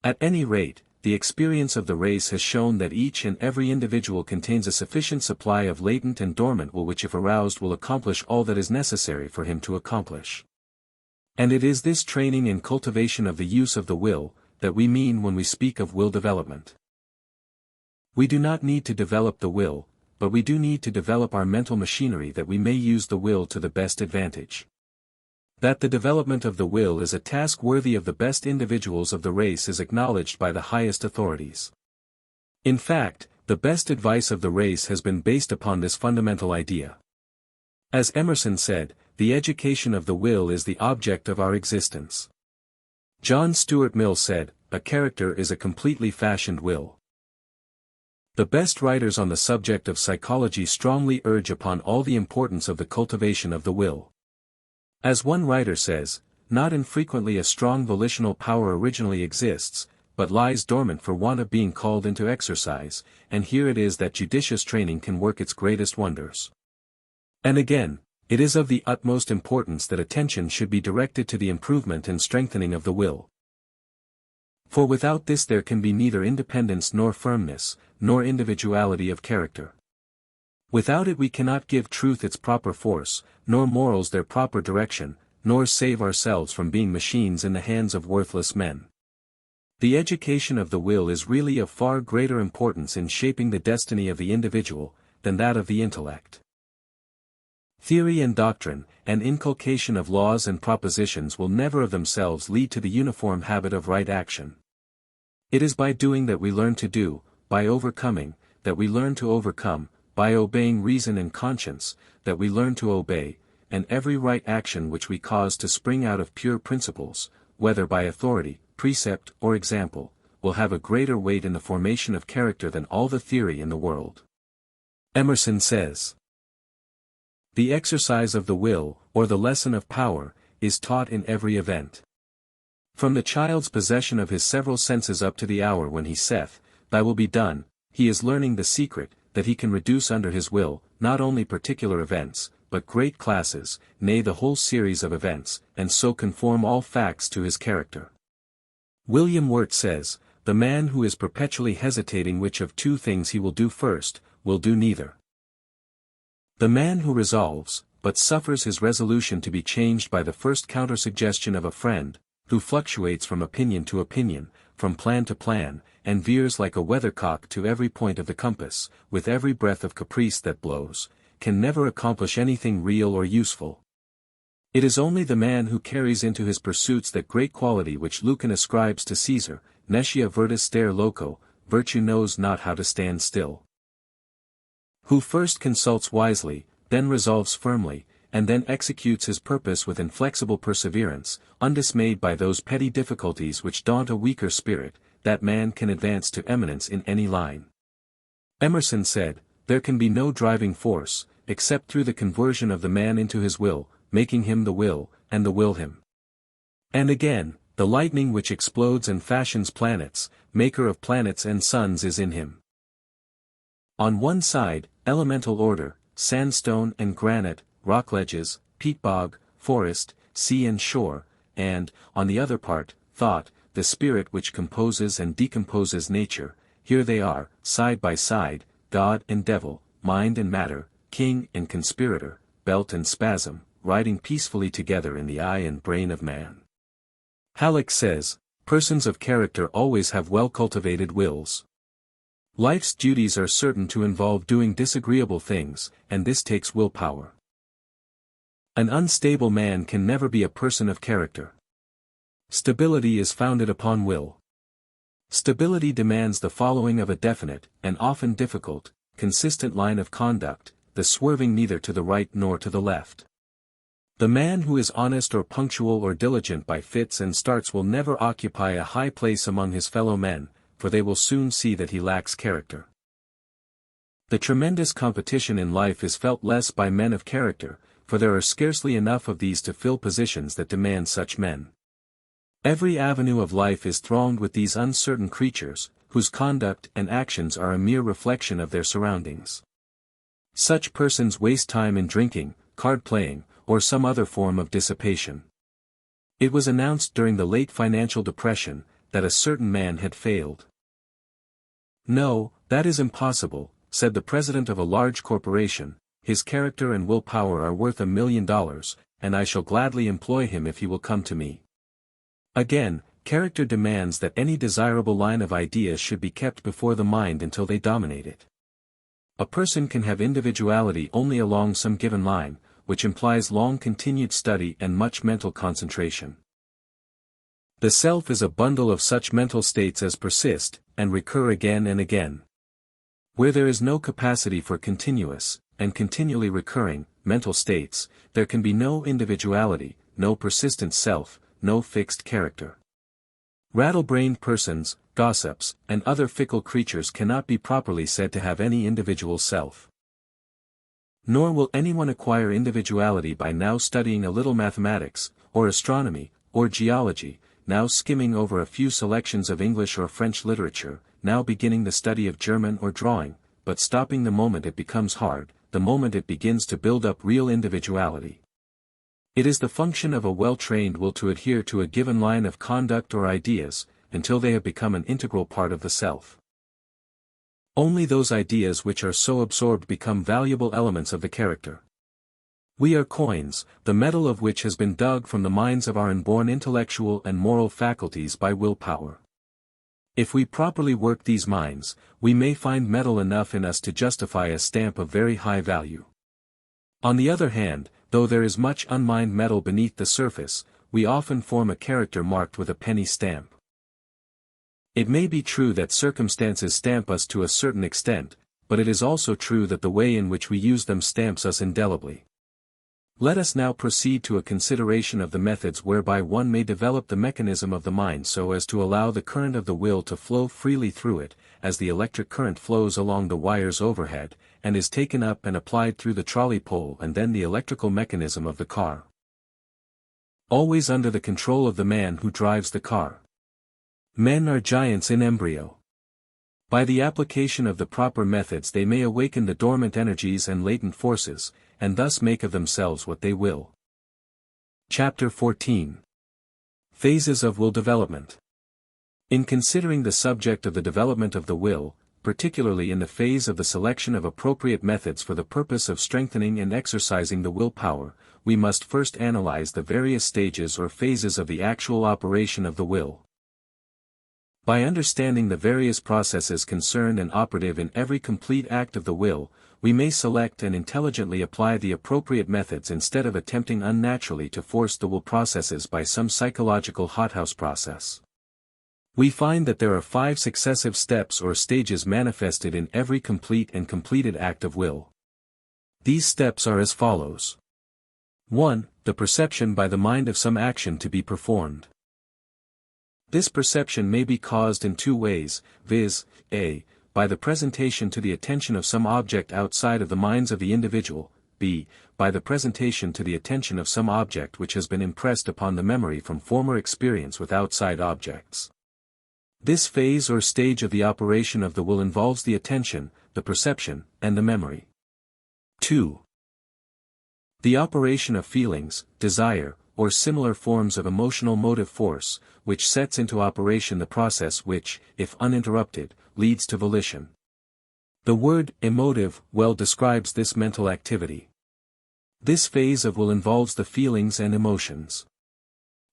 At any rate, the experience of the race has shown that each and every individual contains a sufficient supply of latent and dormant will which if aroused will accomplish all that is necessary for him to accomplish. And it is this training and cultivation of the use of the will, that we mean when we speak of will development. We do not need to develop the will, but we do need to develop our mental machinery that we may use the will to the best advantage. That the development of the will is a task worthy of the best individuals of the race is acknowledged by the highest authorities. In fact, the best advice of the race has been based upon this fundamental idea. As Emerson said, the education of the will is the object of our existence. John Stuart Mill said, a character is a completely fashioned will. The best writers on the subject of psychology strongly urge upon all the importance of the cultivation of the will. As one writer says, not infrequently a strong volitional power originally exists, but lies dormant for want of being called into exercise, and here it is that judicious training can work its greatest wonders. And again, it is of the utmost importance that attention should be directed to the improvement and strengthening of the will. For without this there can be neither independence nor firmness, nor individuality of character. Without it we cannot give truth its proper force, nor morals their proper direction, nor save ourselves from being machines in the hands of worthless men. The education of the will is really of far greater importance in shaping the destiny of the individual, than that of the intellect. Theory and doctrine, and inculcation of laws and propositions will never of themselves lead to the uniform habit of right action. It is by doing that we learn to do, by overcoming, that we learn to overcome, by obeying reason and conscience, that we learn to obey, and every right action which we cause to spring out of pure principles, whether by authority, precept, or example, will have a greater weight in the formation of character than all the theory in the world. Emerson says, the exercise of the will, or the lesson of power, is taught in every event. From the child's possession of his several senses up to the hour when he saith, Thy will be done, he is learning the secret, that he can reduce under his will, not only particular events, but great classes, nay the whole series of events, and so conform all facts to his character. William Wirt says, the man who is perpetually hesitating which of two things he will do first, will do neither. The man who resolves, but suffers his resolution to be changed by the first counter-suggestion of a friend, who fluctuates from opinion to opinion, from plan to plan, and veers like a weathercock to every point of the compass, with every breath of caprice that blows, can never accomplish anything real or useful. It is only the man who carries into his pursuits that great quality which Lucan ascribes to Caesar, nescia virtus stare loco, virtue knows not how to stand still. Who first consults wisely, then resolves firmly, and then executes his purpose with inflexible perseverance, undismayed by those petty difficulties which daunt a weaker spirit, that man can advance to eminence in any line. Emerson said, there can be no driving force, except through the conversion of the man into his will, making him the will, and the will him. And again, the lightning which explodes and fashions planets, maker of planets and suns is in him. On one side, elemental order, sandstone and granite, rock ledges, peat bog, forest, sea and shore, and, on the other part, thought, the spirit which composes and decomposes nature, here they are, side by side, God and devil, mind and matter, king and conspirator, belt and spasm, riding peacefully together in the eye and brain of man. Halleck says, persons of character always have well-cultivated wills. Life's duties are certain to involve doing disagreeable things, and this takes willpower. An unstable man can never be a person of character. Stability is founded upon will. Stability demands the following of a definite, and often difficult, consistent line of conduct, the swerving neither to the right nor to the left. The man who is honest or punctual or diligent by fits and starts will never occupy a high place among his fellow men, for they will soon see that he lacks character. The tremendous competition in life is felt less by men of character, for there are scarcely enough of these to fill positions that demand such men. Every avenue of life is thronged with these uncertain creatures, whose conduct and actions are a mere reflection of their surroundings. Such persons waste time in drinking, card-playing, or some other form of dissipation. It was announced during the late financial depression, that a certain man had failed. "No, that is impossible," said the president of a large corporation. "His character and willpower are worth $1 million, and I shall gladly employ him if he will come to me." Again, character demands that any desirable line of ideas should be kept before the mind until they dominate it. A person can have individuality only along some given line, which implies long continued study and much mental concentration. The self is a bundle of such mental states as persist, and recur again and again. Where there is no capacity for continuous, and continually recurring, mental states, there can be no individuality, no persistent self, no fixed character. Rattle-brained persons, gossips, and other fickle creatures cannot be properly said to have any individual self. Nor will anyone acquire individuality by now studying a little mathematics, or astronomy, or geology, now skimming over a few selections of English or French literature, now beginning the study of German or drawing, but stopping the moment it becomes hard, the moment it begins to build up real individuality. It is the function of a well-trained will to adhere to a given line of conduct or ideas, until they have become an integral part of the self. Only those ideas which are so absorbed become valuable elements of the character. We are coins, the metal of which has been dug from the mines of our inborn intellectual and moral faculties by willpower. If we properly work these mines, we may find metal enough in us to justify a stamp of very high value. On the other hand, though there is much unmined metal beneath the surface, we often form a character marked with a penny stamp. It may be true that circumstances stamp us to a certain extent, but it is also true that the way in which we use them stamps us indelibly. Let us now proceed to a consideration of the methods whereby one may develop the mechanism of the mind so as to allow the current of the will to flow freely through it, as the electric current flows along the wires overhead, and is taken up and applied through the trolley pole and then the electrical mechanism of the car. Always under the control of the man who drives the car. Men are giants in embryo. By the application of the proper methods they may awaken the dormant energies and latent forces, and thus make of themselves what they will. Chapter 14. Phases of Will Development. In considering the subject of the development of the will, particularly in the phase of the selection of appropriate methods for the purpose of strengthening and exercising the willpower, we must first analyze the various stages or phases of the actual operation of the will. By understanding the various processes concerned and operative in every complete act of the will, we may select and intelligently apply the appropriate methods instead of attempting unnaturally to force the will processes by some psychological hothouse process. We find that there are 5 successive steps or stages manifested in every complete and completed act of will. These steps are as follows. 1. The perception by the mind of some action to be performed. This perception may be caused in 2 ways, viz., a. by the presentation to the attention of some object outside of the minds of the individual, b. by the presentation to the attention of some object which has been impressed upon the memory from former experience with outside objects. This phase or stage of the operation of the will involves the attention, the perception, and the memory. 2. The operation of feelings, desire, or similar forms of emotional motive force, which sets into operation the process which, if uninterrupted, leads to volition. The word emotive well describes this mental activity. This phase of will involves the feelings and emotions.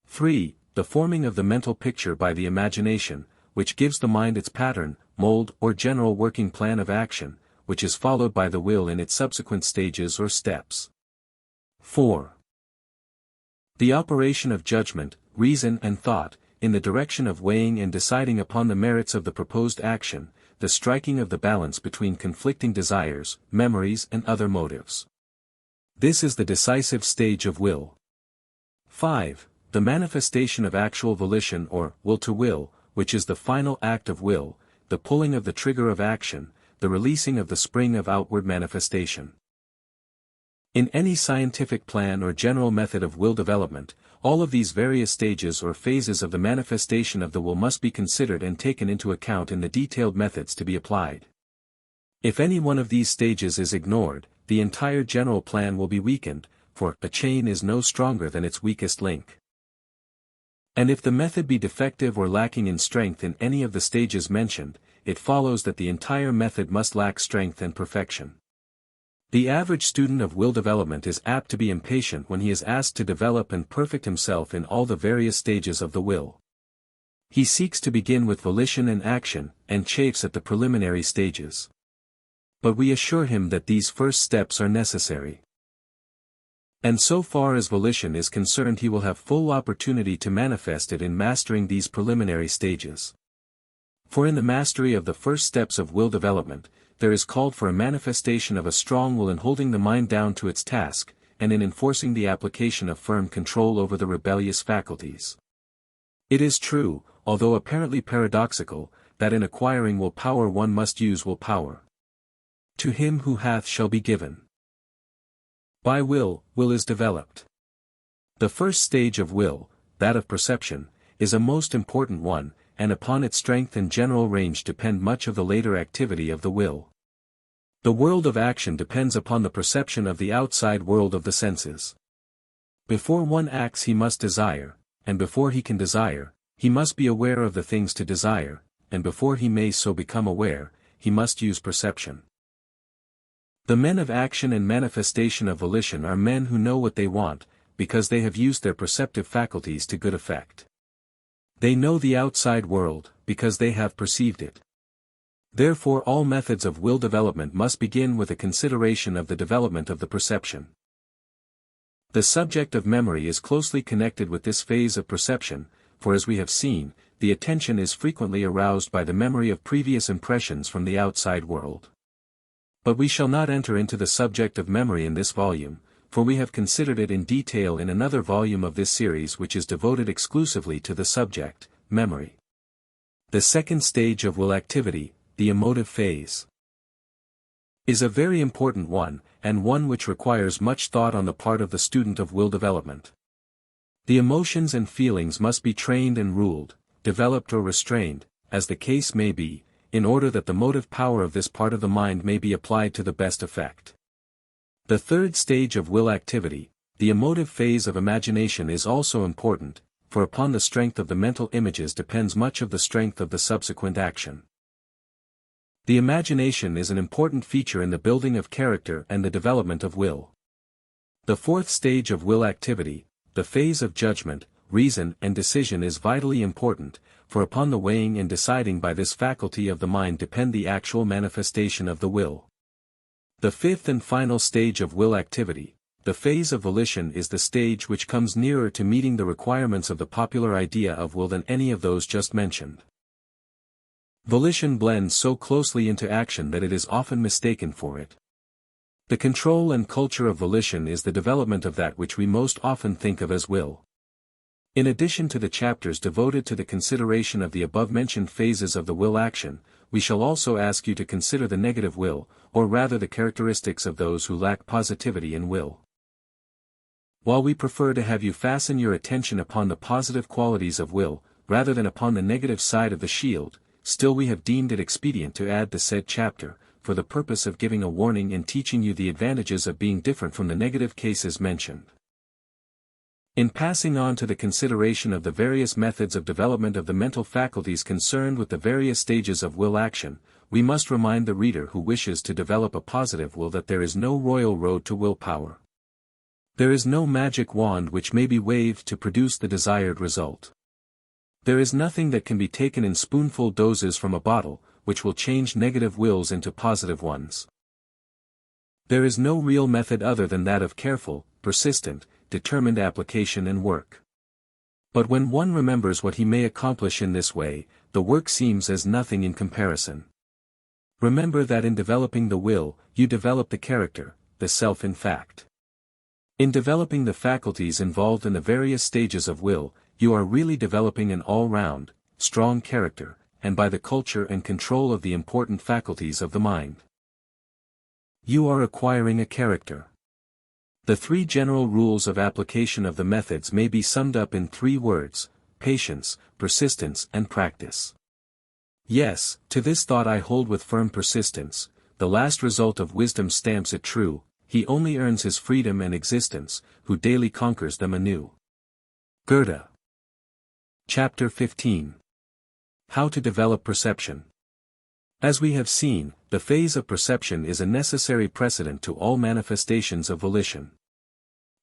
3. The forming of the mental picture by the imagination, which gives the mind its pattern, mold, or general working plan of action, which is followed by the will in its subsequent stages or steps. 4. The operation of judgment, reason and thought, in the direction of weighing and deciding upon the merits of the proposed action, the striking of the balance between conflicting desires, memories and other motives. This is the decisive stage of will. 5. The manifestation of actual volition or will to will, which is the final act of will, the pulling of the trigger of action, the releasing of the spring of outward manifestation. In any scientific plan or general method of will development, all of these various stages or phases of the manifestation of the will must be considered and taken into account in the detailed methods to be applied. If any one of these stages is ignored, the entire general plan will be weakened, for a chain is no stronger than its weakest link. And if the method be defective or lacking in strength in any of the stages mentioned, it follows that the entire method must lack strength and perfection. The average student of will development is apt to be impatient when he is asked to develop and perfect himself in all the various stages of the will. He seeks to begin with volition and action, and chafes at the preliminary stages. But we assure him that these first steps are necessary. And so far as volition is concerned, he will have full opportunity to manifest it in mastering these preliminary stages. For in the mastery of the first steps of will development, there is called for a manifestation of a strong will in holding the mind down to its task, and in enforcing the application of firm control over the rebellious faculties. It is true, although apparently paradoxical, that in acquiring will power one must use will power. To him who hath shall be given. By will, will is developed. The first stage of will, that of perception, is a most important one, and upon its strength and general range depend much of the later activity of the will. The world of action depends upon the perception of the outside world of the senses. Before one acts he must desire, and before he can desire, he must be aware of the things to desire, and before he may so become aware, he must use perception. The men of action and manifestation of volition are men who know what they want, because they have used their perceptive faculties to good effect. They know the outside world, because they have perceived it. Therefore all methods of will development must begin with a consideration of the development of the perception. The subject of memory is closely connected with this phase of perception, for as we have seen, the attention is frequently aroused by the memory of previous impressions from the outside world. But we shall not enter into the subject of memory in this volume, for we have considered it in detail in another volume of this series which is devoted exclusively to the subject, memory. The second stage of will activity, the emotive phase, is a very important one, and one which requires much thought on the part of the student of will development. The emotions and feelings must be trained and ruled, developed or restrained, as the case may be, in order that the motive power of this part of the mind may be applied to the best effect. The third stage of will activity, the emotive phase of imagination, is also important, for upon the strength of the mental images depends much of the strength of the subsequent action. The imagination is an important feature in the building of character and the development of will. The fourth stage of will activity, the phase of judgment, reason and decision, is vitally important, for upon the weighing and deciding by this faculty of the mind depend the actual manifestation of the will. The fifth and final stage of will activity, the phase of volition, is the stage which comes nearer to meeting the requirements of the popular idea of will than any of those just mentioned. Volition blends so closely into action that it is often mistaken for it. The control and culture of volition is the development of that which we most often think of as will. In addition to the chapters devoted to the consideration of the above-mentioned phases of the will action, we shall also ask you to consider the negative will, or rather the characteristics of those who lack positivity in will. While we prefer to have you fasten your attention upon the positive qualities of will, rather than upon the negative side of the shield, still we have deemed it expedient to add the said chapter, for the purpose of giving a warning and teaching you the advantages of being different from the negative cases mentioned. In passing on to the consideration of the various methods of development of the mental faculties concerned with the various stages of will action, we must remind the reader who wishes to develop a positive will that there is no royal road to willpower. There is no magic wand which may be waved to produce the desired result. There is nothing that can be taken in spoonful doses from a bottle, which will change negative wills into positive ones. There is no real method other than that of careful, persistent, determined application and work. But when one remembers what he may accomplish in this way, the work seems as nothing in comparison. Remember that in developing the will, you develop the character, the self in fact. In developing the faculties involved in the various stages of will, you are really developing an all-round, strong character, and by the culture and control of the important faculties of the mind, you are acquiring a character. The three general rules of application of the methods may be summed up in 3 words: patience, persistence and practice. Yes, to this thought I hold with firm persistence, the last result of wisdom stamps it true, he only earns his freedom and existence, who daily conquers them anew. Goethe. Chapter 15. How to develop perception. As we have seen, the phase of perception is a necessary precedent to all manifestations of volition.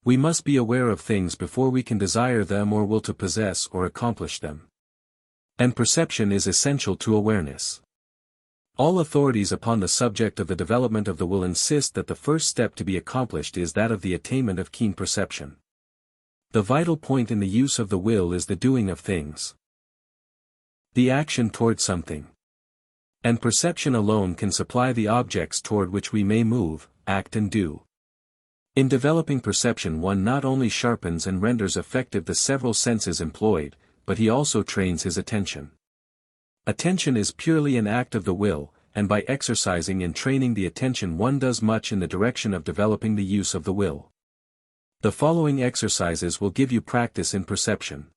We must be aware of things before we can desire them or will to possess or accomplish them. And perception is essential to awareness. All authorities upon the subject of the development of the will insist that the first step to be accomplished is that of the attainment of keen perception. The vital point in the use of the will is the doing of things. The action toward something. And perception alone can supply the objects toward which we may move, act and do. In developing perception, one not only sharpens and renders effective the several senses employed, but he also trains his attention. Attention is purely an act of the will, and by exercising and training the attention one does much in the direction of developing the use of the will. The following exercises will give you practice in perception.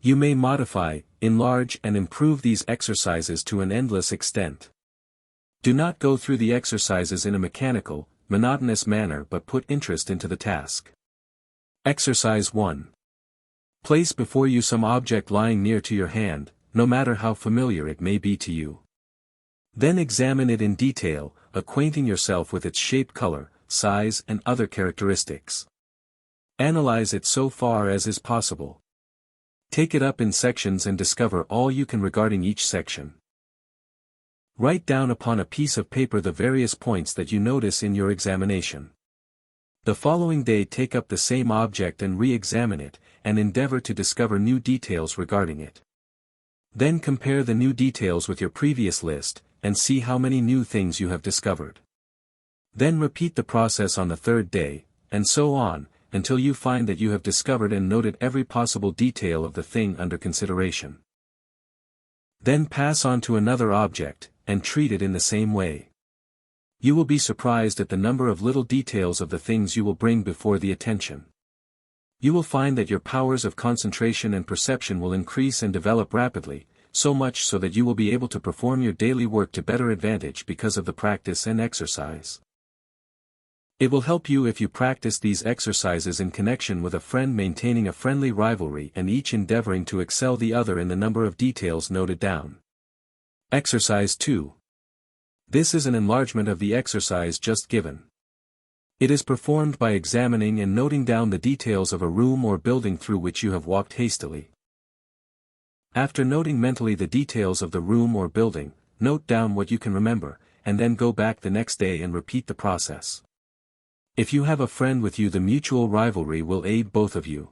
You may modify, enlarge and improve these exercises to an endless extent. Do not go through the exercises in a mechanical, monotonous manner but put interest into the task. Exercise 1. Place before you some object lying near to your hand, no matter how familiar it may be to you. Then examine it in detail, acquainting yourself with its shape, color, size and other characteristics. Analyze it so far as is possible. Take it up in sections and discover all you can regarding each section. Write down upon a piece of paper the various points that you notice in your examination. The following day take up the same object and re-examine it, and endeavor to discover new details regarding it. Then compare the new details with your previous list, and see how many new things you have discovered. Then repeat the process on the third day, and so on, until you find that you have discovered and noted every possible detail of the thing under consideration. Then pass on to another object, and treat it in the same way. You will be surprised at the number of little details of the things you will bring before the attention. You will find that your powers of concentration and perception will increase and develop rapidly, so much so that you will be able to perform your daily work to better advantage because of the practice and exercise. It will help you if you practice these exercises in connection with a friend maintaining a friendly rivalry and each endeavoring to excel the other in the number of details noted down. Exercise 2. This is an enlargement of the exercise just given. It is performed by examining and noting down the details of a room or building through which you have walked hastily. After noting mentally the details of the room or building, note down what you can remember, and then go back the next day and repeat the process. If you have a friend with you, the mutual rivalry will aid both of you.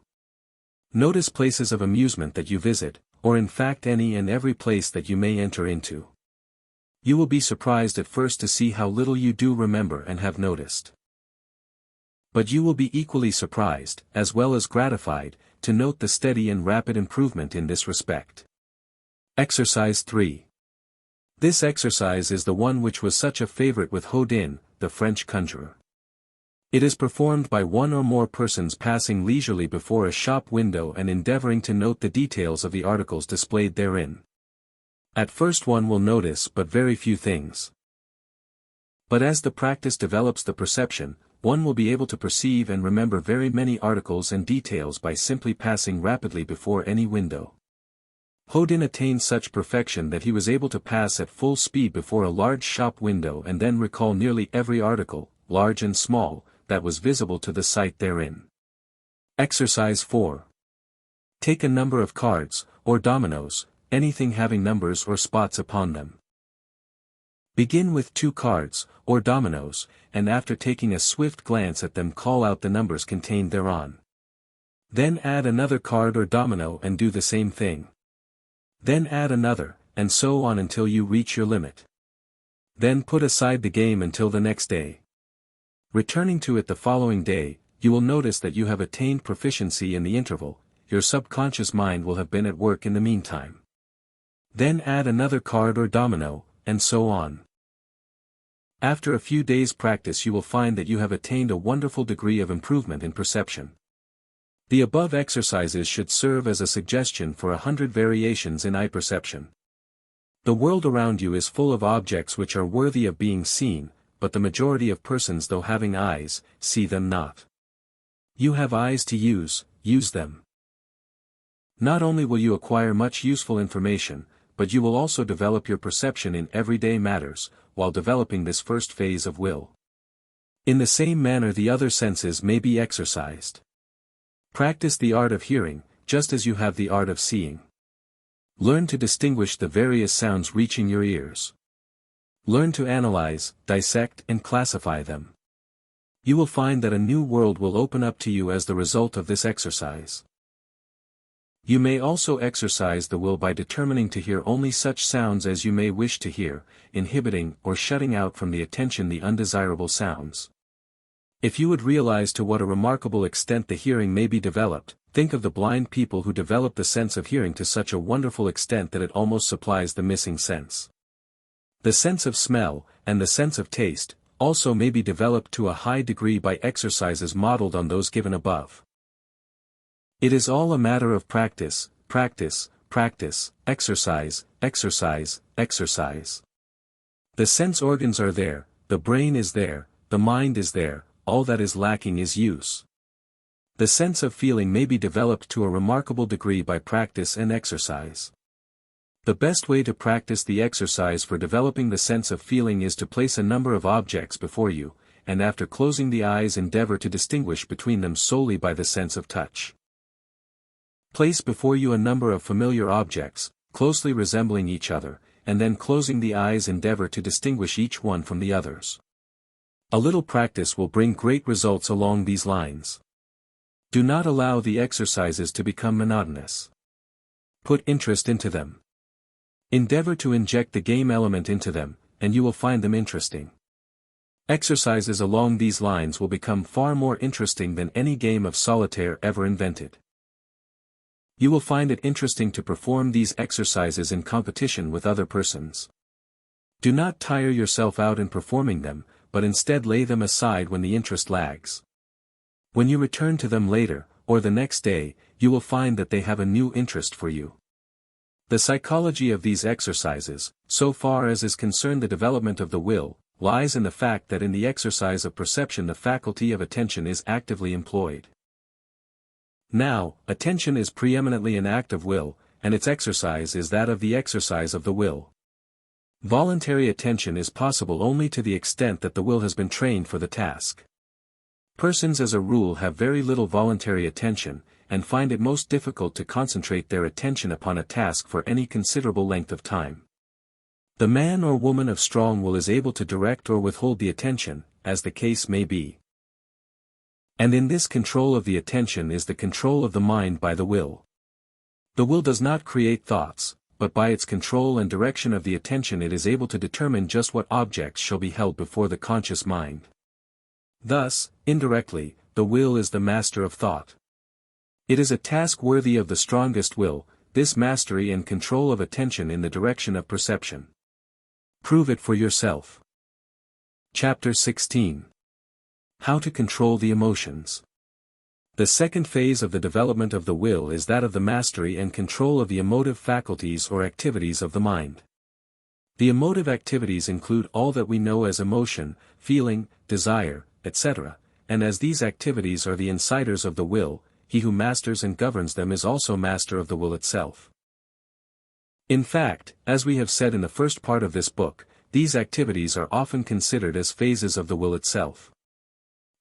Notice places of amusement that you visit, or in fact any and every place that you may enter into. You will be surprised at first to see how little you do remember and have noticed. But you will be equally surprised, as well as gratified, to note the steady and rapid improvement in this respect. Exercise 3. This exercise is the one which was such a favorite with Houdin, the French conjurer. It is performed by one or more persons passing leisurely before a shop window and endeavoring to note the details of the articles displayed therein. At first one will notice but very few things. But as the practice develops the perception, one will be able to perceive and remember very many articles and details by simply passing rapidly before any window. Houdin attained such perfection that he was able to pass at full speed before a large shop window and then recall nearly every article, large and small, that was visible to the sight therein. Exercise 4. Take a number of cards, or dominoes, anything having numbers or spots upon them. Begin with 2 cards, or dominoes, and after taking a swift glance at them call out the numbers contained thereon. Then add another card or domino and do the same thing. Then add another, and so on until you reach your limit. Then put aside the game until the next day. Returning to it the following day, you will notice that you have attained proficiency in the interval, your subconscious mind will have been at work in the meantime. Then add another card or domino, and so on. After a few days' practice you will find that you have attained a wonderful degree of improvement in perception. The above exercises should serve as a suggestion for 100 variations in eye perception. The world around you is full of objects which are worthy of being seen, but the majority of persons, though having eyes, see them not. You have eyes to use them. Not only will you acquire much useful information, but you will also develop your perception in everyday matters, while developing this first phase of will. In the same manner the other senses may be exercised. Practice the art of hearing, just as you have the art of seeing. Learn to distinguish the various sounds reaching your ears. Learn to analyze, dissect and classify them. You will find that a new world will open up to you as the result of this exercise. You may also exercise the will by determining to hear only such sounds as you may wish to hear, inhibiting or shutting out from the attention the undesirable sounds. If you would realize to what a remarkable extent the hearing may be developed, think of the blind people who develop the sense of hearing to such a wonderful extent that it almost supplies the missing sense. The sense of smell, and the sense of taste, also may be developed to a high degree by exercises modeled on those given above. It is all a matter of practice, practice, practice, exercise, exercise, exercise. The sense organs are there, the brain is there, the mind is there, all that is lacking is use. The sense of feeling may be developed to a remarkable degree by practice and exercise. The best way to practice the exercise for developing the sense of feeling is to place a number of objects before you, and after closing the eyes endeavor to distinguish between them solely by the sense of touch. Place before you a number of familiar objects, closely resembling each other, and then closing the eyes endeavor to distinguish each one from the others. A little practice will bring great results along these lines. Do not allow the exercises to become monotonous. Put interest into them. Endeavor to inject the game element into them, and you will find them interesting. Exercises along these lines will become far more interesting than any game of solitaire ever invented. You will find it interesting to perform these exercises in competition with other persons. Do not tire yourself out in performing them, but instead lay them aside when the interest lags. When you return to them later, or the next day, you will find that they have a new interest for you. The psychology of these exercises, so far as is concerned the development of the will, lies in the fact that in the exercise of perception the faculty of attention is actively employed. Now, attention is preeminently an act of will, and its exercise is that of the exercise of the will. Voluntary attention is possible only to the extent that the will has been trained for the task. Persons as a rule have very little voluntary attention, and find it most difficult to concentrate their attention upon a task for any considerable length of time. The man or woman of strong will is able to direct or withhold the attention, as the case may be. And in this control of the attention is the control of the mind by the will. The will does not create thoughts, but by its control and direction of the attention it is able to determine just what objects shall be held before the conscious mind. Thus, indirectly, the will is the master of thought. It is a task worthy of the strongest will, this mastery and control of attention in the direction of perception. Prove it for yourself. Chapter 16. How to control the emotions. The second phase of the development of the will is that of the mastery and control of the emotive faculties or activities of the mind. The emotive activities include all that we know as emotion, feeling, desire, etc., and as these activities are the insiders of the will, he who masters and governs them is also master of the will itself. In fact, as we have said in the first part of this book, these activities are often considered as phases of the will itself.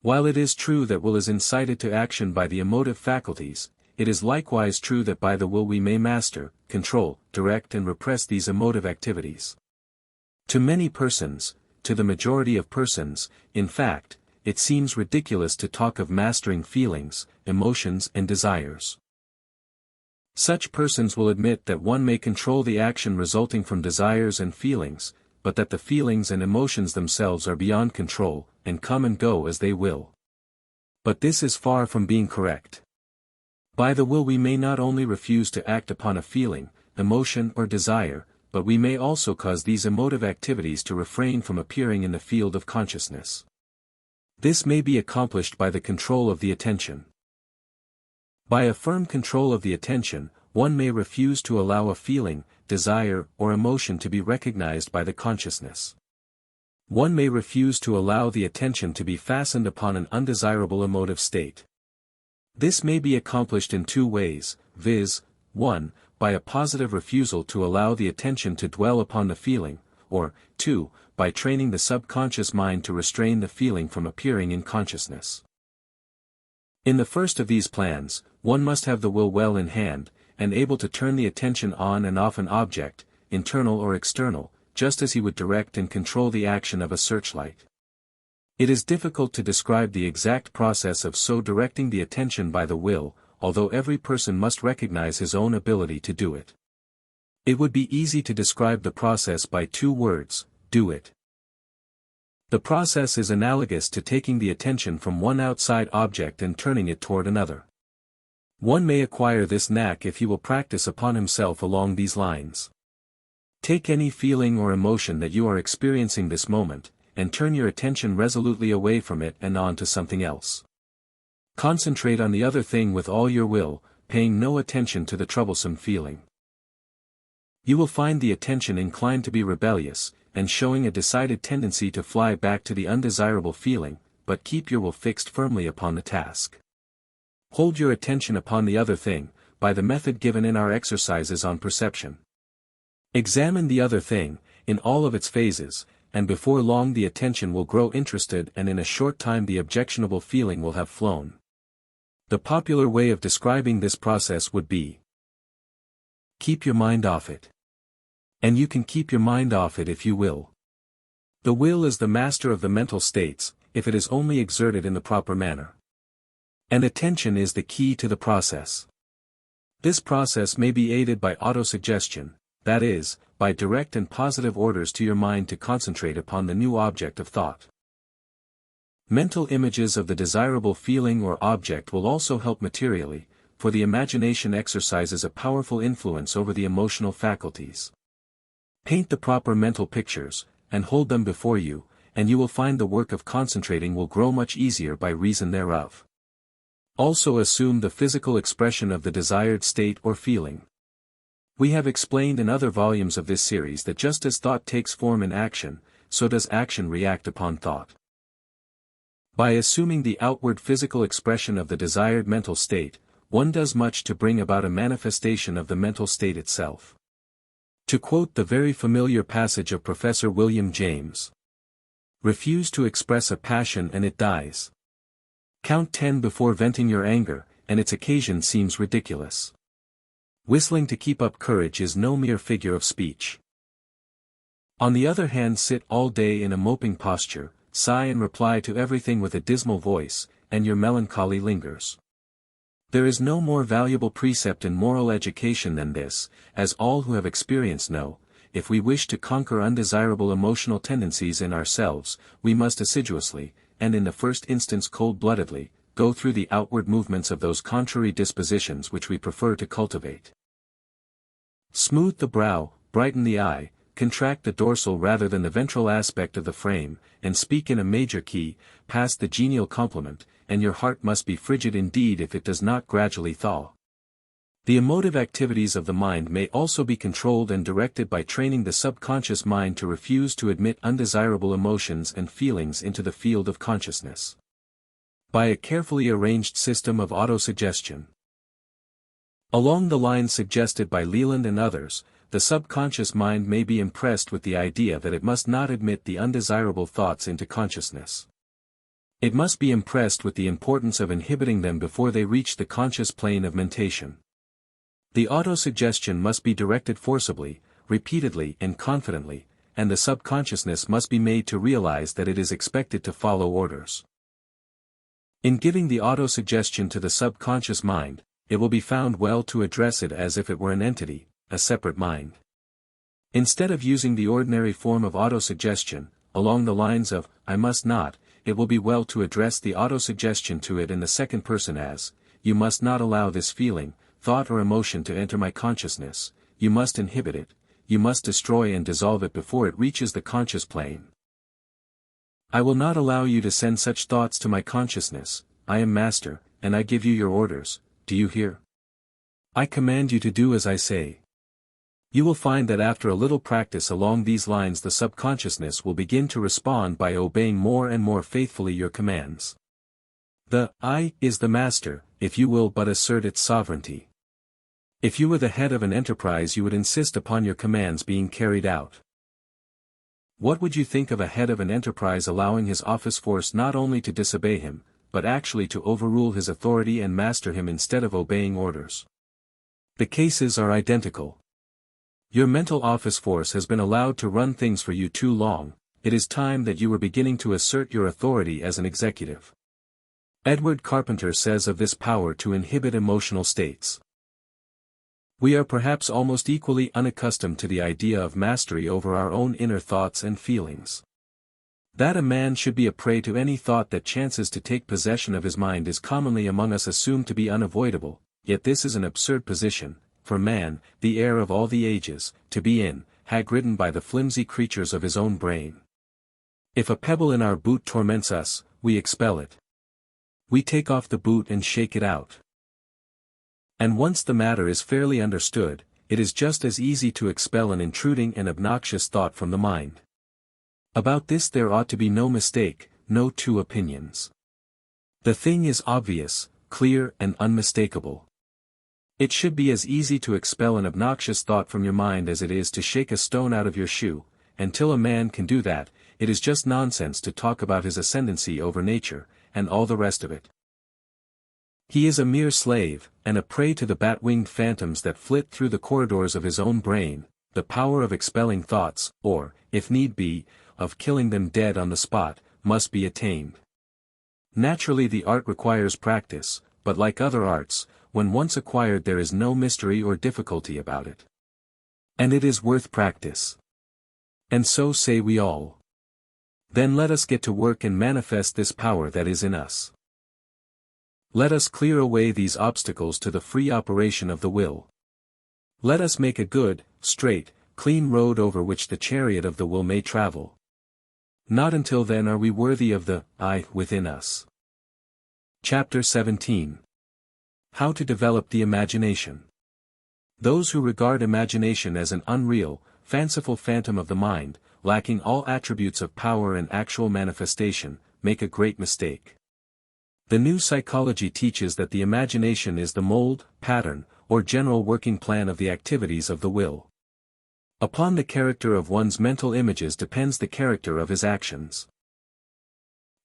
While it is true that will is incited to action by the emotive faculties, it is likewise true that by the will we may master, control, direct and repress these emotive activities. To many persons, to the majority of persons, in fact, it seems ridiculous to talk of mastering feelings, emotions and desires. Such persons will admit that one may control the action resulting from desires and feelings, but that the feelings and emotions themselves are beyond control, and come and go as they will. But this is far from being correct. By the will we may not only refuse to act upon a feeling, emotion or desire, but we may also cause these emotive activities to refrain from appearing in the field of consciousness. This may be accomplished by the control of the attention. By a firm control of the attention, one may refuse to allow a feeling, desire or emotion to be recognized by the consciousness. One may refuse to allow the attention to be fastened upon an undesirable emotive state. This may be accomplished in two ways, viz., 1. by a positive refusal to allow the attention to dwell upon the feeling, or, 2, by training the subconscious mind to restrain the feeling from appearing in consciousness. In the first of these plans, one must have the will well in hand, and able to turn the attention on and off an object, internal or external, just as he would direct and control the action of a searchlight. It is difficult to describe the exact process of so directing the attention by the will, although every person must recognize his own ability to do it. It would be easy to describe the process by 2 words: do it. The process is analogous to taking the attention from one outside object and turning it toward another. One may acquire this knack if he will practice upon himself along these lines. Take any feeling or emotion that you are experiencing this moment, and turn your attention resolutely away from it and on to something else. Concentrate on the other thing with all your will, paying no attention to the troublesome feeling. You will find the attention inclined to be rebellious, and showing a decided tendency to fly back to the undesirable feeling, but keep your will fixed firmly upon the task. Hold your attention upon the other thing, by the method given in our exercises on perception. Examine the other thing, in all of its phases, and before long the attention will grow interested, and in a short time the objectionable feeling will have flown. The popular way of describing this process would be: keep your mind off it. And you can keep your mind off it if you will. The will is the master of the mental states, if it is only exerted in the proper manner. And attention is the key to the process. This process may be aided by autosuggestion, that is, by direct and positive orders to your mind to concentrate upon the new object of thought. Mental images of the desirable feeling or object will also help materially, for the imagination exercises a powerful influence over the emotional faculties. Paint the proper mental pictures, and hold them before you, and you will find the work of concentrating will grow much easier by reason thereof. Also assume the physical expression of the desired state or feeling. We have explained in other volumes of this series that just as thought takes form in action, so does action react upon thought. By assuming the outward physical expression of the desired mental state, one does much to bring about a manifestation of the mental state itself. To quote the very familiar passage of Professor William James, "Refuse to express a passion and it dies. Count 10 before venting your anger, and its occasion seems ridiculous. Whistling to keep up courage is no mere figure of speech. On the other hand, sit all day in a moping posture, sigh and reply to everything with a dismal voice, and your melancholy lingers. There is no more valuable precept in moral education than this, as all who have experience know. If we wish to conquer undesirable emotional tendencies in ourselves, we must assiduously, and in the first instance cold-bloodedly, go through the outward movements of those contrary dispositions which we prefer to cultivate. Smooth the brow, brighten the eye, contract the dorsal rather than the ventral aspect of the frame, and speak in a major key, past the genial compliment, and your heart must be frigid indeed if it does not gradually thaw. The emotive activities of the mind may also be controlled and directed by training the subconscious mind to refuse to admit undesirable emotions and feelings into the field of consciousness. By a carefully arranged system of autosuggestion. Along the lines suggested by Leland and others, the subconscious mind may be impressed with the idea that it must not admit the undesirable thoughts into consciousness. It must be impressed with the importance of inhibiting them before they reach the conscious plane of mentation. The autosuggestion must be directed forcibly, repeatedly and confidently, and the subconsciousness must be made to realize that it is expected to follow orders. In giving the autosuggestion to the subconscious mind, it will be found well to address it as if it were an entity, a separate mind. Instead of using the ordinary form of autosuggestion, along the lines of, "I must not," it will be well to address the autosuggestion to it in the second person as, "You must not allow this feeling, thought or emotion to enter my consciousness, you must inhibit it, you must destroy and dissolve it before it reaches the conscious plane. I will not allow you to send such thoughts to my consciousness, I am master, and I give you your orders, do you hear? I command you to do as I say." You will find that after a little practice along these lines the subconsciousness will begin to respond by obeying more and more faithfully your commands. The I is the master, if you will but assert its sovereignty. If you were the head of an enterprise, you would insist upon your commands being carried out. What would you think of a head of an enterprise allowing his office force not only to disobey him, but actually to overrule his authority and master him instead of obeying orders? The cases are identical. Your mental office force has been allowed to run things for you too long. It is time that you were beginning to assert your authority as an executive. Edward Carpenter says of this power to inhibit emotional states. We are perhaps almost equally unaccustomed to the idea of mastery over our own inner thoughts and feelings. That a man should be a prey to any thought that chances to take possession of his mind is commonly among us assumed to be unavoidable, yet this is an absurd position, for man, the heir of all the ages, to be in, hag-ridden by the flimsy creatures of his own brain. If a pebble in our boot torments us, we expel it. We take off the boot and shake it out. And once the matter is fairly understood, it is just as easy to expel an intruding and obnoxious thought from the mind. About this there ought to be no mistake, no two opinions. The thing is obvious, clear and unmistakable. It should be as easy to expel an obnoxious thought from your mind as it is to shake a stone out of your shoe, and till a man can do that, it is just nonsense to talk about his ascendancy over nature, and all the rest of it. He is a mere slave, and a prey to the bat-winged phantoms that flit through the corridors of his own brain. The power of expelling thoughts, or, if need be, of killing them dead on the spot, must be attained. Naturally the art requires practice, but like other arts, when once acquired there is no mystery or difficulty about it. And it is worth practice. And so say we all. Then let us get to work and manifest this power that is in us. Let us clear away these obstacles to the free operation of the will. Let us make a good, straight, clean road over which the chariot of the will may travel. Not until then are we worthy of the I within us. Chapter 17. How to develop the imagination. Those who regard imagination as an unreal, fanciful phantom of the mind, lacking all attributes of power and actual manifestation, make a great mistake. The new psychology teaches that the imagination is the mold, pattern, or general working plan of the activities of the will. Upon the character of one's mental images depends the character of his actions.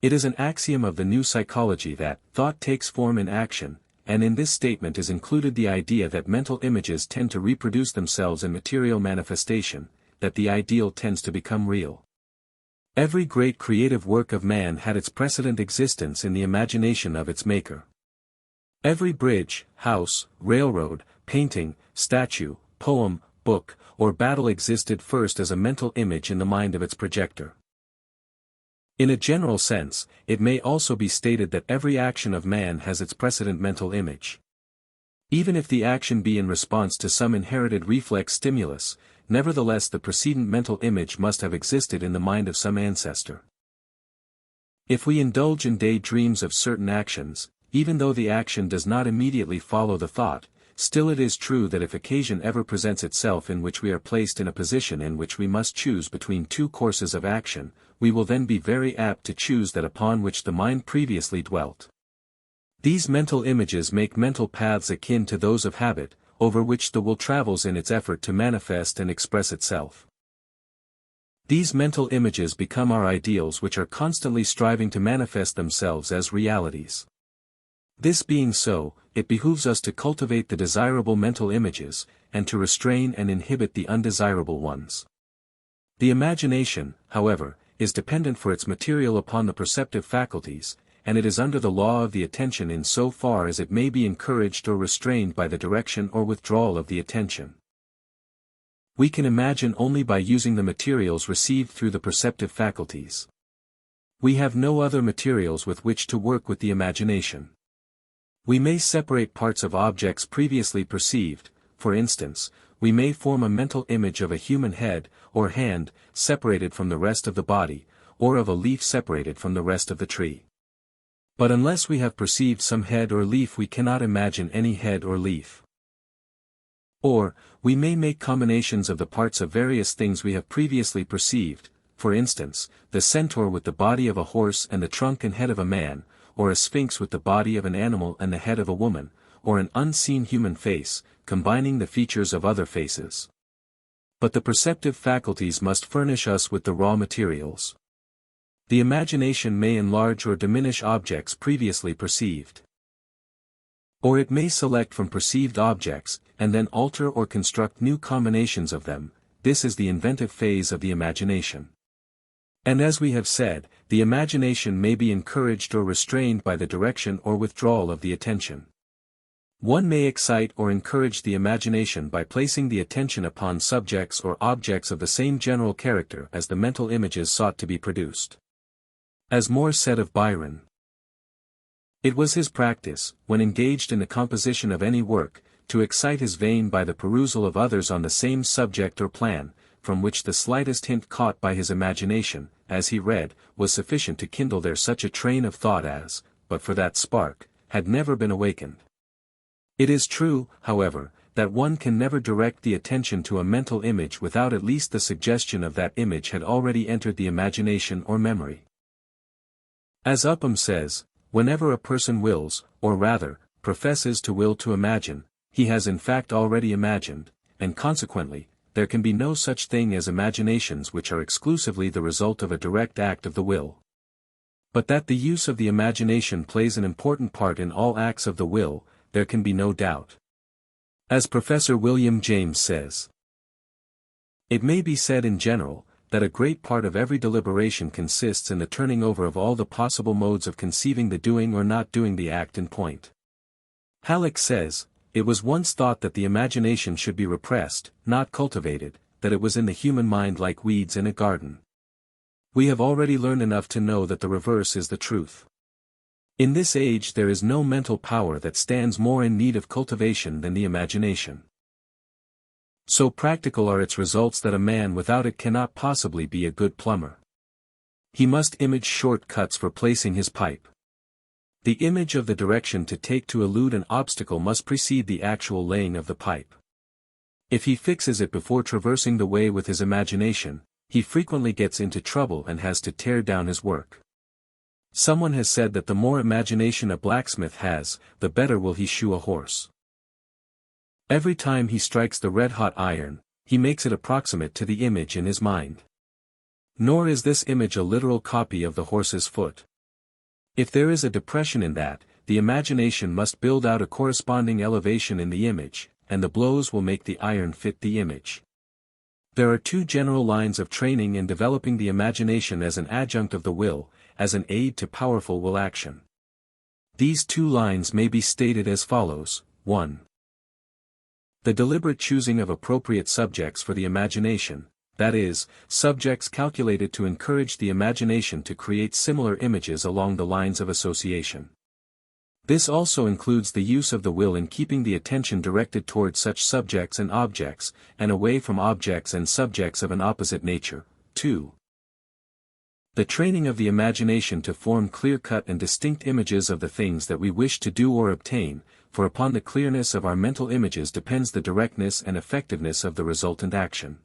It is an axiom of the new psychology that thought takes form in action, and in this statement is included the idea that mental images tend to reproduce themselves in material manifestation, that the ideal tends to become real. Every great creative work of man had its precedent existence in the imagination of its maker. Every bridge, house, railroad, painting, statue, poem, book, or battle existed first as a mental image in the mind of its projector. In a general sense, it may also be stated that every action of man has its precedent mental image. Even if the action be in response to some inherited reflex stimulus, nevertheless the precedent mental image must have existed in the mind of some ancestor. If we indulge in daydreams of certain actions, even though the action does not immediately follow the thought, still it is true that if occasion ever presents itself in which we are placed in a position in which we must choose between two courses of action, we will then be very apt to choose that upon which the mind previously dwelt. These mental images make mental paths akin to those of habit, over which the will travels in its effort to manifest and express itself. These mental images become our ideals which are constantly striving to manifest themselves as realities. This being so, it behooves us to cultivate the desirable mental images, and to restrain and inhibit the undesirable ones. The imagination, however, is dependent for its material upon the perceptive faculties, and it is under the law of the attention in so far as it may be encouraged or restrained by the direction or withdrawal of the attention. We can imagine only by using the materials received through the perceptive faculties. We have no other materials with which to work with the imagination. We may separate parts of objects previously perceived, for instance, we may form a mental image of a human head, or hand, separated from the rest of the body, or of a leaf separated from the rest of the tree. But unless we have perceived some head or leaf we cannot imagine any head or leaf. Or, we may make combinations of the parts of various things we have previously perceived, for instance, the centaur with the body of a horse and the trunk and head of a man, or a sphinx with the body of an animal and the head of a woman, or an unseen human face, combining the features of other faces. But the perceptive faculties must furnish us with the raw materials. The imagination may enlarge or diminish objects previously perceived. Or it may select from perceived objects, and then alter or construct new combinations of them. This is the inventive phase of the imagination. And as we have said, the imagination may be encouraged or restrained by the direction or withdrawal of the attention. One may excite or encourage the imagination by placing the attention upon subjects or objects of the same general character as the mental images sought to be produced. As Moore said of Byron, it was his practice, when engaged in the composition of any work, to excite his vein by the perusal of others on the same subject or plan, from which the slightest hint caught by his imagination, as he read, was sufficient to kindle there such a train of thought as, but for that spark, had never been awakened. It is true, however, that one can never direct the attention to a mental image without at least the suggestion of that image had already entered the imagination or memory. As Upham says, whenever a person wills, or rather, professes to will to imagine, he has in fact already imagined, and consequently, there can be no such thing as imaginations which are exclusively the result of a direct act of the will. But that the use of the imagination plays an important part in all acts of the will, there can be no doubt. As Professor William James says, it may be said in general, that a great part of every deliberation consists in the turning over of all the possible modes of conceiving the doing or not doing the act in point. Halleck says, it was once thought that the imagination should be repressed, not cultivated, that it was in the human mind like weeds in a garden. We have already learned enough to know that the reverse is the truth. In this age there is no mental power that stands more in need of cultivation than the imagination. So practical are its results that a man without it cannot possibly be a good plumber. He must image short cuts for placing his pipe. The image of the direction to take to elude an obstacle must precede the actual laying of the pipe. If he fixes it before traversing the way with his imagination, he frequently gets into trouble and has to tear down his work. Someone has said that the more imagination a blacksmith has, the better will he shoe a horse. Every time he strikes the red-hot iron, he makes it approximate to the image in his mind. Nor is this image a literal copy of the horse's foot. If there is a depression in that, the imagination must build out a corresponding elevation in the image, and the blows will make the iron fit the image. There are two general lines of training in developing the imagination as an adjunct of the will, as an aid to powerful will action. These two lines may be stated as follows: 1. The deliberate choosing of appropriate subjects for the imagination, that is, subjects calculated to encourage the imagination to create similar images along the lines of association. This also includes the use of the will in keeping the attention directed towards such subjects and objects, and away from objects and subjects of an opposite nature. 2. The training of the imagination to form clear-cut and distinct images of the things that we wish to do or obtain, for upon the clearness of our mental images depends the directness and effectiveness of the resultant action.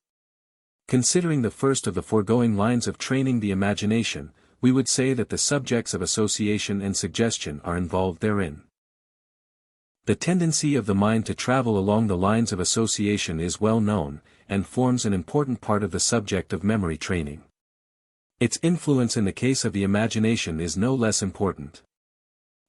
Considering the first of the foregoing lines of training the imagination, we would say that the subjects of association and suggestion are involved therein. The tendency of the mind to travel along the lines of association is well known, and forms an important part of the subject of memory training. Its influence in the case of the imagination is no less important.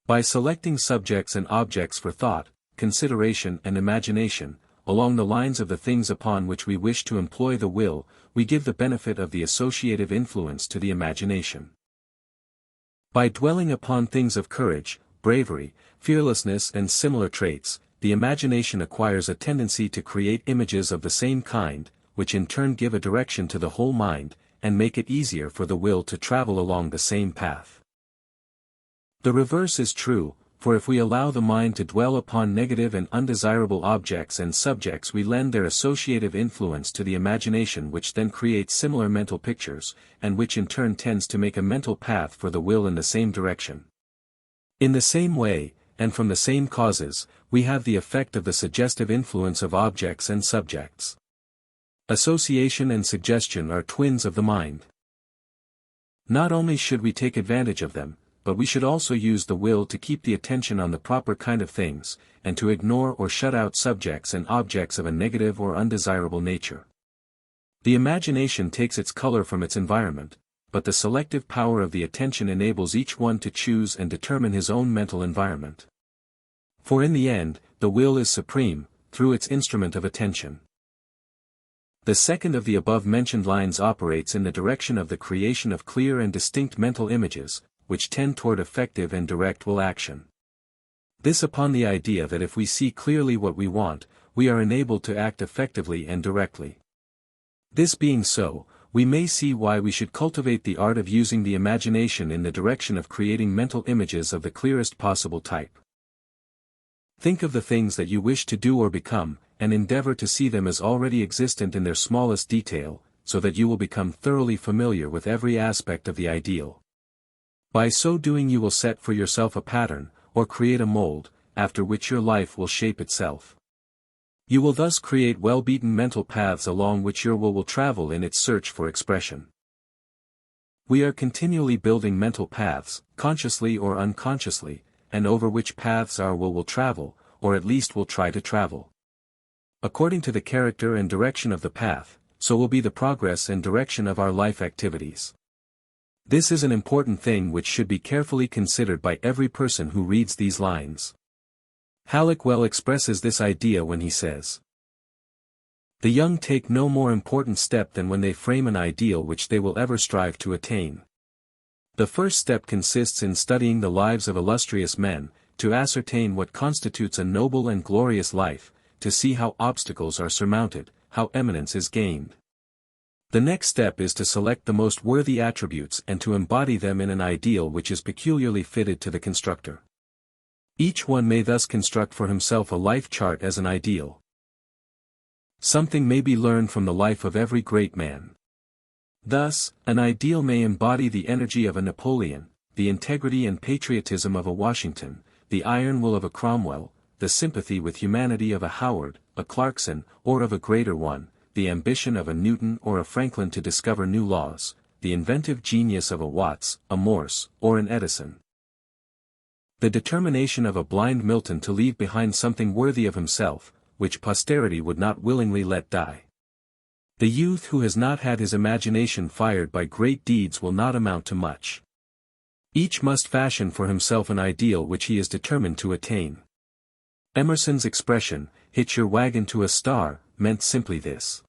By selecting subjects and objects for thought, consideration and imagination, along the lines of the things upon which we wish to employ the will, we give the benefit of the associative influence to the imagination. By dwelling upon things of courage, bravery, fearlessness and similar traits, the imagination acquires a tendency to create images of the same kind, which in turn give a direction to the whole mind, and make it easier for the will to travel along the same path. The reverse is true, for if we allow the mind to dwell upon negative and undesirable objects and subjects, we lend their associative influence to the imagination, which then creates similar mental pictures, and which in turn tends to make a mental path for the will in the same direction. In the same way, and from the same causes, we have the effect of the suggestive influence of objects and subjects. Association and suggestion are twins of the mind. Not only should we take advantage of them, but we should also use the will to keep the attention on the proper kind of things, and to ignore or shut out subjects and objects of a negative or undesirable nature. The imagination takes its color from its environment, but the selective power of the attention enables each one to choose and determine his own mental environment. For in the end, the will is supreme, through its instrument of attention. The second of the above-mentioned lines operates in the direction of the creation of clear and distinct mental images, which tend toward effective and direct will action. This upon the idea that if we see clearly what we want, we are enabled to act effectively and directly. This being so, we may see why we should cultivate the art of using the imagination in the direction of creating mental images of the clearest possible type. Think of the things that you wish to do or become, and endeavor to see them as already existent in their smallest detail, so that you will become thoroughly familiar with every aspect of the ideal. By so doing you will set for yourself a pattern, or create a mold, after which your life will shape itself. You will thus create well-beaten mental paths along which your will travel in its search for expression. We are continually building mental paths, consciously or unconsciously, and over which paths our will travel, or at least will try to travel. According to the character and direction of the path, so will be the progress and direction of our life activities. This is an important thing which should be carefully considered by every person who reads these lines. Halleck well expresses this idea when he says, "The young take no more important step than when they frame an ideal which they will ever strive to attain. The first step consists in studying the lives of illustrious men, to ascertain what constitutes a noble and glorious life, to see how obstacles are surmounted, how eminence is gained. The next step is to select the most worthy attributes and to embody them in an ideal which is peculiarly fitted to the constructor. Each one may thus construct for himself a life chart as an ideal. Something may be learned from the life of every great man. Thus, an ideal may embody the energy of a Napoleon, the integrity and patriotism of a Washington, the iron will of a Cromwell, the sympathy with humanity of a Howard, a Clarkson, or of a greater one, the ambition of a Newton or a Franklin to discover new laws, the inventive genius of a Watts, a Morse, or an Edison. The determination of a blind Milton to leave behind something worthy of himself, which posterity would not willingly let die. The youth who has not had his imagination fired by great deeds will not amount to much. Each must fashion for himself an ideal which he is determined to attain." Emerson's expression, "hitch your wagon to a star," meant simply this.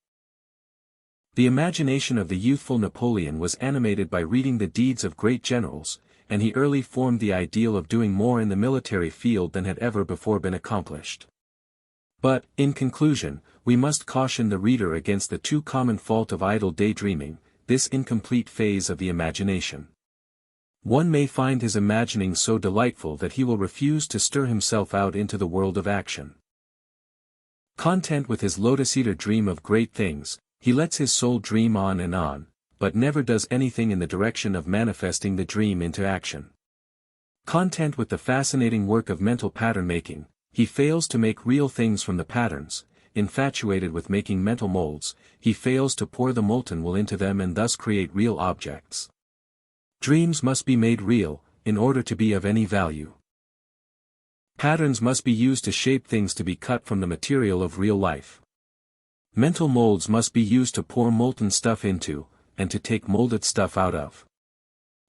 The imagination of the youthful Napoleon was animated by reading the deeds of great generals, and he early formed the ideal of doing more in the military field than had ever before been accomplished. But, in conclusion, we must caution the reader against the too common fault of idle daydreaming, this incomplete phase of the imagination. One may find his imagining so delightful that he will refuse to stir himself out into the world of action. Content with his lotus-eater dream of great things, he lets his soul dream on, but never does anything in the direction of manifesting the dream into action. Content with the fascinating work of mental pattern-making, he fails to make real things from the patterns. Infatuated with making mental molds, he fails to pour the molten will into them and thus create real objects. Dreams must be made real, in order to be of any value. Patterns must be used to shape things to be cut from the material of real life. Mental molds must be used to pour molten stuff into, and to take molded stuff out of.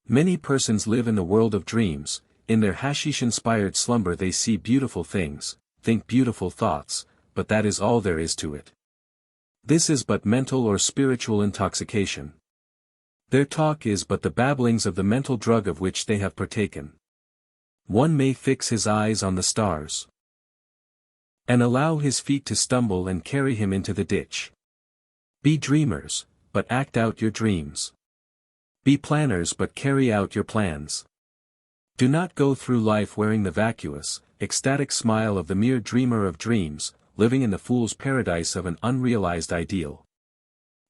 Many persons live in the world of dreams. In their hashish-inspired slumber they see beautiful things, think beautiful thoughts, but that is all there is to it. This is but mental or spiritual intoxication. Their talk is but the babblings of the mental drug of which they have partaken. One may fix his eyes on the stars, and allow his feet to stumble and carry him into the ditch. Be dreamers, but act out your dreams. Be planners but carry out your plans. Do not go through life wearing the vacuous, ecstatic smile of the mere dreamer of dreams, living in the fool's paradise of an unrealized ideal.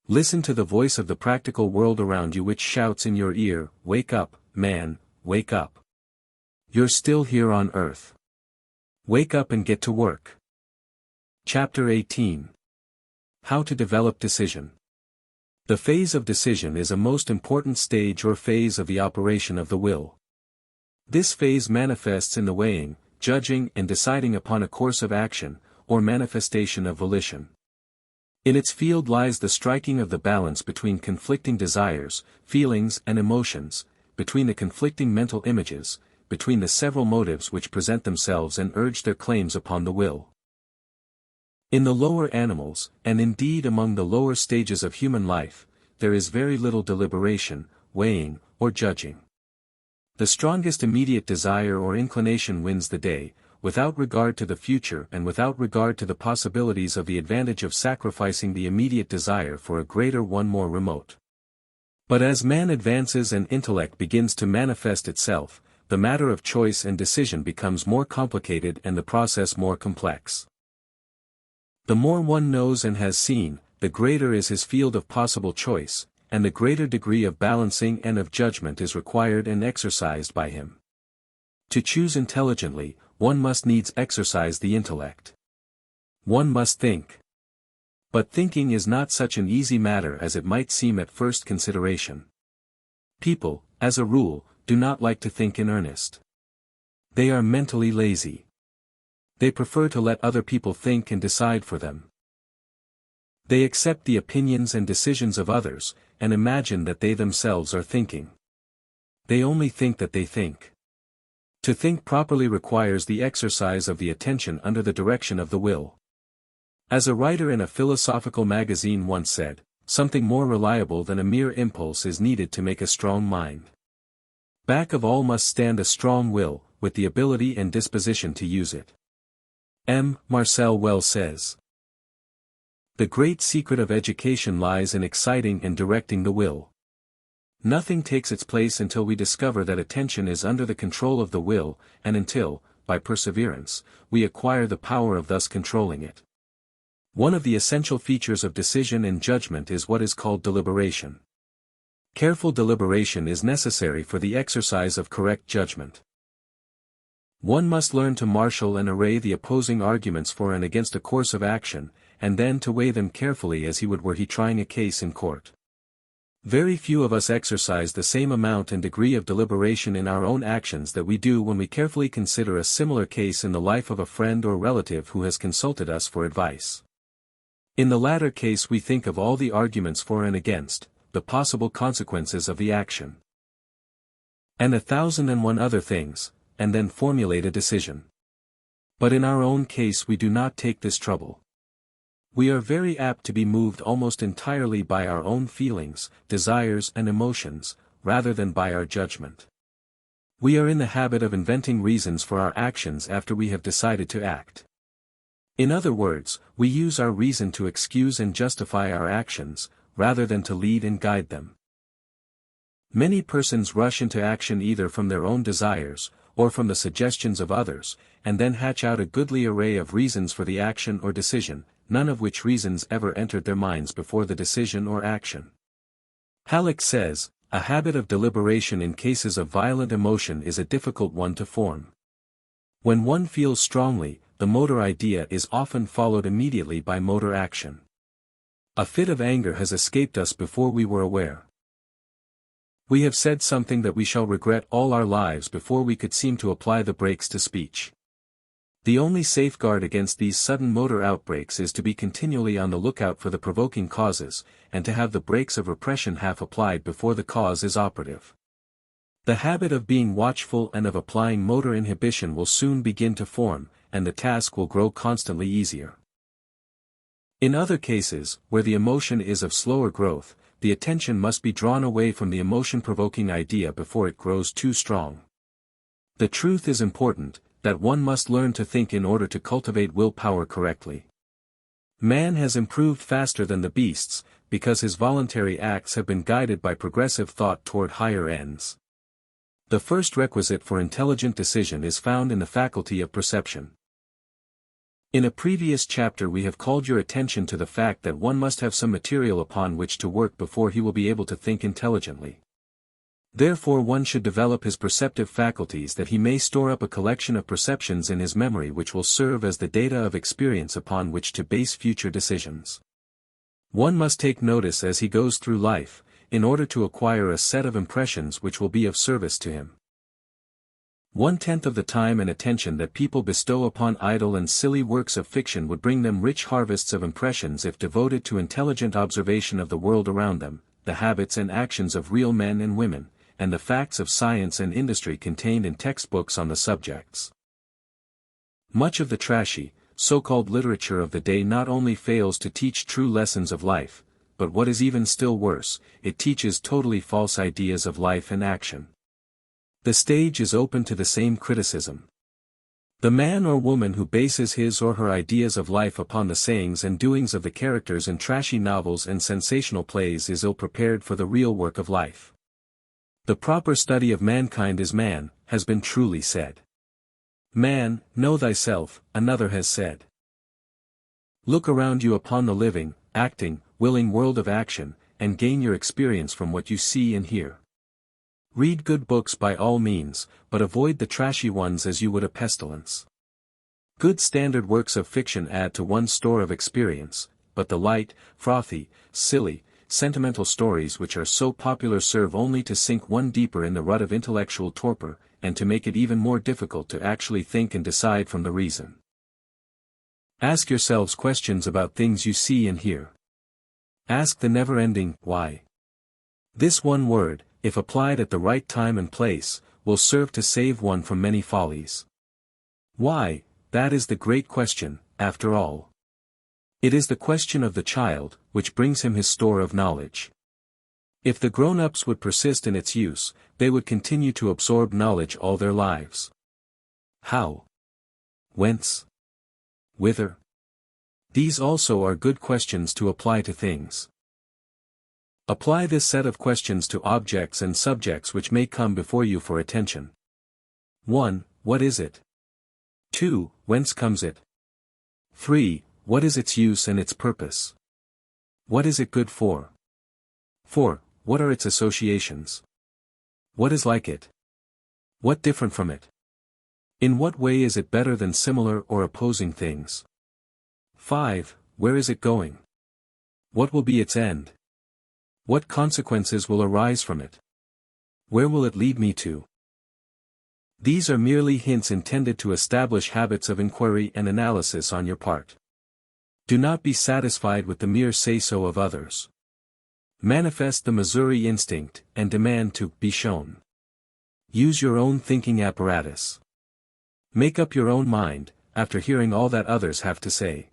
Listen to the voice of the practical world around you which shouts in your ear, "Wake up, man, wake up. You're still here on earth. Wake up and get to work." Chapter 18. How to develop decision. The phase of decision is a most important stage or phase of the operation of the will. This phase manifests in the weighing, judging and deciding upon a course of action, or manifestation of volition. In its field lies the striking of the balance between conflicting desires, feelings and emotions, between the conflicting mental images, between the several motives which present themselves and urge their claims upon the will. In the lower animals, and indeed among the lower stages of human life, there is very little deliberation, weighing, or judging. The strongest immediate desire or inclination wins the day, without regard to the future and without regard to the possibilities of the advantage of sacrificing the immediate desire for a greater one more remote. But as man advances and intellect begins to manifest itself, the matter of choice and decision becomes more complicated and the process more complex. The more one knows and has seen, the greater is his field of possible choice, and the greater degree of balancing and of judgment is required and exercised by him. To choose intelligently, one must needs exercise the intellect. One must think. But thinking is not such an easy matter as it might seem at first consideration. People, as a rule, do not like to think in earnest. They are mentally lazy. They prefer to let other people think and decide for them. They accept the opinions and decisions of others, and imagine that they themselves are thinking. They only think that they think. To think properly requires the exercise of the attention under the direction of the will. As a writer in a philosophical magazine once said, something more reliable than a mere impulse is needed to make a strong mind. Back of all must stand a strong will, with the ability and disposition to use it. M. Marcel well says, "The great secret of education lies in exciting and directing the will. Nothing takes its place until we discover that attention is under the control of the will, and until, by perseverance, we acquire the power of thus controlling it. One of the essential features of decision and judgment is what is called deliberation. Careful deliberation is necessary for the exercise of correct judgment. One must learn to marshal and array the opposing arguments for and against a course of action, and then to weigh them carefully as he would were he trying a case in court. Very few of us exercise the same amount and degree of deliberation in our own actions that we do when we carefully consider a similar case in the life of a friend or relative who has consulted us for advice. In the latter case we think of all the arguments for and against, the possible consequences of the action, and 1,001 other things, and then formulate a decision. But in our own case we do not take this trouble. We are very apt to be moved almost entirely by our own feelings, desires and emotions, rather than by our judgment. We are in the habit of inventing reasons for our actions after we have decided to act. In other words, we use our reason to excuse and justify our actions, rather than to lead and guide them. Many persons rush into action either from their own desires, or from the suggestions of others, and then hatch out a goodly array of reasons for the action or decision, none of which reasons ever entered their minds before the decision or action. Halleck says, "A habit of deliberation in cases of violent emotion is a difficult one to form. When one feels strongly, the motor idea is often followed immediately by motor action. A fit of anger has escaped us before we were aware. We have said something that we shall regret all our lives before we could seem to apply the brakes to speech. The only safeguard against these sudden motor outbreaks is to be continually on the lookout for the provoking causes, and to have the brakes of repression half applied before the cause is operative. The habit of being watchful and of applying motor inhibition will soon begin to form, and the task will grow constantly easier. In other cases, where the emotion is of slower growth, the attention must be drawn away from the emotion-provoking idea before it grows too strong. The truth is important, that one must learn to think in order to cultivate willpower correctly. Man has improved faster than the beasts, because his voluntary acts have been guided by progressive thought toward higher ends. The first requisite for intelligent decision is found in the faculty of perception. In a previous chapter we have called your attention to the fact that one must have some material upon which to work before he will be able to think intelligently. Therefore one should develop his perceptive faculties that he may store up a collection of perceptions in his memory which will serve as the data of experience upon which to base future decisions. One must take notice as he goes through life, in order to acquire a set of impressions which will be of service to him. 1/10 of the time and attention that people bestow upon idle and silly works of fiction would bring them rich harvests of impressions if devoted to intelligent observation of the world around them, the habits and actions of real men and women, and the facts of science and industry contained in textbooks on the subjects. Much of the trashy, so-called literature of the day not only fails to teach true lessons of life, but what is even still worse, it teaches totally false ideas of life and action. The stage is open to the same criticism. The man or woman who bases his or her ideas of life upon the sayings and doings of the characters in trashy novels and sensational plays is ill-prepared for the real work of life. The proper study of mankind is man, has been truly said. Man, know thyself, another has said. Look around you upon the living, acting, willing world of action, and gain your experience from what you see and hear. Read good books by all means, but avoid the trashy ones as you would a pestilence. Good standard works of fiction add to one's store of experience, but the light, frothy, silly, sentimental stories which are so popular serve only to sink one deeper in the rut of intellectual torpor, and to make it even more difficult to actually think and decide from the reason. Ask yourselves questions about things you see and hear. Ask the never-ending, why? This one word, if applied at the right time and place, will serve to save one from many follies. Why, that is the great question, after all. It is the question of the child, which brings him his store of knowledge. If the grown-ups would persist in its use, they would continue to absorb knowledge all their lives. How? Whence? Whither? These also are good questions to apply to things. Apply this set of questions to objects and subjects which may come before you for attention. 1. What is it? 2. Whence comes it? 3. What is its use and its purpose? What is it good for? 4. What are its associations? What is like it? What different from it? In what way is it better than similar or opposing things? 5. Where is it going? What will be its end? What consequences will arise from it? Where will it lead me to? These are merely hints intended to establish habits of inquiry and analysis on your part. Do not be satisfied with the mere say-so of others. Manifest the Missouri instinct, and demand to be shown. Use your own thinking apparatus. Make up your own mind, after hearing all that others have to say.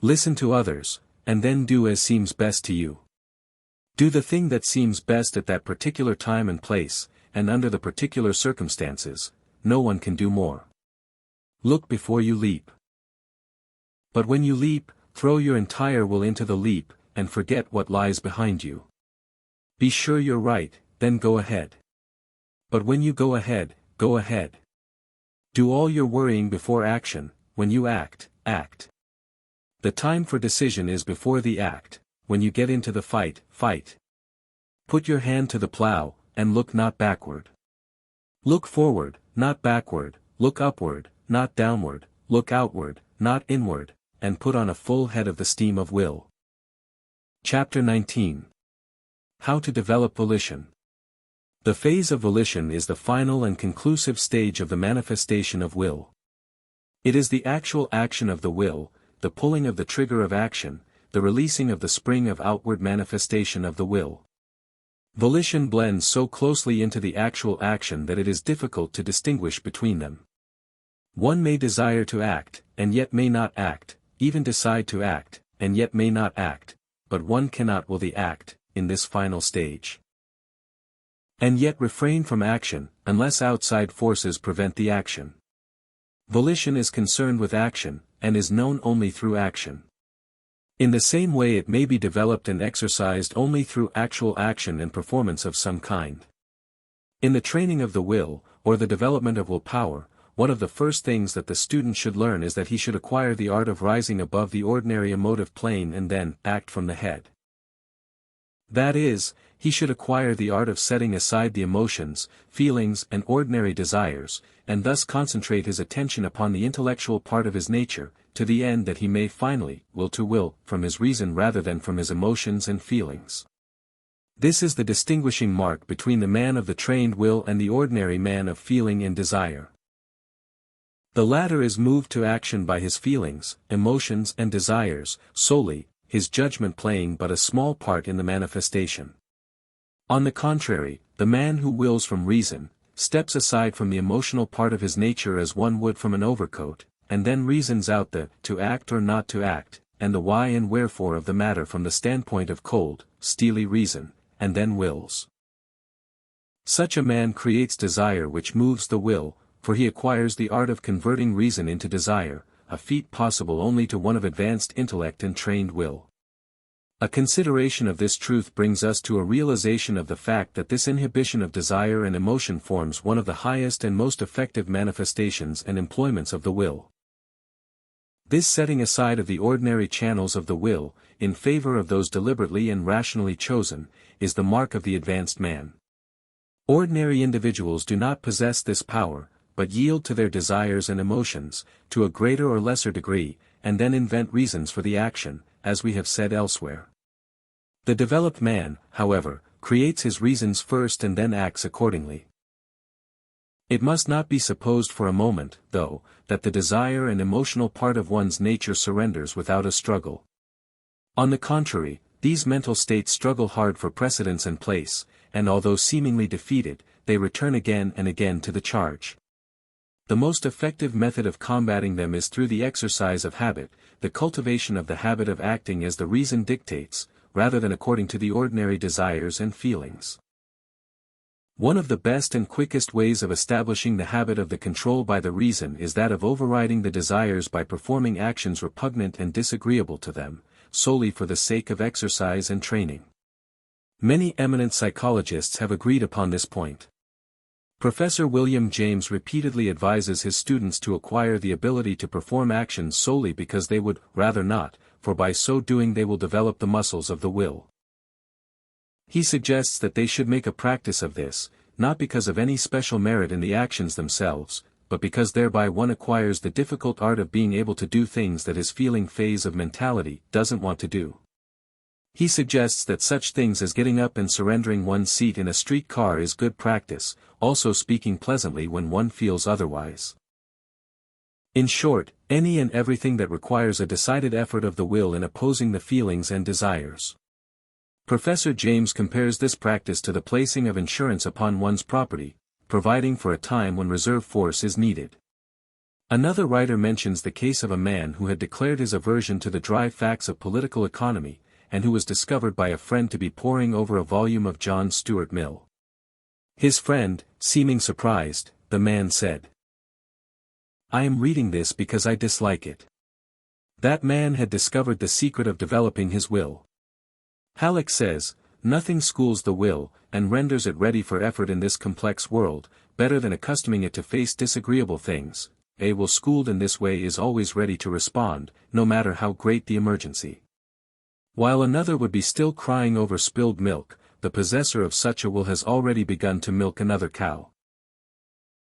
Listen to others, and then do as seems best to you. Do the thing that seems best at that particular time and place, and under the particular circumstances. No one can do more. Look before you leap. But when you leap, throw your entire will into the leap, and forget what lies behind you. Be sure you're right, then go ahead. But when you go ahead, go ahead. Do all your worrying before action. When you act, act. The time for decision is before the act. When you get into the fight, fight. Put your hand to the plow, and look not backward. Look forward, not backward, look upward, not downward, look outward, not inward, and put on a full head of the steam of will. Chapter 19. How to develop volition. The phase of volition is the final and conclusive stage of the manifestation of will. It is the actual action of the will, the pulling of the trigger of action, the releasing of the spring of outward manifestation of the will. Volition blends so closely into the actual action that it is difficult to distinguish between them. One may desire to act, and yet may not act, even decide to act, and yet may not act, but one cannot will the act, in this final stage. And yet refrain from action, unless outside forces prevent the action. Volition is concerned with action, and is known only through action. In the same way it may be developed and exercised only through actual action and performance of some kind. In the training of the will, or the development of willpower, one of the first things that the student should learn is that he should acquire the art of rising above the ordinary emotive plane and then act from the head. That is, he should acquire the art of setting aside the emotions, feelings and ordinary desires, and thus concentrate his attention upon the intellectual part of his nature, to the end that he may finally will from his reason rather than from his emotions and feelings. This is the distinguishing mark between the man of the trained will and the ordinary man of feeling and desire. The latter is moved to action by his feelings, emotions and desires, solely, his judgment playing but a small part in the manifestation. On the contrary, the man who wills from reason, steps aside from the emotional part of his nature as one would from an overcoat, and then reasons out the to act or not to act, and the why and wherefore of the matter from the standpoint of cold, steely reason, and then wills. Such a man creates desire which moves the will, for he acquires the art of converting reason into desire, a feat possible only to one of advanced intellect and trained will. A consideration of this truth brings us to a realization of the fact that this inhibition of desire and emotion forms one of the highest and most effective manifestations and employments of the will. This setting aside of the ordinary channels of the will, in favor of those deliberately and rationally chosen, is the mark of the advanced man. Ordinary individuals do not possess this power, but yield to their desires and emotions, to a greater or lesser degree, and then invent reasons for the action, as we have said elsewhere. The developed man, however, creates his reasons first and then acts accordingly. It must not be supposed for a moment, though, that the desire and emotional part of one's nature surrenders without a struggle. On the contrary, these mental states struggle hard for precedence and place, and although seemingly defeated, they return again and again to the charge. The most effective method of combating them is through the exercise of habit, the cultivation of the habit of acting as the reason dictates, rather than according to the ordinary desires and feelings. One of the best and quickest ways of establishing the habit of the control by the reason is that of overriding the desires by performing actions repugnant and disagreeable to them, solely for the sake of exercise and training. Many eminent psychologists have agreed upon this point. Professor William James repeatedly advises his students to acquire the ability to perform actions solely because they would rather not, for by so doing they will develop the muscles of the will. He suggests that they should make a practice of this, not because of any special merit in the actions themselves, but because thereby one acquires the difficult art of being able to do things that his feeling phase of mentality doesn't want to do. He suggests that such things as getting up and surrendering one's seat in a streetcar is good practice, also speaking pleasantly when one feels otherwise. In short, any and everything that requires a decided effort of the will in opposing the feelings and desires. Professor James compares this practice to the placing of insurance upon one's property, providing for a time when reserve force is needed. Another writer mentions the case of a man who had declared his aversion to the dry facts of political economy, and who was discovered by a friend to be poring over a volume of John Stuart Mill. His friend, seeming surprised, the man said, "I am reading this because I dislike it." That man had discovered the secret of developing his will. Halleck says, "Nothing schools the will, and renders it ready for effort in this complex world, better than accustoming it to face disagreeable things. A will schooled in this way is always ready to respond, no matter how great the emergency." While another would be still crying over spilled milk, the possessor of such a will has already begun to milk another cow.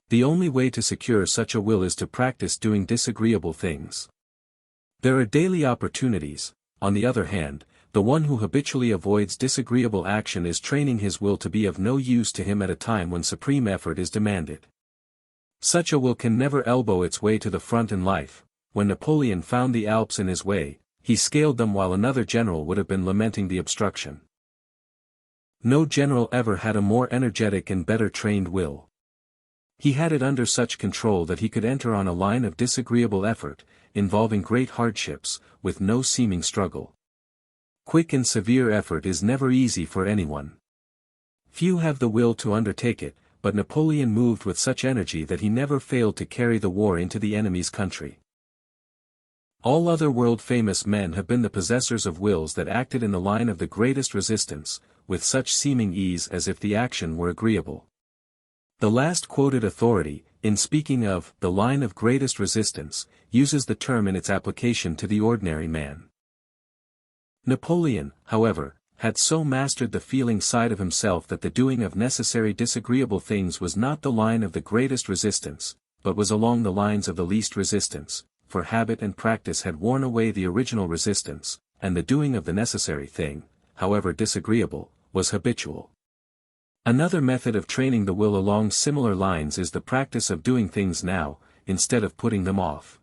The only way to secure such a will is to practice doing disagreeable things. There are daily opportunities. On the other hand, the one who habitually avoids disagreeable action is training his will to be of no use to him at a time when supreme effort is demanded. Such a will can never elbow its way to the front in life. When Napoleon found the Alps in his way, he scaled them while another general would have been lamenting the obstruction. No general ever had a more energetic and better trained will. He had it under such control that he could enter on a line of disagreeable effort, involving great hardships, with no seeming struggle. Quick and severe effort is never easy for anyone. Few have the will to undertake it, but Napoleon moved with such energy that he never failed to carry the war into the enemy's country. All other world-famous men have been the possessors of wills that acted in the line of the greatest resistance, with such seeming ease as if the action were agreeable. The last quoted authority, in speaking of the line of greatest resistance, uses the term in its application to the ordinary man. Napoleon, however, had so mastered the feeling side of himself that the doing of necessary disagreeable things was not the line of the greatest resistance, but was along the lines of the least resistance, for habit and practice had worn away the original resistance, and the doing of the necessary thing, however disagreeable, was habitual. Another method of training the will along similar lines is the practice of doing things now, instead of putting them off.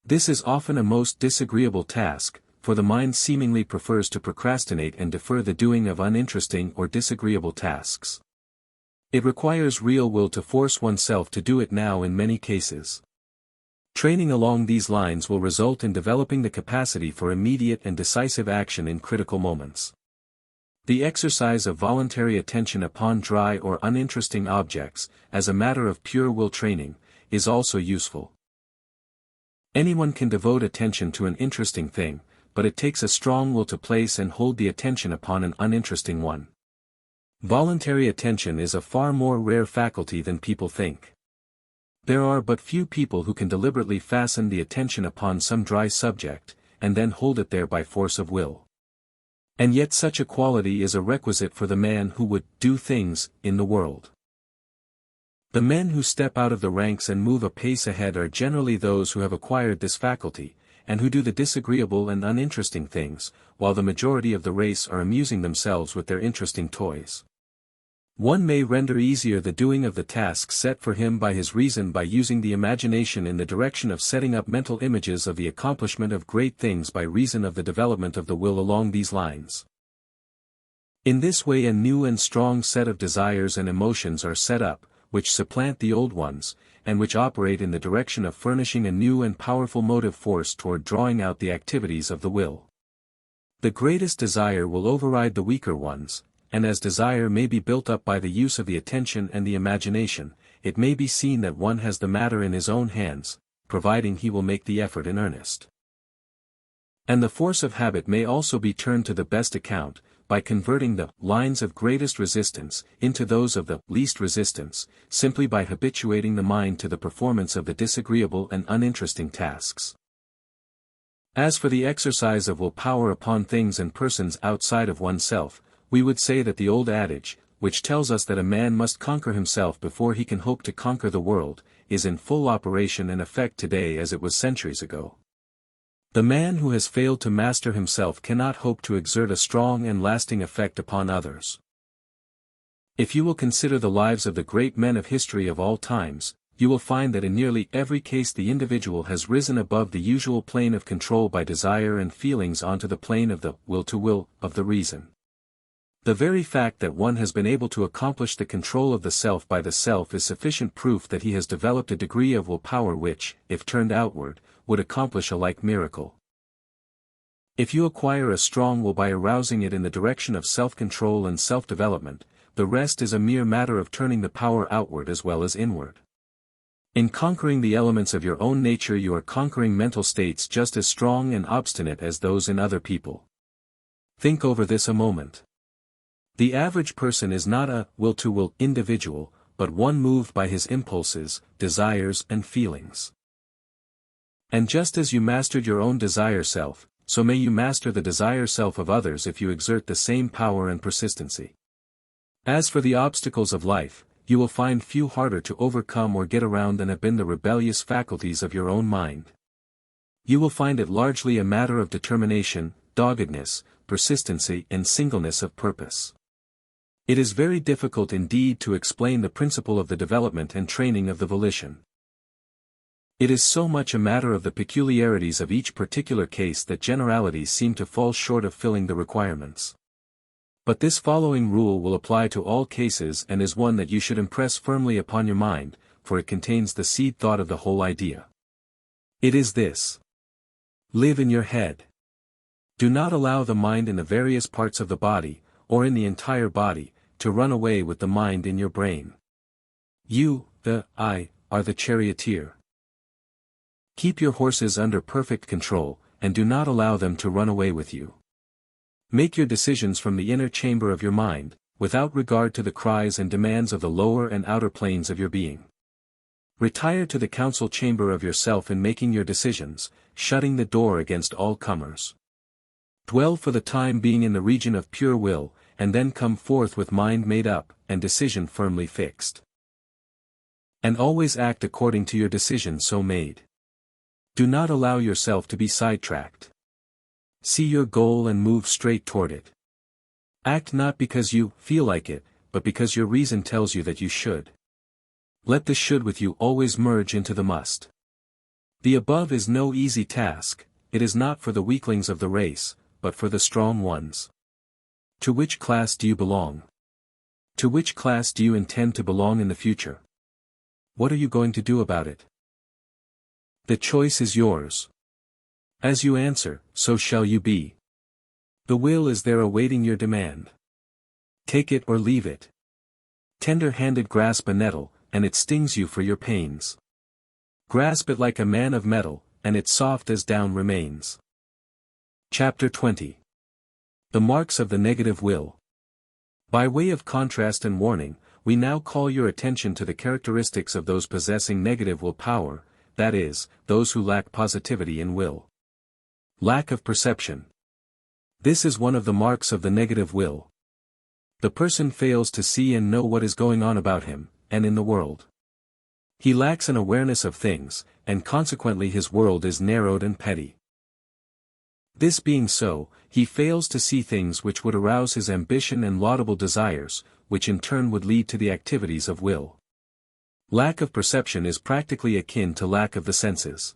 This is often a most disagreeable task, for the mind seemingly prefers to procrastinate and defer the doing of uninteresting or disagreeable tasks. It requires real will to force oneself to do it now in many cases. Training along these lines will result in developing the capacity for immediate and decisive action in critical moments. The exercise of voluntary attention upon dry or uninteresting objects, as a matter of pure will training, is also useful. Anyone can devote attention to an interesting thing, but it takes a strong will to place and hold the attention upon an uninteresting one. Voluntary attention is a far more rare faculty than people think. There are but few people who can deliberately fasten the attention upon some dry subject, and then hold it there by force of will. And yet such a quality is a requisite for the man who would do things in the world. The men who step out of the ranks and move a pace ahead are generally those who have acquired this faculty, and who do the disagreeable and uninteresting things, while the majority of the race are amusing themselves with their interesting toys. One may render easier the doing of the task set for him by his reason by using the imagination in the direction of setting up mental images of the accomplishment of great things by reason of the development of the will along these lines. In this way a new and strong set of desires and emotions are set up, which supplant the old ones, and which operate in the direction of furnishing a new and powerful motive force toward drawing out the activities of the will. The greatest desire will override the weaker ones, and as desire may be built up by the use of the attention and the imagination, it may be seen that one has the matter in his own hands, providing he will make the effort in earnest. And the force of habit may also be turned to the best account, by converting the lines of greatest resistance into those of the least resistance, simply by habituating the mind to the performance of the disagreeable and uninteresting tasks. As for the exercise of will power upon things and persons outside of oneself, we would say that the old adage, which tells us that a man must conquer himself before he can hope to conquer the world, is in full operation and effect today as it was centuries ago. The man who has failed to master himself cannot hope to exert a strong and lasting effect upon others. If you will consider the lives of the great men of history of all times, you will find that in nearly every case the individual has risen above the usual plane of control by desire and feelings onto the plane of the will to will, of the reason. The very fact that one has been able to accomplish the control of the self by the self is sufficient proof that he has developed a degree of will power which, if turned outward, would accomplish a like miracle. If you acquire a strong will by arousing it in the direction of self-control and self-development, the rest is a mere matter of turning the power outward as well as inward. In conquering the elements of your own nature you are conquering mental states just as strong and obstinate as those in other people. Think over this a moment. The average person is not a will-to-will individual, but one moved by his impulses, desires and feelings. And just as you mastered your own desire self, so may you master the desire self of others if you exert the same power and persistency. As for the obstacles of life, you will find few harder to overcome or get around than have been the rebellious faculties of your own mind. You will find it largely a matter of determination, doggedness, persistency and singleness of purpose. It is very difficult indeed to explain the principle of the development and training of the volition. It is so much a matter of the peculiarities of each particular case that generalities seem to fall short of filling the requirements. But this following rule will apply to all cases and is one that you should impress firmly upon your mind, for it contains the seed thought of the whole idea. It is this. Live in your head. Do not allow the mind in the various parts of the body, or in the entire body, to run away with the mind in your brain. You, the I, are the charioteer. Keep your horses under perfect control, and do not allow them to run away with you. Make your decisions from the inner chamber of your mind, without regard to the cries and demands of the lower and outer planes of your being. Retire to the council chamber of yourself in making your decisions, shutting the door against all comers. Dwell for the time being in the region of pure will, and then come forth with mind made up, and decision firmly fixed. And always act according to your decision so made. Do not allow yourself to be sidetracked. See your goal and move straight toward it. Act not because you feel like it, but because your reason tells you that you should. Let the should with you always merge into the must. The above is no easy task, it is not for the weaklings of the race, but for the strong ones. To which class do you belong? To which class do you intend to belong in the future? What are you going to do about it? The choice is yours. As you answer, so shall you be. The will is there awaiting your demand. Take it or leave it. Tender-handed grasp a nettle, and it stings you for your pains. Grasp it like a man of metal, and it soft as down remains. Chapter 20. The marks of the negative will. By way of contrast and warning, we now call your attention to the characteristics of those possessing negative will power, that is, those who lack positivity in will. Lack of perception. This is one of the marks of the negative will. The person fails to see and know what is going on about him, and in the world. He lacks an awareness of things, and consequently his world is narrowed and petty. This being so, he fails to see things which would arouse his ambition and laudable desires, which in turn would lead to the activities of will. Lack of perception is practically akin to lack of the senses.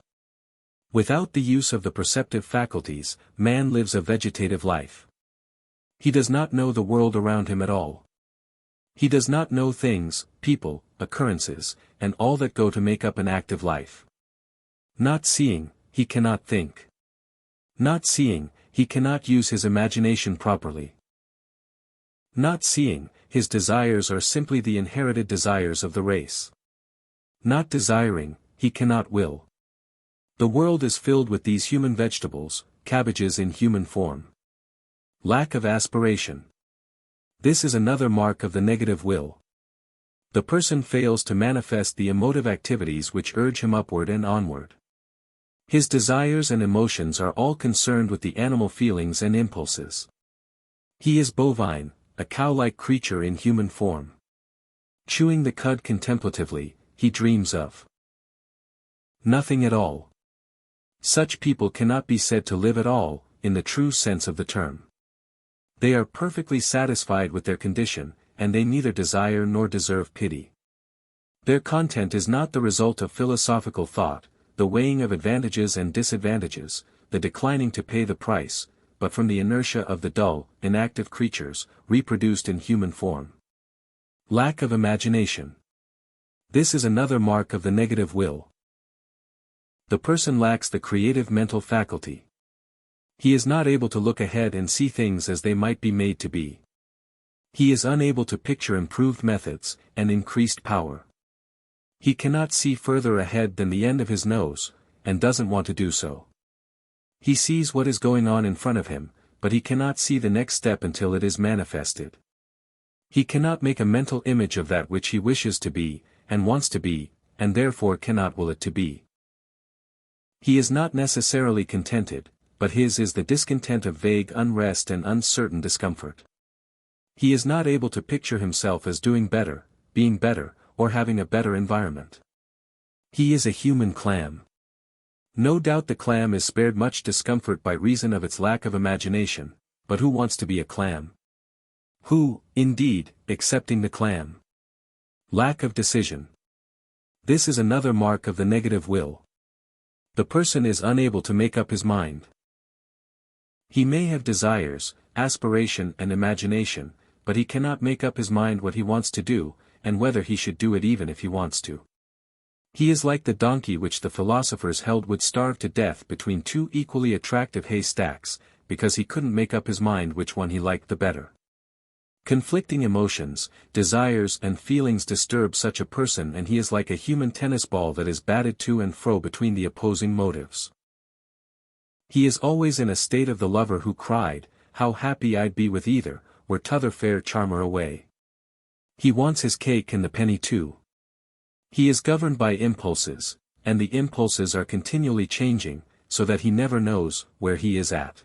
Without the use of the perceptive faculties, man lives a vegetative life. He does not know the world around him at all. He does not know things, people, occurrences, and all that go to make up an active life. Not seeing, he cannot think. Not seeing, he cannot use his imagination properly. Not seeing, his desires are simply the inherited desires of the race. Not desiring, he cannot will. The world is filled with these human vegetables, cabbages in human form. Lack of aspiration. This is another mark of the negative will. The person fails to manifest the emotive activities which urge him upward and onward. His desires and emotions are all concerned with the animal feelings and impulses. He is bovine, a cow-like creature in human form. Chewing the cud contemplatively, he dreams of nothing at all. Such people cannot be said to live at all, in the true sense of the term. They are perfectly satisfied with their condition, and they neither desire nor deserve pity. Their content is not the result of philosophical thought, the weighing of advantages and disadvantages, the declining to pay the price, but from the inertia of the dull, inactive creatures, reproduced in human form. Lack of imagination. This is another mark of the negative will. The person lacks the creative mental faculty. He is not able to look ahead and see things as they might be made to be. He is unable to picture improved methods, and increased power. He cannot see further ahead than the end of his nose, and doesn't want to do so. He sees what is going on in front of him, but he cannot see the next step until it is manifested. He cannot make a mental image of that which he wishes to be, and wants to be, and therefore cannot will it to be. He is not necessarily contented, but his is the discontent of vague unrest and uncertain discomfort. He is not able to picture himself as doing better, being better, or having a better environment. He is a human clam. No doubt the clam is spared much discomfort by reason of its lack of imagination, but who wants to be a clam? Who, indeed, excepting the clam? Lack of decision. This is another mark of the negative will. The person is unable to make up his mind. He may have desires, aspiration and imagination, but he cannot make up his mind what he wants to do, and whether he should do it even if he wants to. He is like the donkey which the philosophers held would starve to death between two equally attractive haystacks, because he couldn't make up his mind which one he liked the better. Conflicting emotions, desires and feelings disturb such a person, and he is like a human tennis ball that is batted to and fro between the opposing motives. He is always in a state of the lover who cried, "How happy I'd be with either, were t'other fair charmer away." He wants his cake and the penny too. He is governed by impulses, and the impulses are continually changing, so that he never knows where he is at.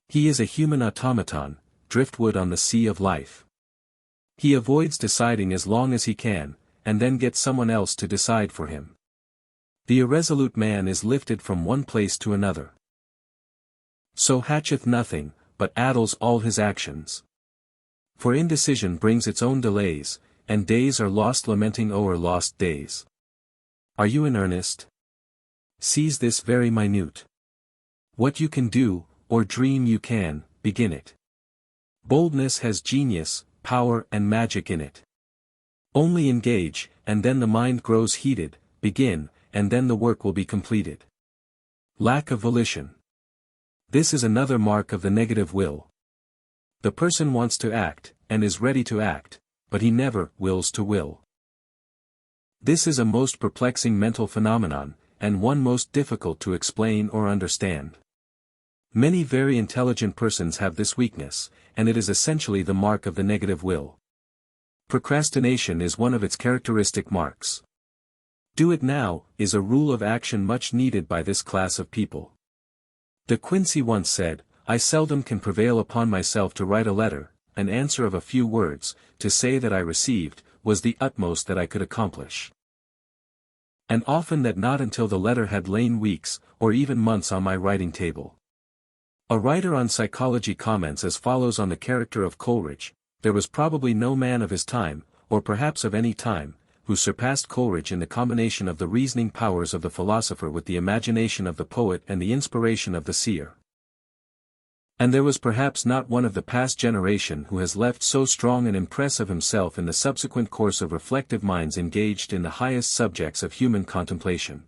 He is a human automaton, driftwood on the sea of life. He avoids deciding as long as he can, and then gets someone else to decide for him. The irresolute man is lifted from one place to another. So hatcheth nothing, but addles all his actions. For indecision brings its own delays, and days are lost lamenting o'er lost days. Are you in earnest? Seize this very minute. What you can do, or dream you can, begin it. Boldness has genius, power and magic in it. Only engage, and then the mind grows heated, begin, and then the work will be completed. Lack of volition. This is another mark of the negative will. The person wants to act, and is ready to act, but he never wills to will. This is a most perplexing mental phenomenon, and one most difficult to explain or understand. Many very intelligent persons have this weakness, and it is essentially the mark of the negative will. Procrastination is one of its characteristic marks. Do it now, is a rule of action much needed by this class of people. De Quincey once said, I seldom can prevail upon myself to write a letter, an answer of a few words, to say that I received, was the utmost that I could accomplish. And often that not until the letter had lain weeks, or even months on my writing table. A writer on psychology comments as follows on the character of Coleridge: there was probably no man of his time, or perhaps of any time, who surpassed Coleridge in the combination of the reasoning powers of the philosopher with the imagination of the poet and the inspiration of the seer. And there was perhaps not one of the past generation who has left so strong an impress of himself in the subsequent course of reflective minds engaged in the highest subjects of human contemplation.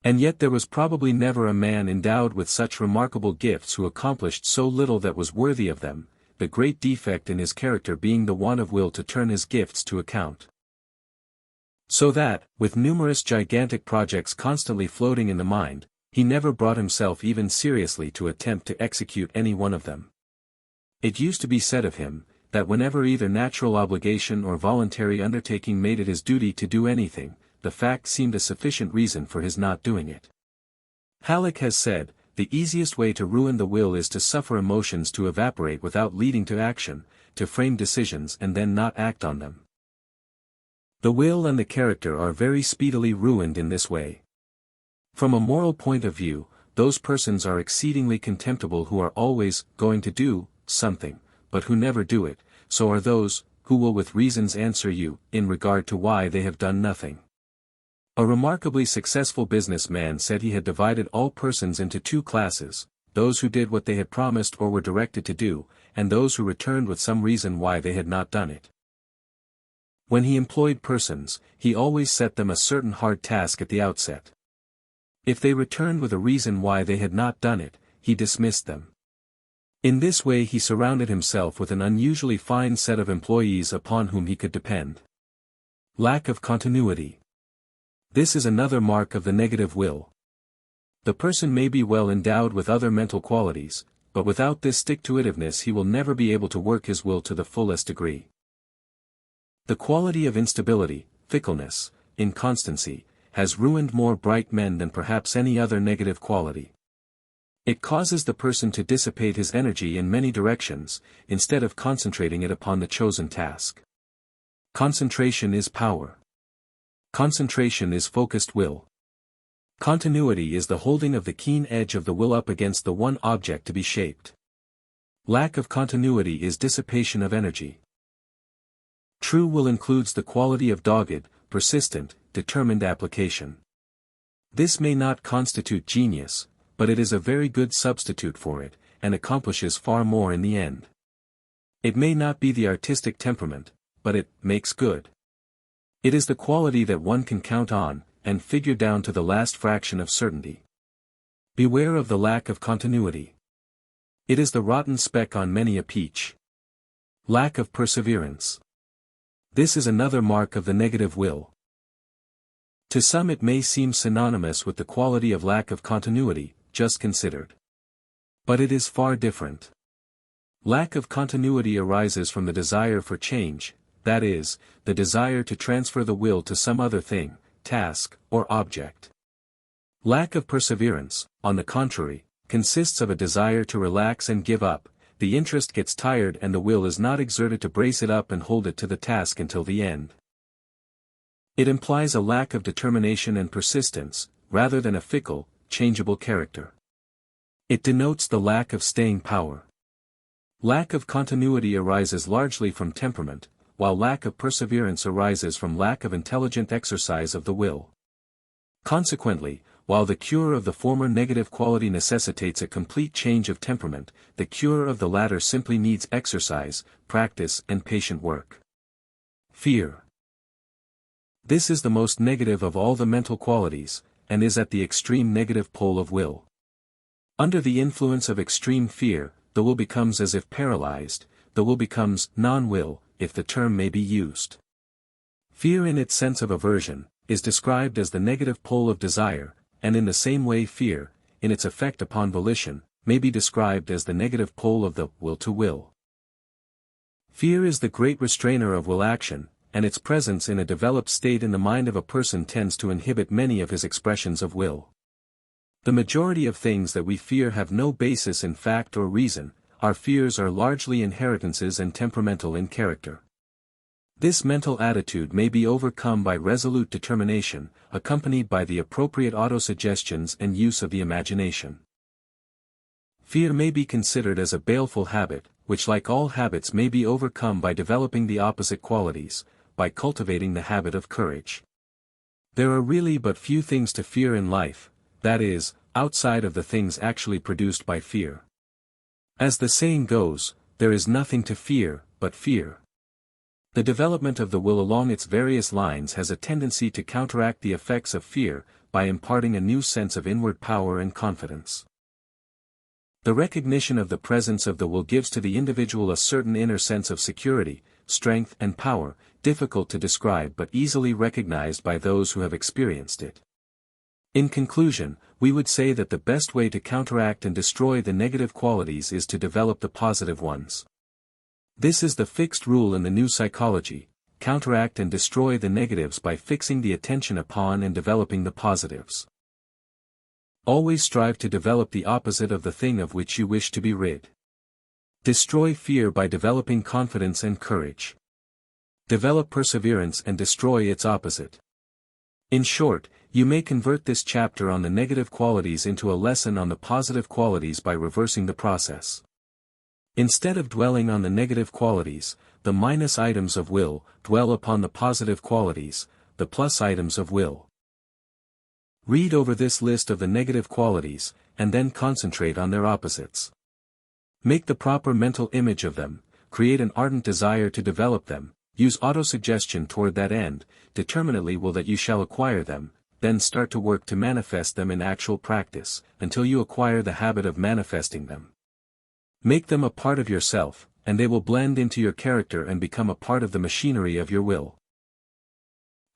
And yet there was probably never a man endowed with such remarkable gifts who accomplished so little that was worthy of them, the great defect in his character being the want of will to turn his gifts to account. So that, with numerous gigantic projects constantly floating in the mind, he never brought himself even seriously to attempt to execute any one of them. It used to be said of him, that whenever either natural obligation or voluntary undertaking made it his duty to do anything, the fact seemed a sufficient reason for his not doing it. Halleck has said, the easiest way to ruin the will is to suffer emotions to evaporate without leading to action, to frame decisions and then not act on them. The will and the character are very speedily ruined in this way. From a moral point of view, those persons are exceedingly contemptible who are always going to do something, but who never do it, so are those who will with reasons answer you in regard to why they have done nothing. A remarkably successful businessman said he had divided all persons into two classes, those who did what they had promised or were directed to do, and those who returned with some reason why they had not done it. When he employed persons, he always set them a certain hard task at the outset. If they returned with a reason why they had not done it, he dismissed them. In this way he surrounded himself with an unusually fine set of employees upon whom he could depend. Lack of continuity. This is another mark of the negative will. The person may be well endowed with other mental qualities, but without this stick-to-itiveness he will never be able to work his will to the fullest degree. The quality of instability, fickleness, inconstancy, has ruined more bright men than perhaps any other negative quality. It causes the person to dissipate his energy in many directions, instead of concentrating it upon the chosen task. Concentration is power. Concentration is focused will. Continuity is the holding of the keen edge of the will up against the one object to be shaped. Lack of continuity is dissipation of energy. True will includes the quality of dogged, persistent, determined application. This may not constitute genius, but it is a very good substitute for it, and accomplishes far more in the end. It may not be the artistic temperament, but it makes good. It is the quality that one can count on, and figure down to the last fraction of certainty. Beware of the lack of continuity. It is the rotten speck on many a peach. Lack of perseverance. This is another mark of the negative will. To some it may seem synonymous with the quality of lack of continuity, just considered. But it is far different. Lack of continuity arises from the desire for change, that is, the desire to transfer the will to some other thing, task, or object. Lack of perseverance, on the contrary, consists of a desire to relax and give up. The interest gets tired and the will is not exerted to brace it up and hold it to the task until the end. It implies a lack of determination and persistence, rather than a fickle, changeable character. It denotes the lack of staying power. Lack of continuity arises largely from temperament, while lack of perseverance arises from lack of intelligent exercise of the will. Consequently, while the cure of the former negative quality necessitates a complete change of temperament, the cure of the latter simply needs exercise, practice and patient work. Fear. This is the most negative of all the mental qualities, and is at the extreme negative pole of will. Under the influence of extreme fear, the will becomes as if paralyzed, the will becomes non-will, if the term may be used. Fear in its sense of aversion, is described as the negative pole of desire, and in the same way fear, in its effect upon volition, may be described as the negative pole of the will to will. Fear is the great restrainer of will action, and its presence in a developed state in the mind of a person tends to inhibit many of his expressions of will. The majority of things that we fear have no basis in fact or reason. Our fears are largely inheritances and temperamental in character. This mental attitude may be overcome by resolute determination, accompanied by the appropriate autosuggestions and use of the imagination. Fear may be considered as a baleful habit, which like all habits may be overcome by developing the opposite qualities, by cultivating the habit of courage. There are really but few things to fear in life, that is, outside of the things actually produced by fear. As the saying goes, there is nothing to fear, but fear. The development of the will along its various lines has a tendency to counteract the effects of fear, by imparting a new sense of inward power and confidence. The recognition of the presence of the will gives to the individual a certain inner sense of security, strength and power, difficult to describe but easily recognized by those who have experienced it. In conclusion, we would say that the best way to counteract and destroy the negative qualities is to develop the positive ones. This is the fixed rule in the new psychology: counteract and destroy the negatives by fixing the attention upon and developing the positives. Always strive to develop the opposite of the thing of which you wish to be rid. Destroy fear by developing confidence and courage. Develop perseverance and destroy its opposite. In short, you may convert this chapter on the negative qualities into a lesson on the positive qualities by reversing the process. Instead of dwelling on the negative qualities, the minus items of will, dwell upon the positive qualities, the plus items of will. Read over this list of the negative qualities, and then concentrate on their opposites. Make the proper mental image of them, create an ardent desire to develop them, use autosuggestion toward that end, determinately will that you shall acquire them, then start to work to manifest them in actual practice, until you acquire the habit of manifesting them. Make them a part of yourself, and they will blend into your character and become a part of the machinery of your will.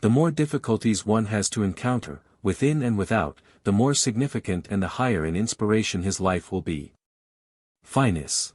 The more difficulties one has to encounter, within and without, the more significant and the higher in inspiration his life will be. Finis.